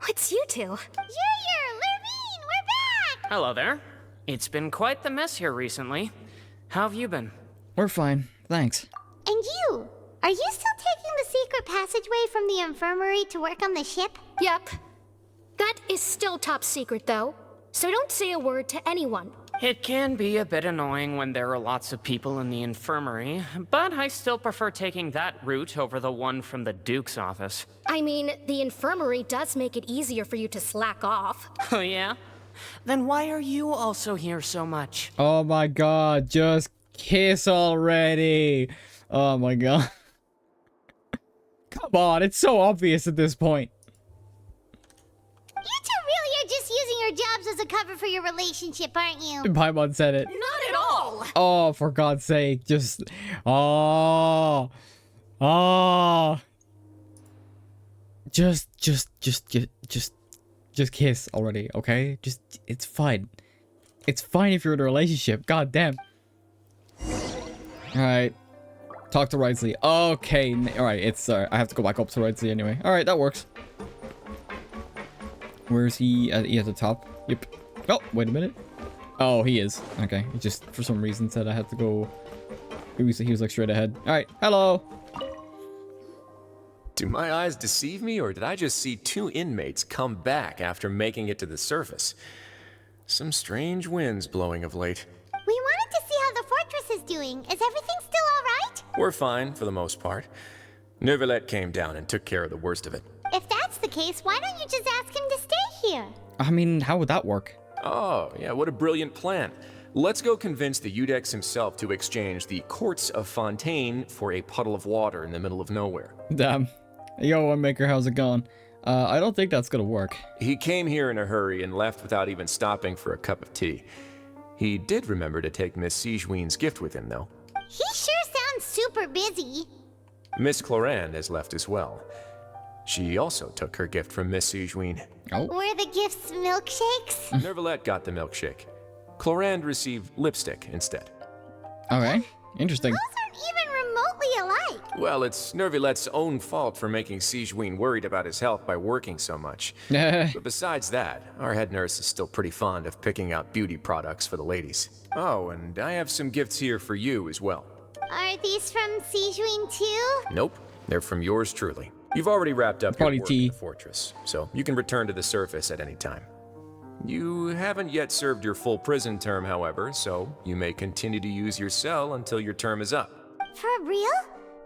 It's you 2. Jurier, Lurvine, we're back! Hello there. It's been quite the mess here recently. How have you been? We're fine, thanks. And you? Are you still taking the secret passageway from the infirmary to work on the ship? Yep. That is still top secret, though. So don't say a word to anyone. It can be a bit annoying when there are lots of people in the infirmary, but I still prefer taking that route over the one from the Duke's office. I mean, the infirmary does make it easier for you to slack off. Oh yeah? Then why are you also here so much? Oh my god, just kiss already. Oh my god. Come on, it's so obvious at this point. You 2 really are just using your jobs as a cover for your relationship, aren't you? Paimon said it. Not at all! Oh, for God's sake, just... Oh. Just kiss already, okay? It's fine. It's fine if you're in a relationship. God damn. Alright. Talk to Risley. Okay. Alright, it's... I have to go back up to Risley anyway. Alright, that works. Where is he? He at the top? Yep. Oh, wait a minute. Oh, he is. Okay. He just, for some reason, said I had to go... He was like straight ahead. Alright, hello. Do my eyes deceive me, or did I just see 2 inmates come back after making it to the surface? Some strange winds blowing of late. We wanted to see how doing? Is everything still alright? We're fine, for the most part. Neuvillette came down and took care of the worst of it. If that's the case, why don't you just ask him to stay here? I mean, how would that work? Oh, yeah, what a brilliant plan. Let's go convince the Udex himself to exchange the courts of Fontaine for a puddle of water in the middle of nowhere. Damn. Yo, Maker, how's it going? I don't think that's gonna work. He came here in a hurry and left without even stopping for a cup of tea. He did remember to take Miss Sigewinne's gift with him, though. He sure sounds super busy. Miss Clorand has left as well. She also took her gift from Miss Sigewinne. Oh. Were the gifts milkshakes? Neuvillette got the milkshake. Clorand received lipstick instead. Okay, interesting. Those aren't even remotely alike. Well, it's Neuvillette's own fault for making Sigewinne worried about his health by working so much. But besides that, our head nurse is still pretty fond of picking out beauty products for the ladies. Oh, and I have some gifts here for you as well. Are these from Sigewinne too? Nope, they're from yours truly. You've already wrapped up your Probably work tea. in the fortress, so you can return to the surface at any time. You haven't yet served your full prison term, however, so you may continue to use your cell until your term is up. For real?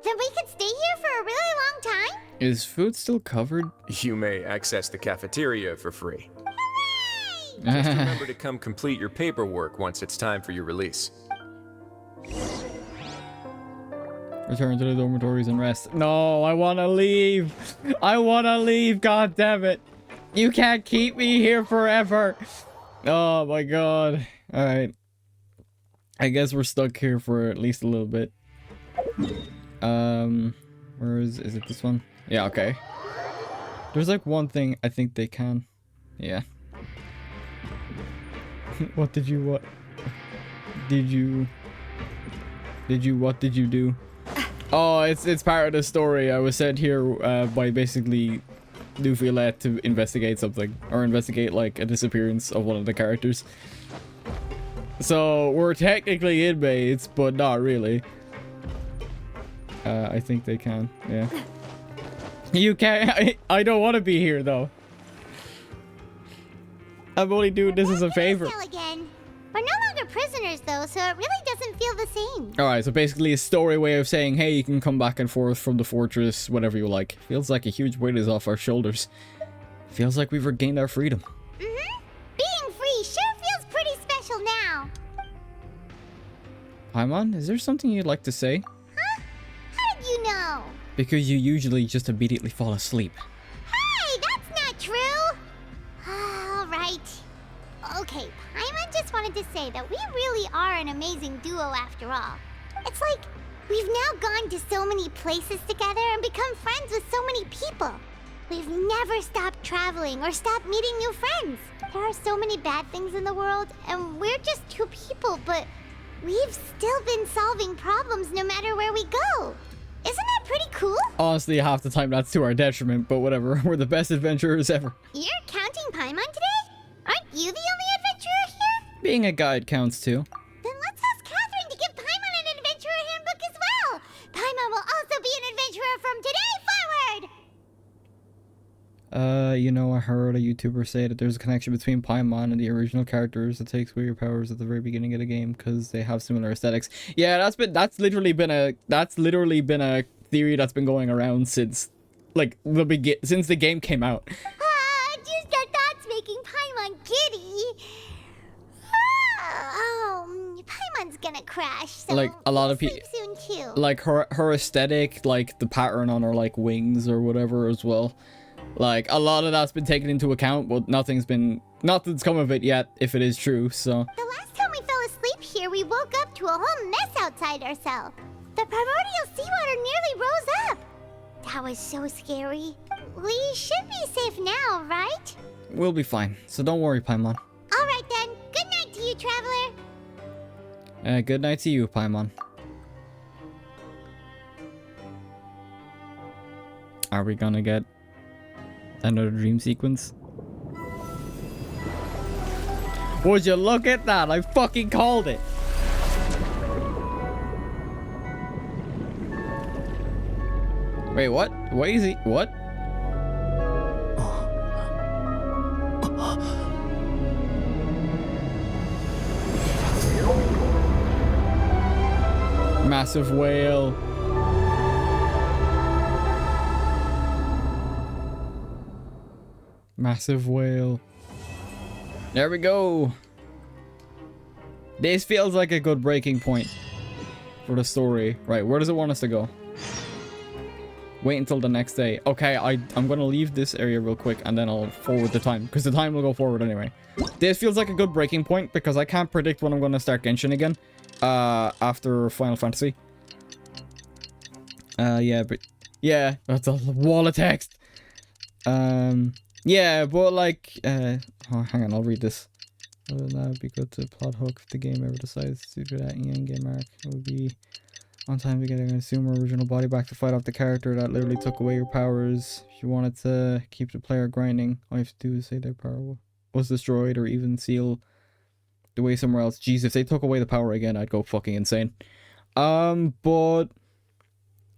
Then we could stay here for a really long time? Is food still covered? You may access the cafeteria for free. Just remember to come complete your paperwork once it's time for your release. Return to the dormitories and rest. No, I want to leave. I want to leave, god damn it. You can't keep me here forever. Oh my god. Alright. I guess we're stuck here for at least a little bit. Where is it this one? Yeah, okay. There's like one thing I think they can. Yeah. What did you do? Oh, it's part of the story. I was sent here by basically Neuvillette to investigate something, or investigate like a disappearance of one of the characters. So we're technically inmates, but not really. I think they can. Yeah. You can't. I don't want to be here though. I'm only doing this as a favor. Again. We're no longer prisoners though, so it really doesn't feel the same. Alright, so basically a story way of saying, hey, you can come back and forth from the fortress, whatever you like. Feels like a huge weight is off our shoulders. Feels like we've regained our freedom. Mm-hmm. Being free sure feels pretty special now. Paimon, is there something you'd like to say? Huh? How did you know? Because you usually just immediately fall asleep. Hey, that's not true! Alright. Okay, Paimon just wanted to say that we really are an amazing duo after all. It's like, we've now gone to so many places together and become friends with so many people. We've never stopped traveling or stopped meeting new friends. There are so many bad things in the world, and we're just two people, but we've still been solving problems no matter where we go. Isn't that pretty cool? Honestly, half the time that's to our detriment, but whatever. We're the best adventurers ever. You're counting Paimon today? Aren't you the only adventurer here? Being a guide counts too. Then let's ask Catherine to give Paimon an adventurer handbook as well. Paimon will also be an adventurer from today forward. You know, I heard a YouTuber say that there's a connection between Paimon and the original characters that takes away your powers at the very beginning of the game because they have similar aesthetics. Yeah, that's literally been a theory that's been going around since like since the game came out. Just your thoughts making Paimon giddy. Paimon's gonna crash, so like a lot of people soon too. like her aesthetic, like the pattern on her like wings or whatever as well. Like a lot of that's been taken into account, but nothing's come of it yet, if it is true. So the last time we fell asleep here, we woke up to a whole mess outside our cell. The primordial seawater nearly rose up. That was so scary. We should be safe now, right? we'll be fine. So don't worry, Paimon. All right then. Good night to you, traveler. Good night to you, Paimon. Are we gonna get another dream sequence? Would you look at that? I fucking called it. Wait, what? What is he? What? Massive whale. Massive whale. There we go. This feels like a good breaking point for the story. Right, where does it want us to go? Wait until the next day. Okay, I'm gonna leave this area real quick and then I'll forward the time, because the time will go forward anyway. This feels like a good breaking point because I can't predict when I'm gonna start Genshin again after Final Fantasy. Yeah, but yeah, that's a wall of text. Yeah, but like oh, hang on, I'll read this. Other than that, it'd be good to plot hook if the game ever decides to do that in game arc. It would be on time to get a consumer original body back to fight off the character that literally took away your powers. If you wanted to keep the player grinding, all you have to do is say their power was destroyed or even seal the way somewhere else. Jeez, if they took away the power again, I'd go fucking insane. But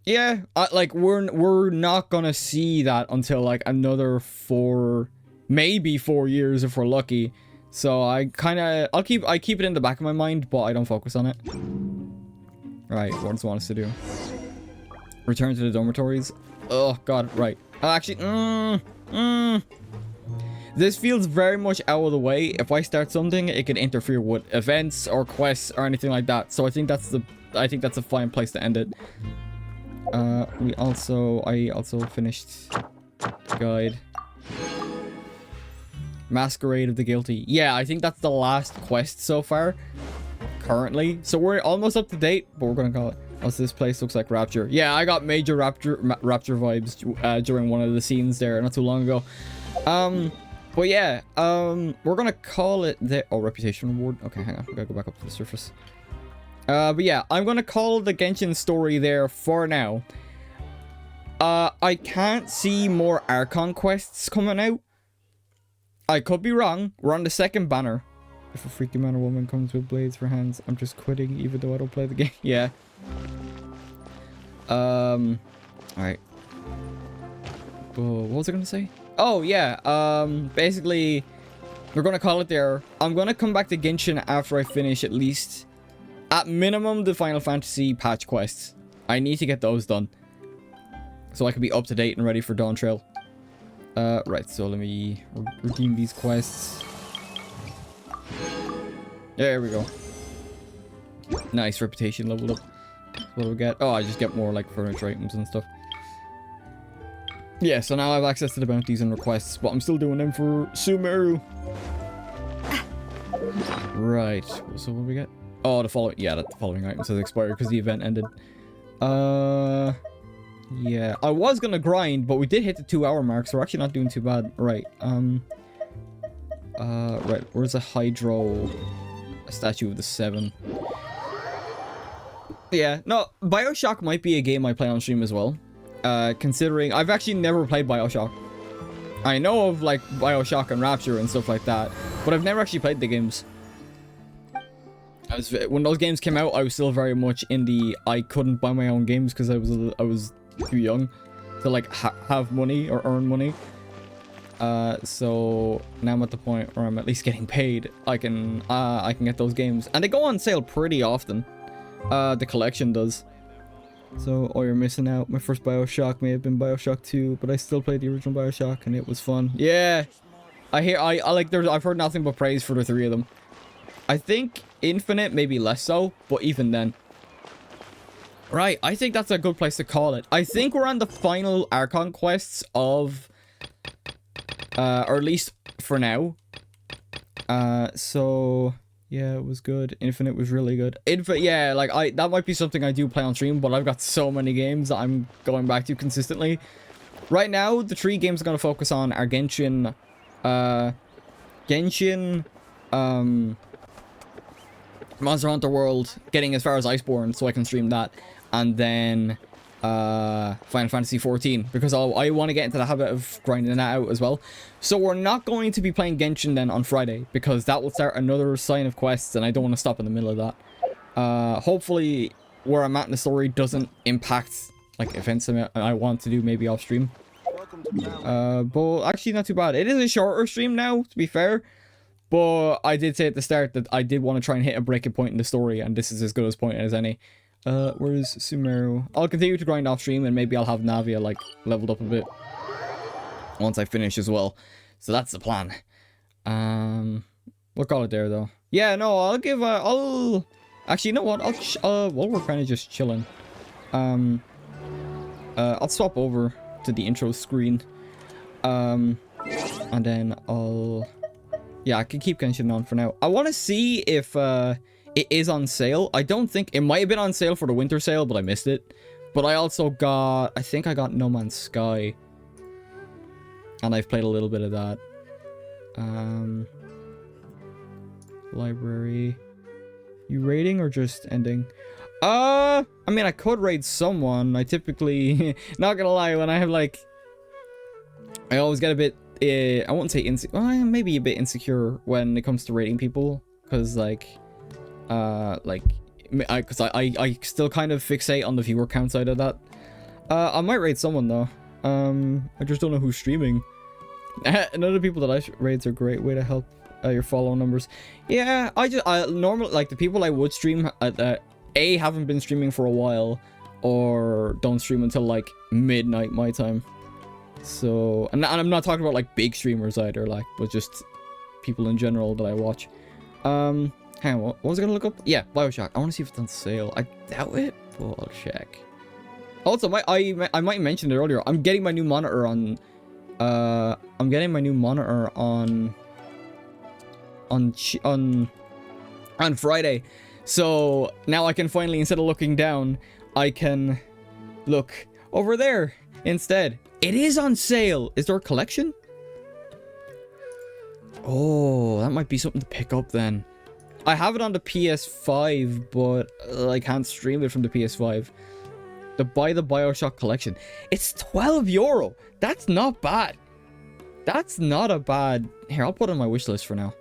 yeah, like we're not gonna see that until like another maybe 4 years if we're lucky. So I keep it in the back of my mind, but I don't focus on it. Right, what does it want us to do? Return to the dormitories. Oh god, right. Actually, this feels very much out of the way. If I start something, it can interfere with events or quests or anything like that. So I think that's a fine place to end it. I also finished the guide. Masquerade of the Guilty. Yeah, I think that's the last quest so far. Currently. So we're almost up to date, but we're gonna call it. What's this place? Looks like Rapture. Yeah, I got major Rapture vibes during one of the scenes there not too long ago. But yeah, we're gonna call it the reputation reward. Okay, hang on, we gotta go back up to the surface. But yeah, I'm gonna call the Genshin story there for now. I can't see more Archon quests coming out. I could be wrong. We're on the second banner. If a freaky man or woman comes with blades for hands, I'm just quitting even though I don't play the game. Yeah. Alright. What was I gonna say? Oh, yeah. Basically, we're gonna call it there. I'm gonna come back to Genshin after I finish at least, at minimum, the Final Fantasy patch quests. I need to get those done so I can be up to date and ready for Dawn Trail. Right, so let me redeem these quests. There we go. Nice, reputation leveled up. What do we get? Oh, I just get more like furniture items and stuff. Yeah, so now I have access to the bounties and requests, but I'm still doing them for Sumeru. Right, so what do we get? Oh, the following, yeah, the following item says expired because the event ended. Yeah, I was gonna grind, but we did hit the 2-hour mark, so we're actually not doing too bad. Right, right, where's a Hydro? A statue of the 7. Yeah, no, BioShock might be a game I play on stream as well. Considering I've actually never played BioShock. I know of like BioShock and Rapture and stuff like that, but I've never actually played the games. When those games came out, I was still very much in the I couldn't buy my own games because I was too young to like have money or earn money. So now I'm at the point where I'm at least getting paid. I can get those games, and they go on sale pretty often. The collection does. So, oh, you're missing out. My first BioShock may have been BioShock 2, but I still played the original BioShock, and it was fun. Yeah, I've heard nothing but praise for the 3 of them. I think Infinite maybe less so, but even then. Right, I think that's a good place to call it. I think we're on the final Archon quests of, or at least for now. So yeah, it was good. Infinite was really good. Yeah, like that might be something I do play on stream, but I've got so many games that I'm going back to consistently. Right now, the 3 games I'm gonna focus on are Genshin, Monster Hunter World, getting as far as Iceborne so I can stream that, and then Final Fantasy 14 because I want to get into the habit of grinding that out as well. So we're not going to be playing Genshin then on Friday because that will start another sign of quests and I don't want to stop in the middle of that. Hopefully where I'm at in the story doesn't impact like events I want to do maybe off stream. But actually not too bad. It is a shorter stream now, to be fair. But I did say at the start that I did want to try and hit a breaking point in the story, and this is as good as point as any. Where's Sumeru? I'll continue to grind off stream and maybe I'll have Navia like leveled up a bit once I finish as well. So that's the plan. We'll call it there though. Yeah, no, I'll give I'll actually, you know what? While we're kind of just chilling, I'll swap over to the intro screen, and then yeah, I can keep Genshin on for now. I want to see if it is on sale. I don't think it might have been on sale for the winter sale, but I missed it. But I also got, I think I got No Man's Sky, and I've played a little bit of that. Library. You raiding or just ending? I mean, I could raid someone. I typically, not gonna lie, when I have like, I always get a bit, I won't say maybe a bit insecure when it comes to raiding people, because like, I still kind of fixate on the viewer count side of that. I might raid someone though. I just don't know who's streaming. And other people that I raids are a great way to help your follow numbers. Yeah, I normally, like, the people I would stream A, haven't been streaming for a while, or don't stream until like midnight my time. So, and I'm not talking about like big streamers either, like, but just people in general that I watch. Hang on, what was I gonna look up? Yeah, BioShock. I want to see if it's on sale. I doubt it, but I'll check. Also, I might mention it earlier. I'm getting my new monitor on. I'm getting my new monitor on Friday. So now I can finally, instead of looking down, I can look over there instead. It is on sale. Is there a collection? Oh, that might be something to pick up then. I have it on the PS5, but I can't stream it from the PS5. Buy the BioShock collection. It's €12. That's not bad. That's not a bad... Here, I'll put it on my wish list for now.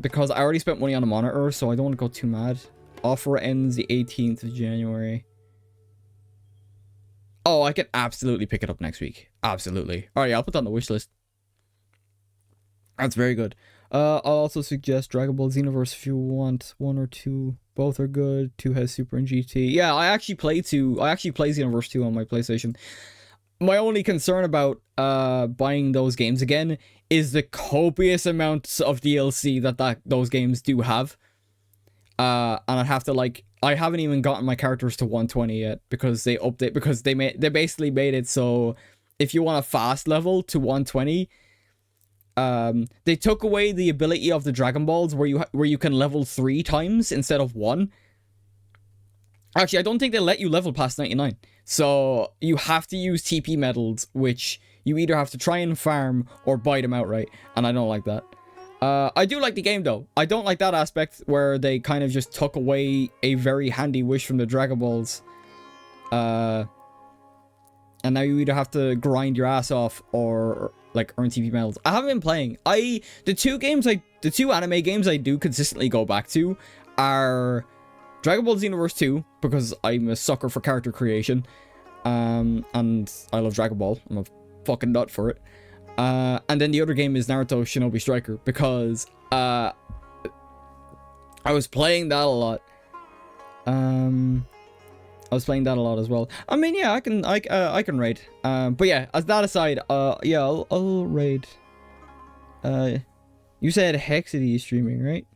Because I already spent money on a monitor, so I don't want to go too mad. Offer ends the 18th of January. Oh, I can absolutely pick it up next week. Absolutely. Alright, yeah, I'll put that on the wish list. That's very good. I'll also suggest Dragon Ball Xenoverse if you want 1 or 2. Both are good. 2 has Super and GT. Yeah, I actually play 2. I actually play Xenoverse 2 on my PlayStation. My only concern about buying those games again is the copious amounts of DLC that those games do have. And I'd have to, like, I haven't even gotten my characters to 120 yet because they basically made it so if you want a fast level to 120, they took away the ability of the Dragon Balls where you can level 3 times instead of 1. Actually, I don't think they let you level past 99. So you have to use TP medals, which you either have to try and farm or buy them outright, and I don't like that. I do like the game though. I don't like that aspect where they kind of just took away a very handy wish from the Dragon Balls. And now you either have to grind your ass off or like earn TP medals. I haven't been playing. The two anime games I do consistently go back to are Dragon Ball Xenoverse 2, because I'm a sucker for character creation. And I love Dragon Ball. I'm a fucking nut for it. And then the other game is Naruto Shinobi Striker, because I was playing that a lot. I was playing that a lot as well. I mean, yeah, I can raid. But yeah, as that aside, yeah, I'll raid. You said Hexity is streaming, right?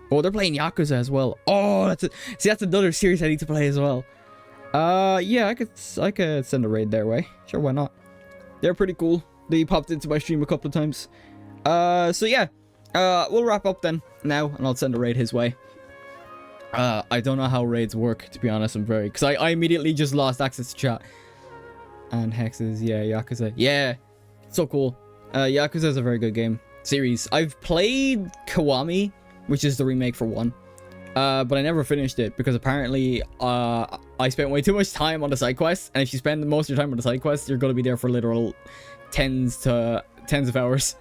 Oh, they're playing Yakuza as well. Oh, that's another series I need to play as well. Yeah, I could send a raid their way. Sure, why not? They're pretty cool. They popped into my stream a couple of times. So yeah, we'll wrap up then now, and I'll send a raid his way. I don't know how raids work, to be honest. Because I immediately just lost access to chat. And Hexes, yeah, Yakuza. Yeah, so cool. Yakuza is a very good game. Series. I've played Kiwami, which is the remake for 1. But I never finished it because apparently I spent way too much time on the side quests. And if you spend most of your time on the side quests, you're going to be there for literal tens of hours.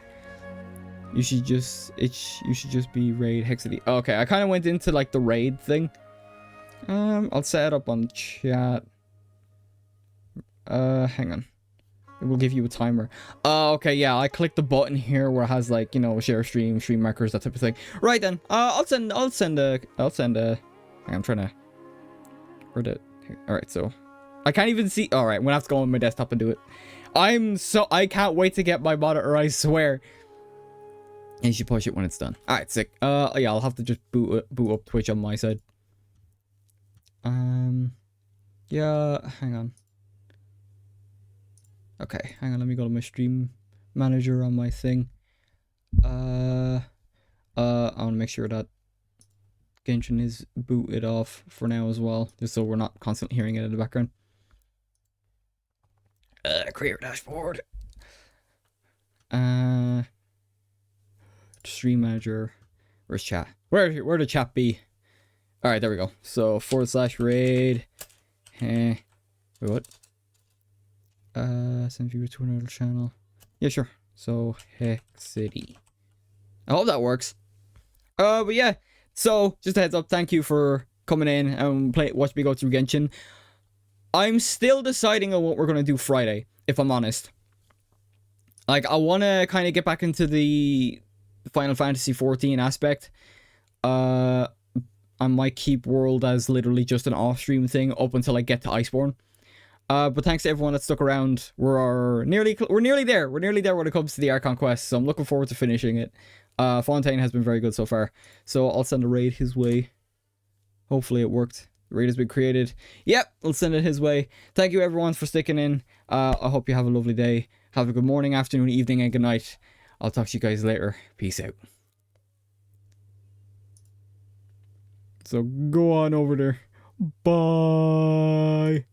You should just be raid Hexity. Okay, I kind of went into like the raid thing. I'll set it up on chat. Hang on. It will give you a timer. Okay, yeah, I clicked the button here where it has like, you know, share stream, stream markers, that type of thing. Right then, I'll send a, I'm trying to, where the, all right, so I can't even see. All right, I'm gonna have to go on my desktop and do it. I can't wait to get my monitor, I swear. And you should push it when it's done. All right, sick. Yeah, I'll have to just boot up Twitch on my side. Yeah, hang on. Okay, hang on, let me go to my stream manager on my thing. I want to make sure that Genshin is booted off for now as well, just so we're not constantly hearing it in the background. Creator dashboard. Stream manager. Where's chat? Where the chat be? All right, there we go. So /raid. Wait, what? Send viewer to another channel. Yeah, sure. So Hex City. I hope that works. But yeah. So just a heads up. Thank you for coming in and watch me go through Genshin. I'm still deciding on what we're gonna do Friday, if I'm honest. Like, I want to kind of get back into the Final Fantasy 14 aspect. I might keep World as literally just an off-stream thing up until I get to Iceborne. But thanks to everyone that stuck around. We're nearly there. We're nearly there when it comes to the Archon quest, so I'm looking forward to finishing it. Fontaine has been very good so far, so I'll send a raid his way. Hopefully it worked. The raid has been created. Yep, I'll send it his way. Thank you everyone for sticking in. I hope you have a lovely day. Have a good morning, afternoon, evening, and good night. I'll talk to you guys later. Peace out. So go on over there. Bye.